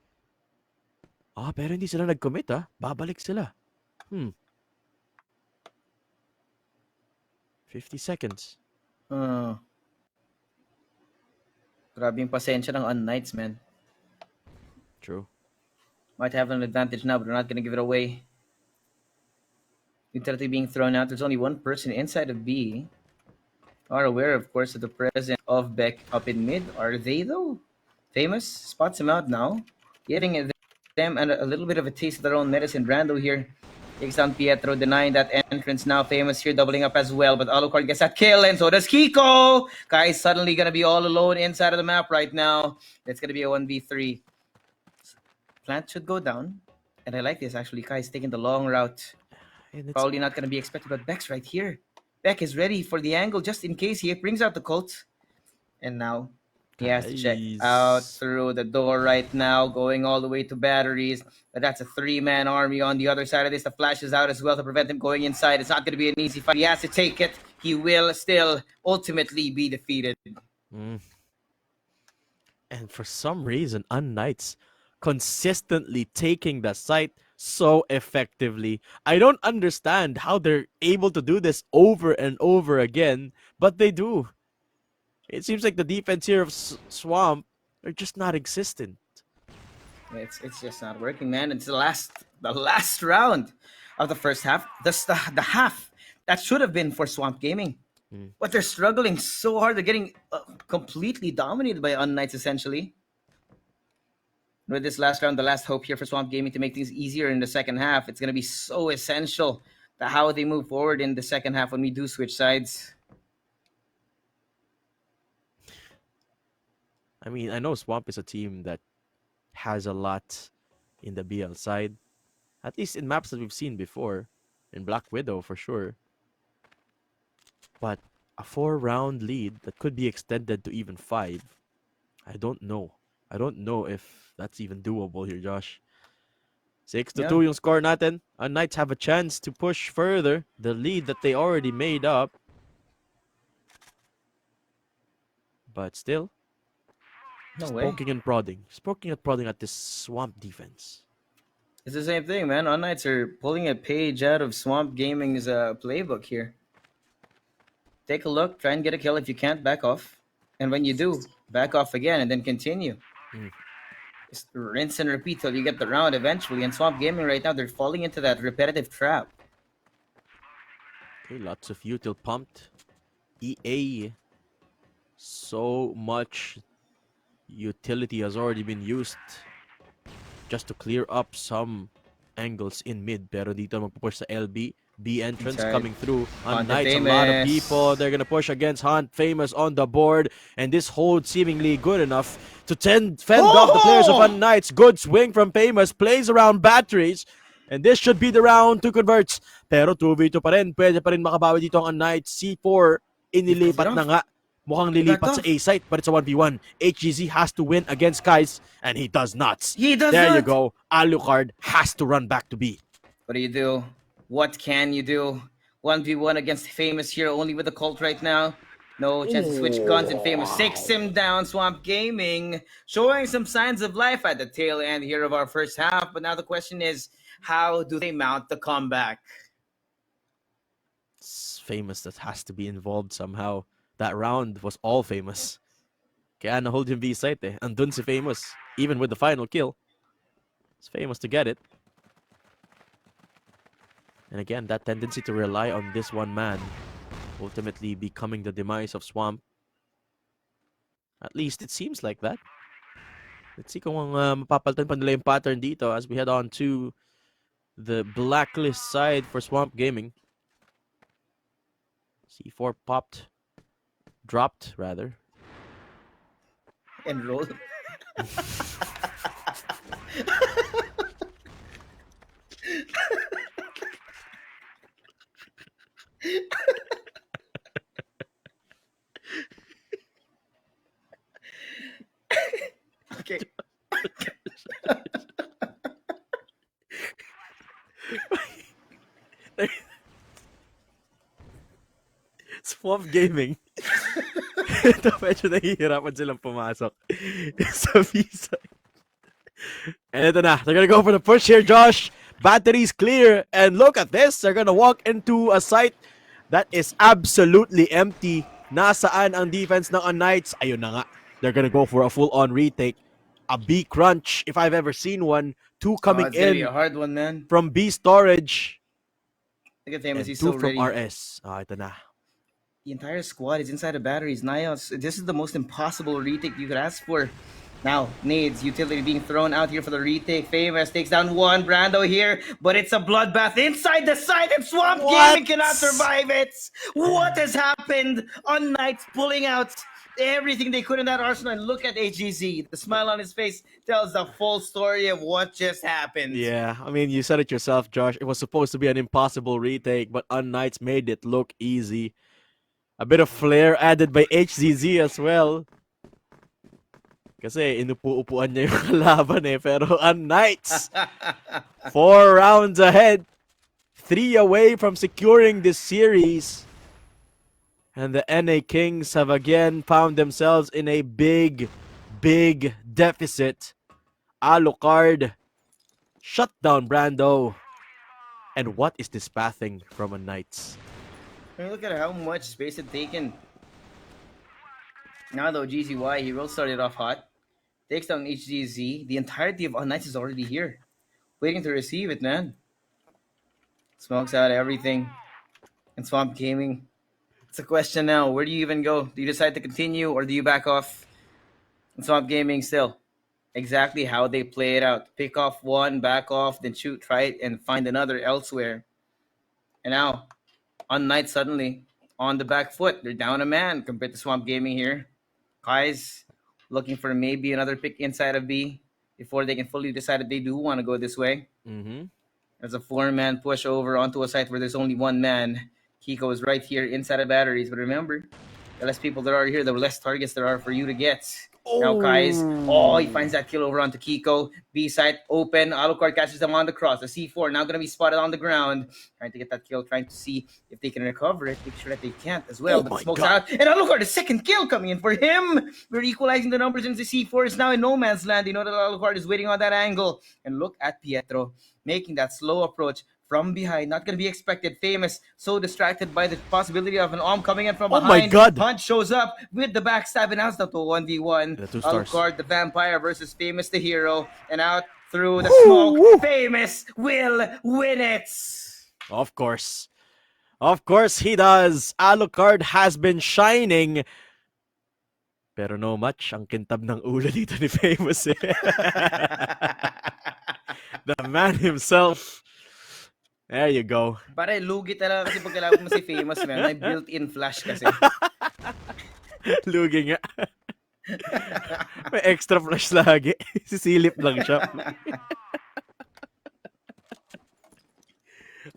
Speaker 2: Pero hindi sila nag-commit, Babalik sila. 50 seconds.
Speaker 1: Grabe yung pasensya ng unKnights, man.
Speaker 2: True.
Speaker 1: Might have an advantage now, but they're not going to give it away. Utility being thrown out. There's only one person inside of B. Are aware, of course, of the presence of Beck up in mid. Are they, though? Famous spots him out now. Getting them and a little bit of a taste of their own medicine. Brando here takes down Pietro, denying that entrance now. Famous here doubling up as well, but Alucard gets that kill, and so does Kiko. Kai's suddenly going to be all alone inside of the map right now. It's going to be a 1v3. Plant should go down. And I like this actually. Kai is taking the long route.
Speaker 2: And it's
Speaker 1: Probably not going to be expected, but Beck's right here. Beck is ready for the angle just in case he brings out the Colt. And now he has to check out
Speaker 2: guys.
Speaker 1: through the door right now, going all the way to batteries. But that's a three-man army on the other side of this. The flash is out as well to prevent him going inside. It's not going to be an easy fight. He has to take it. He will still ultimately be defeated.
Speaker 2: Mm. And for some reason, unKnights consistently taking the site so effectively. I don't understand how they're able to do this over and over again, but they do. It seems like the defense here of Swamp are just not existent.
Speaker 1: It's just not working, man. It's the last round of the first half. The half that should have been for Swamp Gaming.
Speaker 2: Mm.
Speaker 1: But they're struggling so hard. They're getting completely dominated by unKnights, essentially. With this last round, the last hope here for Swamp Gaming to make things easier in the second half. It's going to be so essential to how they move forward in the second half when we do switch sides.
Speaker 2: I mean, I know Swamp is a team that has a lot in the BL side, at least in maps that we've seen before, in Black Widow for sure. But a 4-round lead that could be extended to even 5, I don't know. I don't know if that's even doable here, Josh. 6-2 yung score natin. Knights have a chance to push further the lead that they already made up. But still,
Speaker 1: No way.
Speaker 2: poking and prodding. Just poking and prodding at this Swamp defense.
Speaker 1: It's the same thing, man. unKnights are pulling a page out of Swamp Gaming's playbook here. Take a look, try and get a kill. If you can't, back off. And when you do, back off again and then continue.
Speaker 2: Mm.
Speaker 1: Just rinse and repeat till you get the round eventually. And Swamp Gaming right now, they're falling into that repetitive trap.
Speaker 2: Okay, lots of util pumped. EA. So much utility has already been used just to clear up some angles in mid. Pero dito magpupush sa LB. B entrance
Speaker 1: Inside.
Speaker 2: coming through.
Speaker 1: Hunt
Speaker 2: unKnights, a lot of
Speaker 1: Famous.
Speaker 2: people. They're gonna push against Hunt Famous on the board. And this hold seemingly good enough to fend off the players of unKnights. Good swing from Famous. Plays around batteries. And this should be the round to converts. Pero 2v2 pa rin. Pwede pa rin makabawi dito ang unKnights. C4 inilipat na nga. Mukhang lilipat sa A site, but it's a 1v1. HGZ has to win against Kais, and he does not.
Speaker 1: He does
Speaker 2: there
Speaker 1: not.
Speaker 2: you go. Alucard has to run back to B.
Speaker 1: What do you do? What can you do? 1v1 against Famous here, only with the Colt right now. No chance to switch guns, and Famous takes him down. Swamp Gaming showing some signs of life at the tail end here of our first half. But now the question is, how do they mount the comeback?
Speaker 2: It's Famous that has to be involved somehow. That round was all Famous. Kaya na-hold yung B site eh. Andun si Famous. Even with the final kill. It's Famous to get it. And again, that tendency to rely on this one man ultimately becoming the demise of Swamp. At least it seems like that. Let's see kung mapapalitan pa nila yung pattern dito as we head on to the blacklist side for Swamp Gaming. C4 popped. Dropped, rather.
Speaker 1: And roll. Okay.
Speaker 2: Swamp Gaming. Ito, medyo nahihirapan silang pumasok sa visa. And ito na. They're gonna go for the push here, Josh. Batteries clear. And look at this. They're gonna walk into a site that is absolutely empty. Nasaan ang defense ng unKnights? Ayun na nga. They're gonna go for a full-on retake. A B crunch, if I've ever seen one. Two coming
Speaker 1: It's gonna
Speaker 2: in
Speaker 1: be a hard one, man.
Speaker 2: from B storage.
Speaker 1: Look at Famous,
Speaker 2: And
Speaker 1: he's
Speaker 2: two
Speaker 1: so
Speaker 2: from
Speaker 1: ready.
Speaker 2: RS. Ito na.
Speaker 1: The entire squad is inside the batteries. Nios, this is the most impossible retake you could ask for. Now, Nades, utility being thrown out here for the retake. Famous takes down one. Brando here, but it's a bloodbath inside the site, and Swamp
Speaker 2: What?
Speaker 1: Gaming cannot survive it. What has happened? unKnights pulling out everything they could in that arsenal. And look at HGZ. The smile on his face tells the full story of what just happened.
Speaker 2: Yeah, I mean, you said it yourself, Josh. It was supposed to be an impossible retake, but unKnights made it look easy. A bit of flair added by HZZ as well. Kasi inupu-upuan niya yung kalaban eh. Pero unKnights, 4 rounds ahead. 3 away from securing this series. And the NA Kings have again found themselves in a big deficit. Alucard shut down Brando. And what is this pathing from unKnights?
Speaker 1: I mean, look at how much space it taken. Now though, GZY, he will start it off hot. Takes down HGZ. The entirety of unKnights is already here. Waiting to receive it, man. Smokes out everything. And Swamp Gaming. It's a question now. Where do you even go? Do you decide to continue or do you back off? And Swamp Gaming still. Exactly how they play it out. Pick off one, back off, then shoot, try it, and find another elsewhere. And now, unKnights suddenly on the back foot. They're down a man compared to Swamp Gaming here. Kai's looking for maybe another pick inside of B before they can fully decide if they do want to go this way.
Speaker 2: Mm-hmm.
Speaker 1: There's a 4-man push over onto a site where there's only one man. Kiko is right here inside of batteries, but remember, the less people there are here, the less targets there are for you to get. Now Kai's, he finds that kill over onto Kiko. B side open. Alucard catches them on the cross. The C4 now going to be spotted on the ground. Trying to get that kill, trying to see if they can recover it. Make sure that they can't as well. But smokes out. And Alucard, the second kill coming in for him. We're equalizing the numbers since the C4 is now in no man's land. You know that Alucard is waiting on that angle. And look at Pietro making that slow approach from behind. Not going to be expected. Famous, so distracted by the possibility of an arm coming in from behind.
Speaker 2: Oh my God.
Speaker 1: Punch shows up with the backstab, and now it's down to 1v1. Alucard, the vampire, versus Famous, the hero. And out through the smoke. Famous will win it.
Speaker 2: Of course. Of course he does. Alucard has been shining. Pero no much ang kintab ng ulo dito ni Famous eh. The man himself. There you go.
Speaker 1: Pare, lugi talaga kasi pag kailangan mo si Famous, man. May built-in flash kasi.
Speaker 2: Lugi nga. May extra flash lagi. Sisilip lang siya.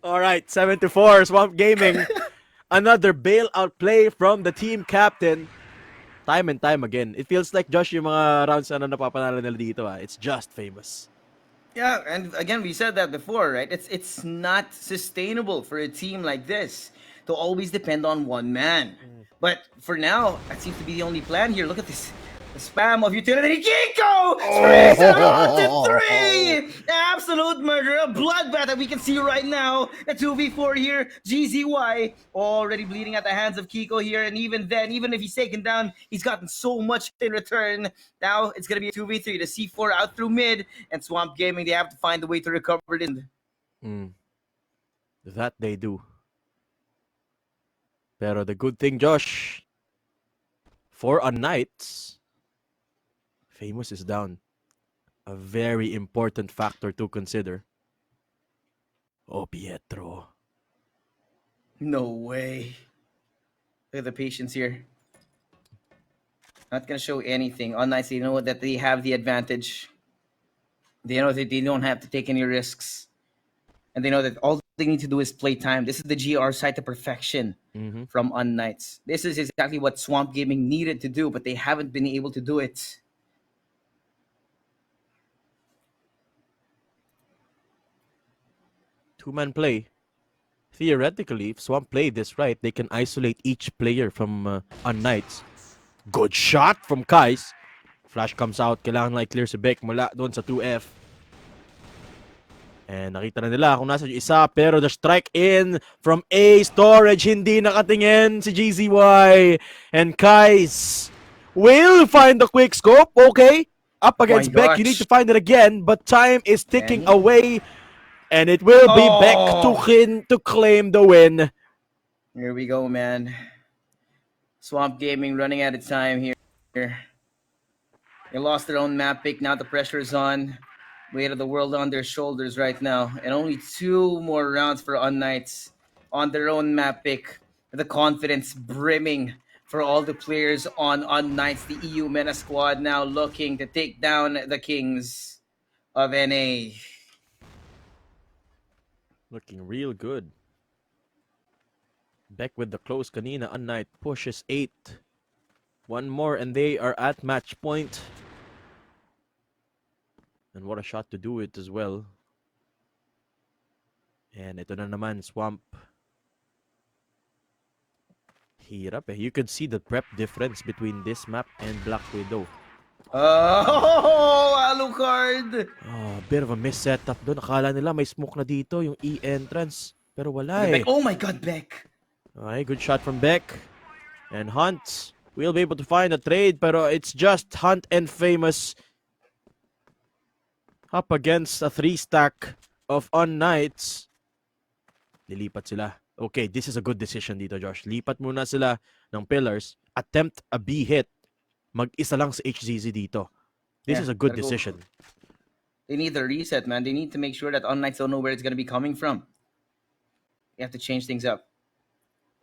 Speaker 2: Alright, 7-4, Swamp Gaming. Another bailout play from the team captain. Time and time again. It feels like, Josh, yung mga rounds na napapanalo nila dito, it's just Famous.
Speaker 1: Yeah, and again, we said that before, right? It's not sustainable for a team like this to always depend on one man. But for now, that seems to be the only plan here. Look at this. The spam of utility. Kiko! Sprays it on to 3! Absolute murder. A bloodbath that we can see right now. A 2v4 here. GZY already bleeding at the hands of Kiko here. And even then, even if he's taken down, he's gotten so much in return. Now it's going to be a 2v3. The C4 out through mid. And Swamp Gaming, they have to find a way to recover it in.
Speaker 2: That they do. Pero the good thing, Josh, for unKnights, Famous is down. A very important factor to consider. Oh, Pietro.
Speaker 1: No way. Look at the patience here. Not going to show anything. unKnights, they know that they have the advantage. They know that they don't have to take any risks. And they know that all they need to do is play time. This is the GR side to perfection from unKnights. This is exactly what Swamp Gaming needed to do, but they haven't been able to do it.
Speaker 2: Two-man play. Theoretically, if Swamp play this right, they can isolate each player from unKnights. Good shot from Kais. Flash comes out. Kailangan na i-clear si Beck mula doon sa 2F. And nakita na nila kung nasa yung isa. Pero the strike in from A storage. Hindi nakatingin si GZY. And Kais will find the quick scope. Okay. Up against Beck. You need to find it again. But time is ticking away. And it will be Beck to claim the win.
Speaker 1: Here we go, man. Swamp Gaming running out of time here. They lost their own map pick. Now the pressure is on. Weight of the world on their shoulders right now. And only 2 more rounds for unKnights on their own map pick. The confidence brimming for all the players on unKnights. The EU Meta squad now looking to take down the Kings of NA.
Speaker 2: Looking real good. Beck with the close kanina. unKnight pushes 8. One more and they are at match point. And what a shot to do it as well. And ito na naman, Swamp. Hirap eh. You could see the prep difference between this map and Black Widow.
Speaker 1: Oh, Alucard!
Speaker 2: Oh, bit of a miss setup doon. Akala nila may smoke na dito, yung E-entrance. Pero wala eh.
Speaker 1: Beck. Oh my god, Beck!
Speaker 2: Okay, good shot from Beck. And Hunt will be able to find a trade, pero it's just Hunt and Famous up against a 3-stack of unKnights. Lilipat sila. Okay, this is a good decision dito, Josh. Lipat muna sila ng pillars. Attempt a B hit. Mag-isa lang sa HZZ dito. This is a good decision.
Speaker 1: They need the reset, man. They need to make sure that unKnights don't know where it's going to be coming from. You have to change things up.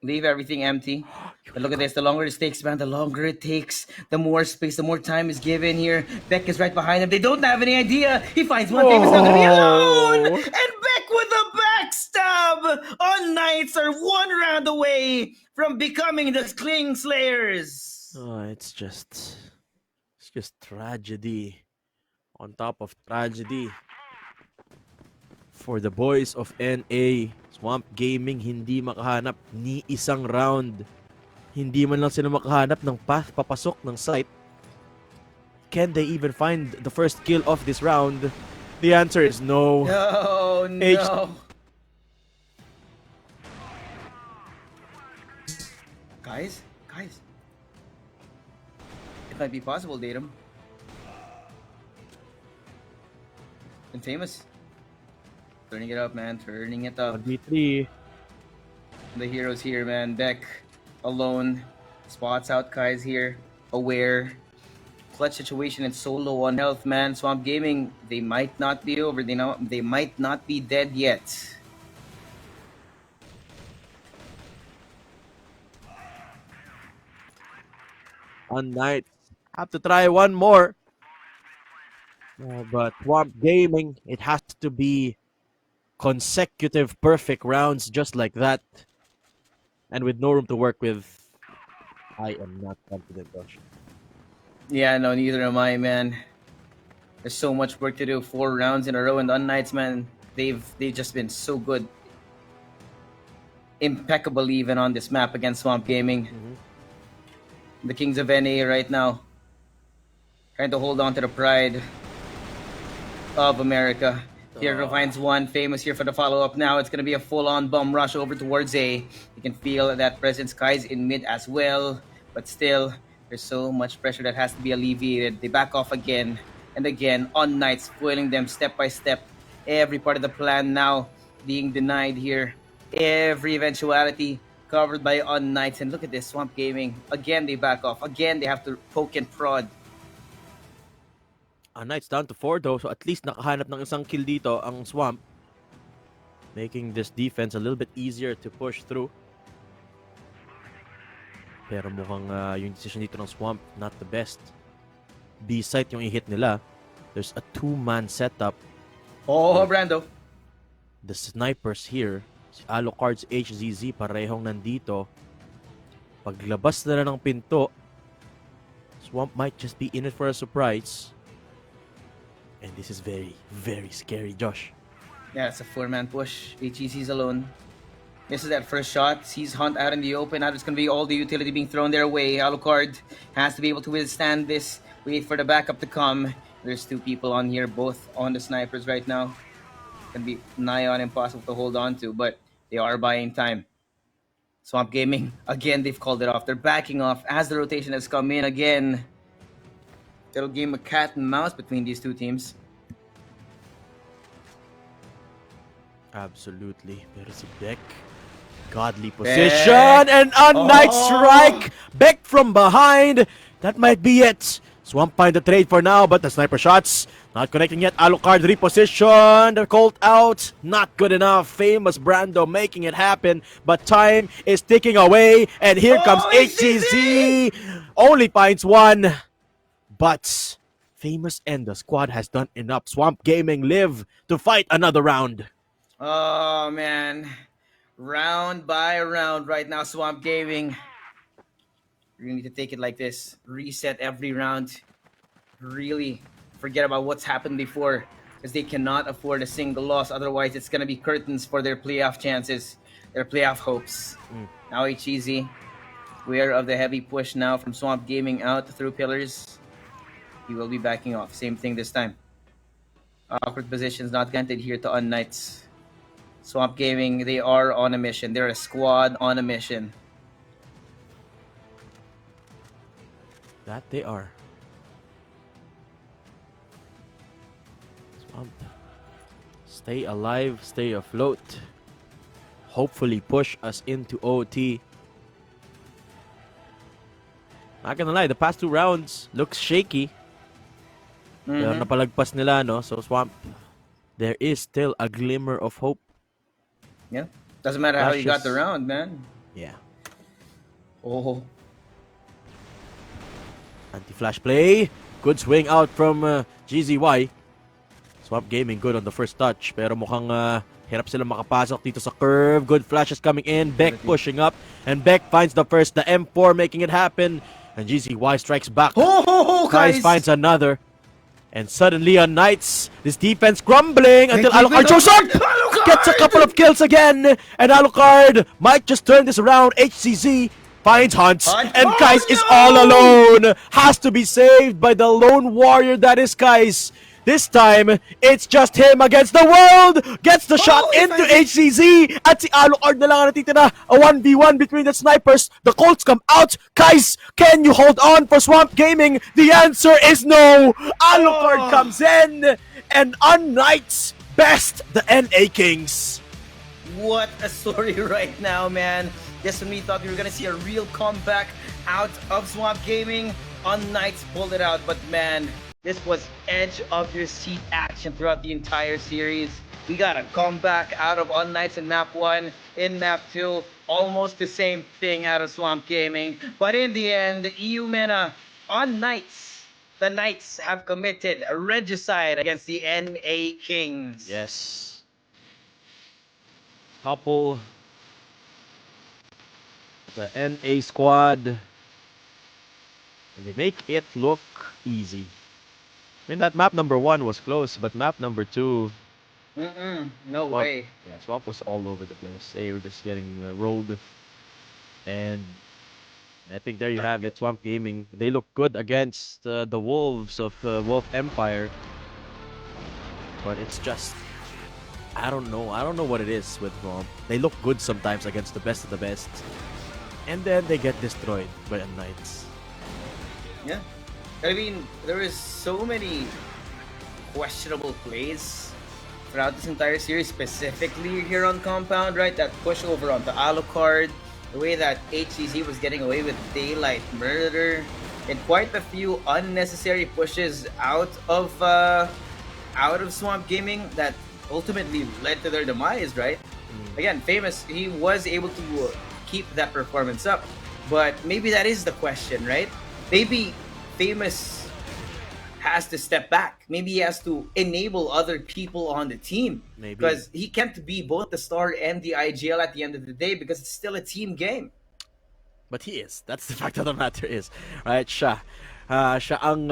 Speaker 1: Leave everything empty. But look at this. The longer it takes, man, the longer it takes, the more space, the more time is given here. Beck is right behind him. They don't have any idea. He finds one. Famous not going to be alone. And Beck with a backstab. unKnights are 1 round away from becoming the Kling Slayers.
Speaker 2: Oh, it's just tragedy on top of tragedy for the boys of NA. Swamp Gaming hindi makahanap ni isang round. Hindi man lang sila makahanap ng path papasok ng site. Can they even find the first kill of this round? The answer is no.
Speaker 1: No, no. Guys. It might be possible, Datum. And Famous. Turning it up, man. Turning it up.
Speaker 2: 1v3.
Speaker 1: The heroes here, man. Beck alone. Spots out Kai's here. Aware. Clutch situation and so low on health, man. Swamp Gaming, they might not be over. They might not be dead yet.
Speaker 2: unKnights have to try one more. But Swamp Gaming, it has to be consecutive perfect rounds just like that. And with no room to work with, I am not confident, Josh.
Speaker 1: Yeah, no, neither am I, man. There's so much work to do. 4 rounds in a row, and the unKnights, man, they've just been so good. Impeccable even on this map against Swamp Gaming. The Kings of NA right now trying to hold on to the pride of America. Hero finds one. Famous here for the follow-up now. It's going to be a full-on bum rush over towards A. You can feel that presence. Kai's in mid as well. But still, there's so much pressure that has to be alleviated. They back off again and again. unKnights foiling them step by step. Every part of the plan now being denied here. Every eventuality covered by unKnights. And look at this, Swamp Gaming. Again, they back off. Again, they have to poke and prod.
Speaker 2: unKnights down to 4 though, so at least nakahanap ng isang kill dito ang Swamp. Making this defense a little bit easier to push through. Pero mukhang yung decision dito ng Swamp, not the best. B-site yung i-hit nila. There's a 2-man setup.
Speaker 1: Oh, Brando.
Speaker 2: The snipers here, si Alucard's HZZ, parehong nandito. Paglabas na ng pinto, Swamp might just be in it for a surprise. And this is very, very scary, Josh.
Speaker 1: Yeah, it's a 4-man push. HEC's alone. This is that first shot. Sees Hunt out in the open. Now there's going to be all the utility being thrown their way. Alucard has to be able to withstand this. Wait for the backup to come. There's 2 people on here, both on the snipers right now. Can be nigh on impossible to hold on to, but they are buying time. Swamp Gaming, again, they've called it off. They're backing off as the rotation has come in again. Little game of cat and mouse between these 2 teams.
Speaker 2: Absolutely. Pero si Beck, godly position and unKnights strike. Beck from behind. That might be it. Swamp find the trade for now, but the sniper shots not connecting yet. Alucard repositioned. The Colt out. Not good enough. Famous Brando making it happen, but time is ticking away. And here comes
Speaker 1: Oh,
Speaker 2: HCZ. Only finds one, but Famous and the squad has done enough. Swamp Gaming live to fight another round.
Speaker 1: Oh man, round by round right now, Swamp Gaming. You need to take it like this. Reset every round. Really forget about what's happened before, because they cannot afford a single loss. Otherwise, it's gonna be curtains for their playoff chances, their playoff hopes. Now HEZ, aware of the heavy push now from Swamp Gaming out through pillars. He will be backing off. Same thing this time. Awkward positions not granted here to unKnights. Swamp Gaming, they are on a mission. They're a squad on a mission.
Speaker 2: That they are. Swamp. Stay alive, stay afloat. Hopefully push us into OT. Not gonna lie, the past 2 rounds looks shaky. Pero napalagpas nila, no? So Swamp, there is still a glimmer of hope.
Speaker 1: Yeah. Doesn't matter how you got the
Speaker 2: Flashes.
Speaker 1: round, man.
Speaker 2: Yeah.
Speaker 1: Oh.
Speaker 2: Anti-flash play. Good swing out from GZY. Swamp Gaming good on the first touch. Pero mukhang hirap sila makapasok dito sa curve. Good flashes coming in. Beck pushing up. And Beck finds the first. The M4 making it happen. And GZY strikes back.
Speaker 1: Oh,
Speaker 2: Kais
Speaker 1: guys!
Speaker 2: finds another. And suddenly unKnights, this defense crumbling until
Speaker 1: They keep
Speaker 2: Alucard
Speaker 1: it
Speaker 2: shows up!
Speaker 1: Alucard!
Speaker 2: Gets a couple of kills again! And Alucard might just turn this around. HCZ finds Hunts,
Speaker 1: Hunt.
Speaker 2: and
Speaker 1: Oh,
Speaker 2: Kais is
Speaker 1: no!
Speaker 2: all alone! Has to be saved by the lone warrior that is Kais. This time, it's just him against the world! Gets the shot
Speaker 1: if
Speaker 2: into
Speaker 1: I-
Speaker 2: HCZ! At si Alucard na lang ang natitira. A 1v1 between the snipers. The Colts come out. Kais, can you hold on for Swamp Gaming? The answer is no! Alucard comes in, and unKnights best the NA Kings.
Speaker 1: What a story right now, man. Just when we thought we were gonna see a real comeback out of Swamp Gaming, unKnights pulled it out, but man, this was edge of your seat action throughout the entire series. We got a comeback out of unKnights in map 1, in map 2, almost the same thing out of Swamp Gaming. But in the end, EU Mena, unKnights, the Knights have committed a regicide against the NA Kings.
Speaker 2: Yes. Couple. The NA squad. And they make it look easy. I mean, that map number 1 was close, but map number 2,
Speaker 1: No
Speaker 2: Swamp,
Speaker 1: way.
Speaker 2: yeah, Swamp was all over the place. They were just getting rolled. And I think there you have it. Swamp Gaming, they look good against the Wolves of Wolf Empire. But it's just, I don't know. I don't know what it is with Swamp. They look good sometimes against the best of the best. And then they get destroyed by unKnights.
Speaker 1: Yeah. I mean, there is so many questionable plays throughout this entire series, specifically here on Compound, right? That push over onto Alucard, the way that HCZ was getting away with daylight murder, and quite a few unnecessary pushes out of Swamp Gaming that ultimately led to their demise, right? Again, Famous, he was able to keep that performance up, but maybe that is the question, right? Maybe Famous has to step back. Maybe he has to enable other people on the team.
Speaker 2: Maybe.
Speaker 1: Because he can't be both the star and the IGL at the end of the day, because it's still a team game.
Speaker 2: But he is. That's the fact of the matter is. Right? Siya ang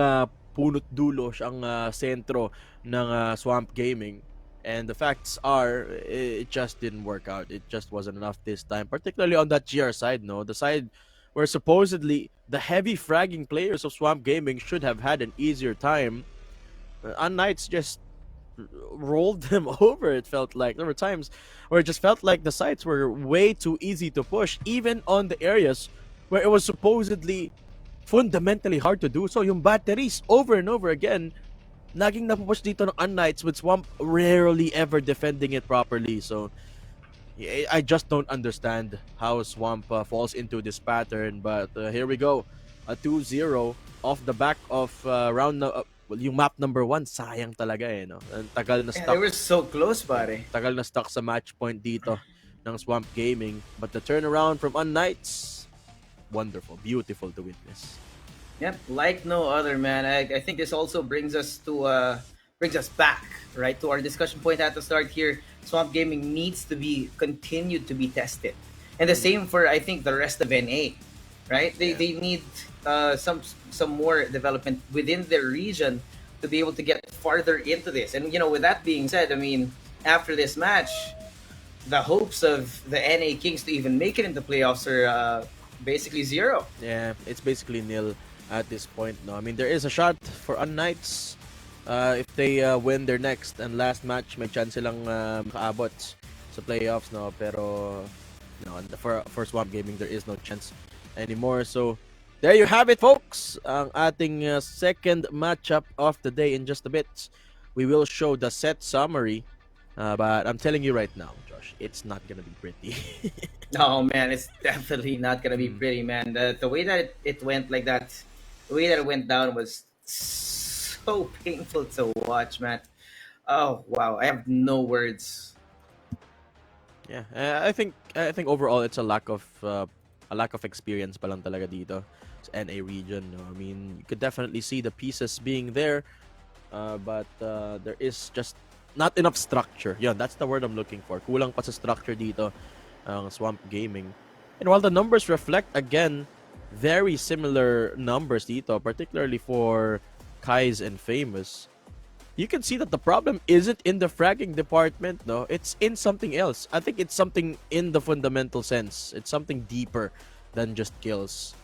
Speaker 2: punot dulo, siya ang sentro ng Swamp Gaming. And the facts are, it just didn't work out. It just wasn't enough this time. Particularly on that GR side, no? The side where supposedly the heavy fragging players of Swamp Gaming should have had an easier time. unKnights just rolled them over, it felt like. There were times where it just felt like the sites were way too easy to push, even on the areas where it was supposedly fundamentally hard to do. So yung batteries, over and over again, naging napupush dito ng unKnights, with Swamp rarely ever defending it properly. So I just don't understand how Swamp falls into this pattern. But here we go. A 2-0 off the back of well, yung map number 1, sayang talaga eh, no? Ang tagal na
Speaker 1: Yeah, they
Speaker 2: stuck.
Speaker 1: were so close, pare.
Speaker 2: Tagal na stuck sa match point dito ng Swamp Gaming. But the turnaround from unKnights, wonderful, beautiful to witness.
Speaker 1: Yep, like no other, man. I think this also brings us back, right, to our discussion point at the start here. Swamp Gaming needs to be continued to be tested, and the same for, I think, the rest of NA, right? They need some more development within their region to be able to get farther into this. And with that being said, I mean, after this match, the hopes of the NA Kings to even make it into playoffs are basically zero.
Speaker 2: Yeah, it's basically nil at this point. No, I mean there is a shot for unKnights. If they win their next and last match, may chance silang makaabot sa playoffs, no. Pero no, for Swamp Gaming, there is no chance anymore. So there you have it, folks. Ang ating second matchup of the day. In just a bit, we will show the set summary. But I'm telling you right now, Josh, it's not gonna be pretty.
Speaker 1: Oh man, it's definitely not gonna be pretty, man. The way that it went like that, the way that it went down was so painful to watch, man. Oh wow, I have no words.
Speaker 2: Yeah, I think overall it's a lack of experience pa lang talaga dito sa NA region. No? I mean, you could definitely see the pieces being there, but there is just not enough structure. Yeah, that's the word I'm looking for. Kulang pa sa structure dito ang Swamp Gaming. And while the numbers reflect again very similar numbers dito, particularly for Kai's and Famous, you can see that the problem isn't in the fragging department, no? It's in something else. I think it's something in the fundamental sense. It's something deeper than just kills.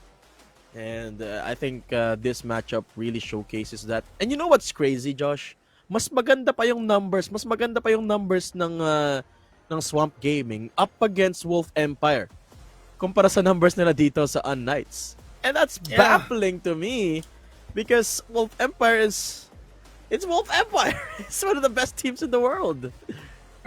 Speaker 2: And I think this matchup really showcases that. And you know what's crazy, Josh? Mas maganda pa yung numbers ng Swamp Gaming up against Wolf Empire kumpara sa numbers nila dito sa unKnights. And that's
Speaker 1: Yeah.
Speaker 2: baffling to me because Wolf Empire it's Wolf Empire. It's one of the best teams in the world.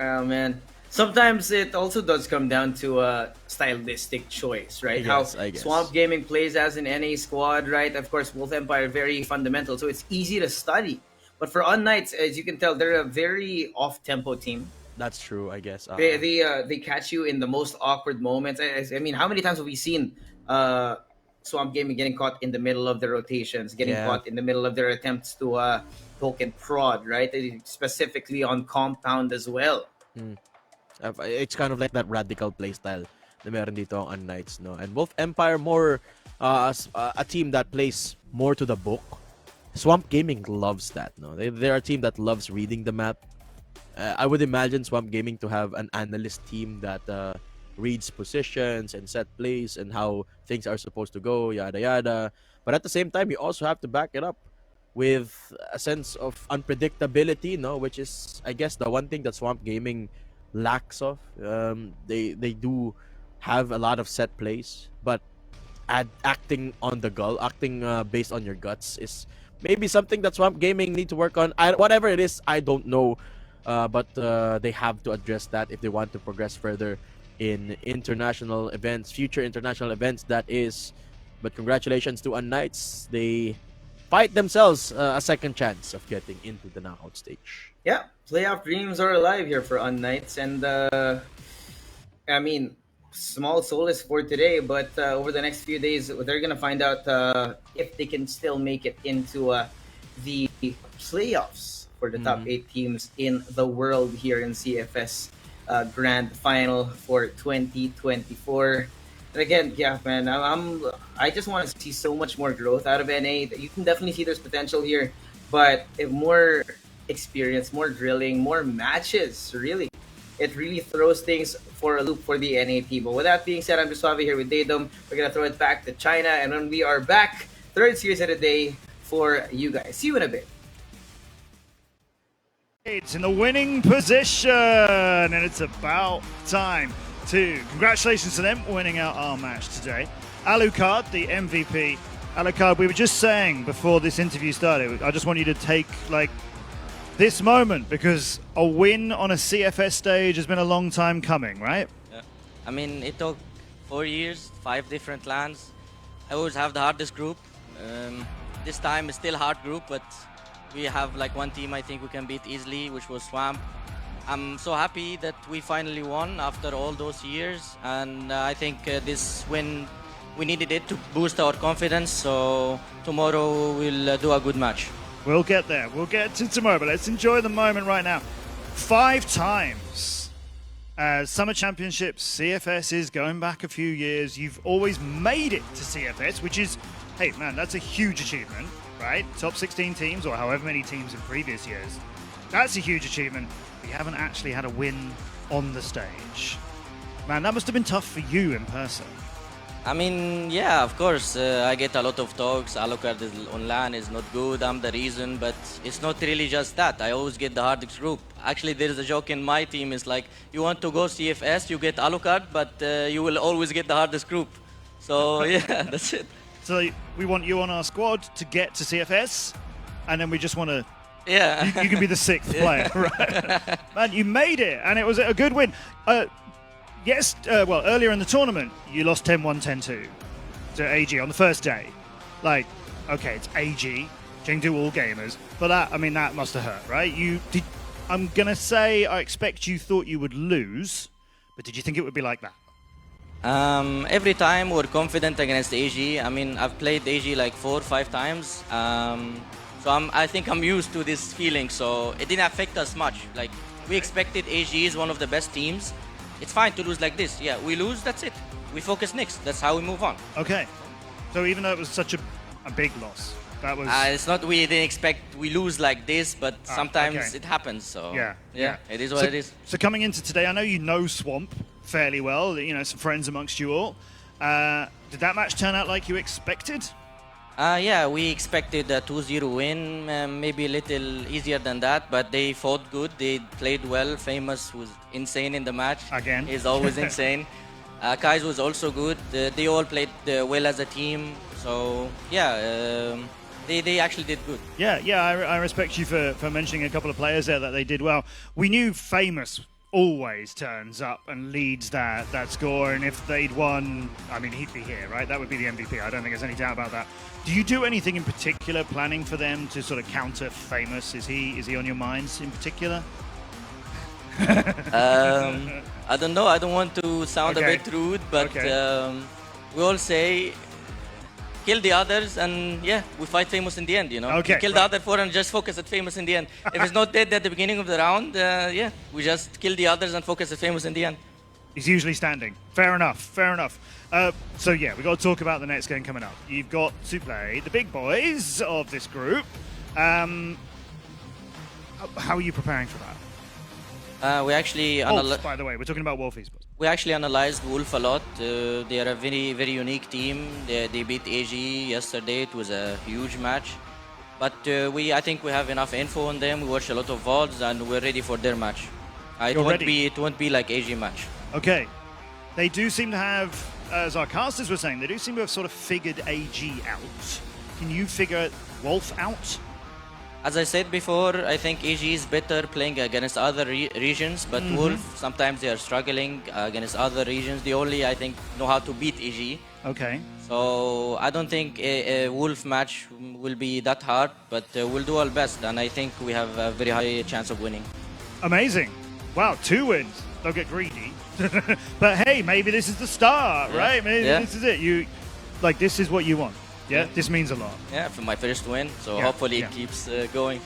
Speaker 1: Oh man. Sometimes it also does come down to a stylistic choice, right?
Speaker 2: I guess.
Speaker 1: Swamp Gaming plays as an NA squad, right? Of course, Wolf Empire very fundamental, so it's easy to study. But for unKnights, as you can tell, they're a very off-tempo team.
Speaker 2: That's true, I guess.
Speaker 1: They catch you in the most awkward moments. I mean, how many times have we seen Swamp Gaming getting caught in the middle of their rotations, getting
Speaker 2: Yeah.
Speaker 1: caught in the middle of their attempts to poke and prod, right? Specifically on compound as well.
Speaker 2: It's kind of like that radical playstyle na meron dito ang unKnights, no? And Wolf Empire more a team that plays more to the book. Swamp Gaming loves that, no? They're a team that loves reading the map. I would imagine Swamp Gaming to have an analyst team that reads positions and set plays and how things are supposed to go, yada yada. But at the same time, you also have to back it up with a sense of unpredictability, no? Which is, I guess, the one thing that Swamp Gaming lacks of. They do have a lot of set plays, but acting on the gull, acting based on your guts is maybe something that Swamp Gaming need to work on. Whatever it is, I don't know, but they have to address that if they want to progress further in international events, future international events. That is, but congratulations to unKnights. They fight themselves a second chance of getting into the knockout stage.
Speaker 1: Yeah, playoff dreams are alive here for unKnights, and I mean, small solace for today, but over the next few days, they're gonna find out if they can still make it into the playoffs for the top 8 teams in the world here in CFS Grand Final for 2024. And again, yeah, man, I just want to see so much more growth out of NA. You can definitely see there's potential here, but if more experience, more drilling, more matches, really. It really throws things for a loop for the NA team. But with that being said, I'm just Suave here with Daydom. We're going to throw it back to China. And when we are back, third series of the day for you guys. See you in a bit.
Speaker 3: It's in the winning position, and it's about time to congratulations to them winning out our match today. Alucard, the MVP. Alucard, we were just saying before this interview started, I just want you to take this moment because a win on a CFS stage has been a long time coming, right?
Speaker 4: Yeah. I mean, it took 4 years, 5 different lands. I always have the hardest group. this time it's still a hard group, but we have like one team I think we can beat easily, which was Swamp. I'm so happy that we finally won after all those years, and I think this win, we needed it to boost our confidence, so tomorrow we'll do a good match.
Speaker 3: We'll get there. We'll get to tomorrow, but let's enjoy the moment right now. 5 times Summer Championships, CFS is going back a few years. You've always made it to CFS, which is, hey man, that's a huge achievement, right? Top 16 teams, or however many teams in previous years. That's a huge achievement. You haven't actually had a win on the stage. Man, that must have been tough for you in person.
Speaker 4: I mean, yeah, of course, I get a lot of talks. Alucard is online is not good, I'm the reason, but it's not really just that. I always get the hardest group. Actually, there's a joke in my team, it's like, you want to go CFS, you get Alucard, but you will always get the hardest group. So, yeah, that's it.
Speaker 3: So we want you on our squad to get to CFS, and then we just want to...
Speaker 4: Yeah.
Speaker 3: You can be the 6th player, right? Man, you made it, and it was a good win. Yes, well, earlier in the tournament, you lost 10-1, 10-2 to AG on the first day. Like, okay, it's AG, Chengdu All Gamers, but that, I mean, that must have hurt, right? I'm gonna say, I expect you thought you would lose, but did you think it would be like that?
Speaker 4: Every time we're confident against AG. I mean, I've played AG like 4 or 5 times. So I think I'm used to this feeling, so it didn't affect us much. Like, we expected AG is one of the best teams. It's fine to lose like this. Yeah, we lose, that's it. We focus next. That's how we move on.
Speaker 3: Okay. So even though it was such a big loss, that was...
Speaker 4: It's not we didn't expect we lose like this, but sometimes it happens, so...
Speaker 3: Yeah.
Speaker 4: It is what it is.
Speaker 3: So coming into today, I know you know Swamp fairly well, you know, some friends amongst you all. Did that match turn out like you expected?
Speaker 4: Yeah, we expected a 2-0 win, maybe a little easier than that, but they fought good, they played well. Famous was insane in the match.
Speaker 3: Again.
Speaker 4: He's always insane. Kais was also good. They all played well as a team, so yeah, they actually did good.
Speaker 3: Yeah, I respect you for mentioning a couple of players there that they did well. We knew Famous always turns up and leads that score, and if they'd won, I mean, he'd be here, right? That would be the MVP. I don't think there's any doubt about that. Do you do anything in particular planning for them to sort of counter Famous? Is he on your minds in particular?
Speaker 4: I don't know. I don't want to sound a bit rude, but we all say kill the others, and yeah, we fight Famous in the end, you know?
Speaker 3: Okay,
Speaker 4: We kill the other 4 and just focus at Famous in the end. If it's not dead at the beginning of the round, yeah, we just kill the others and focus at Famous in the end.
Speaker 3: He's usually standing. Fair enough, fair enough. So yeah, we've got to talk about the next game coming up. You've got to play the big boys of this group. How are you preparing for that?
Speaker 4: We actually
Speaker 3: Wolf, by the way, we're talking about Wolf Esports.
Speaker 4: We actually analyzed Wolf a lot. They are a very, very unique team. They beat AG yesterday. It was a huge match. But I think we have enough info on them. We watched a lot of VODs, and we're ready for their match. It won't be like AG match.
Speaker 3: Okay. They do seem to have, as our casters were saying, they do seem to have sort of figured AG out. Can you figure Wolf out?
Speaker 4: As I said before, I think AG is better playing against other regions, but Wolf, sometimes they are struggling against other regions. They only, I think, know how to beat AG.
Speaker 3: Okay.
Speaker 4: So I don't think a Wolf match will be that hard, but we'll do our best, and I think we have a very high chance of winning.
Speaker 3: Amazing. Wow, 2 wins. Don't get greedy. But hey, maybe this is the start, right? Maybe this is it. This is what you want. Yeah? This means a lot.
Speaker 4: Yeah, for my first win, so hopefully it keeps going.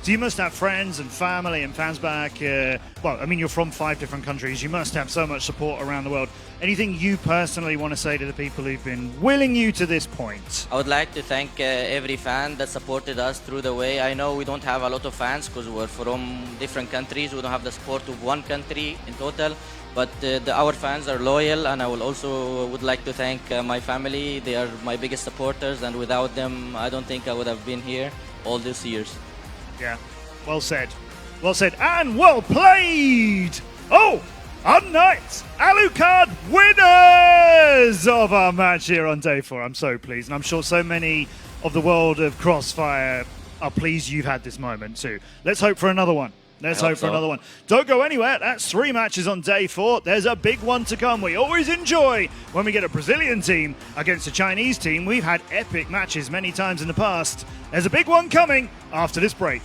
Speaker 3: So you must have friends and family and fans back. Well, I mean, you're from 5 different countries. You must have so much support around the world. Anything you personally want to say to the people who've been willing you to this point?
Speaker 4: I would like to thank every fan that supported us through the way. I know we don't have a lot of fans because we're from different countries. We don't have the support of one country in total. But our fans are loyal, and I would like to thank my family. They are my biggest supporters, and without them, I don't think I would have been here all these years.
Speaker 3: Yeah, well said. Well said, and well played! Oh, unKnights, Alucard winners of our match here on day 4. I'm so pleased, and I'm sure so many of the world of Crossfire are pleased you've had this moment too. Let's hope for another one Let's
Speaker 4: I hope
Speaker 3: hope for
Speaker 4: so.
Speaker 3: another one. Don't go anywhere. That's 3 matches on day 4. There's a big one to come. We always enjoy when we get a Brazilian team against a Chinese team. We've had epic matches many times in the past. There's a big one coming after this break.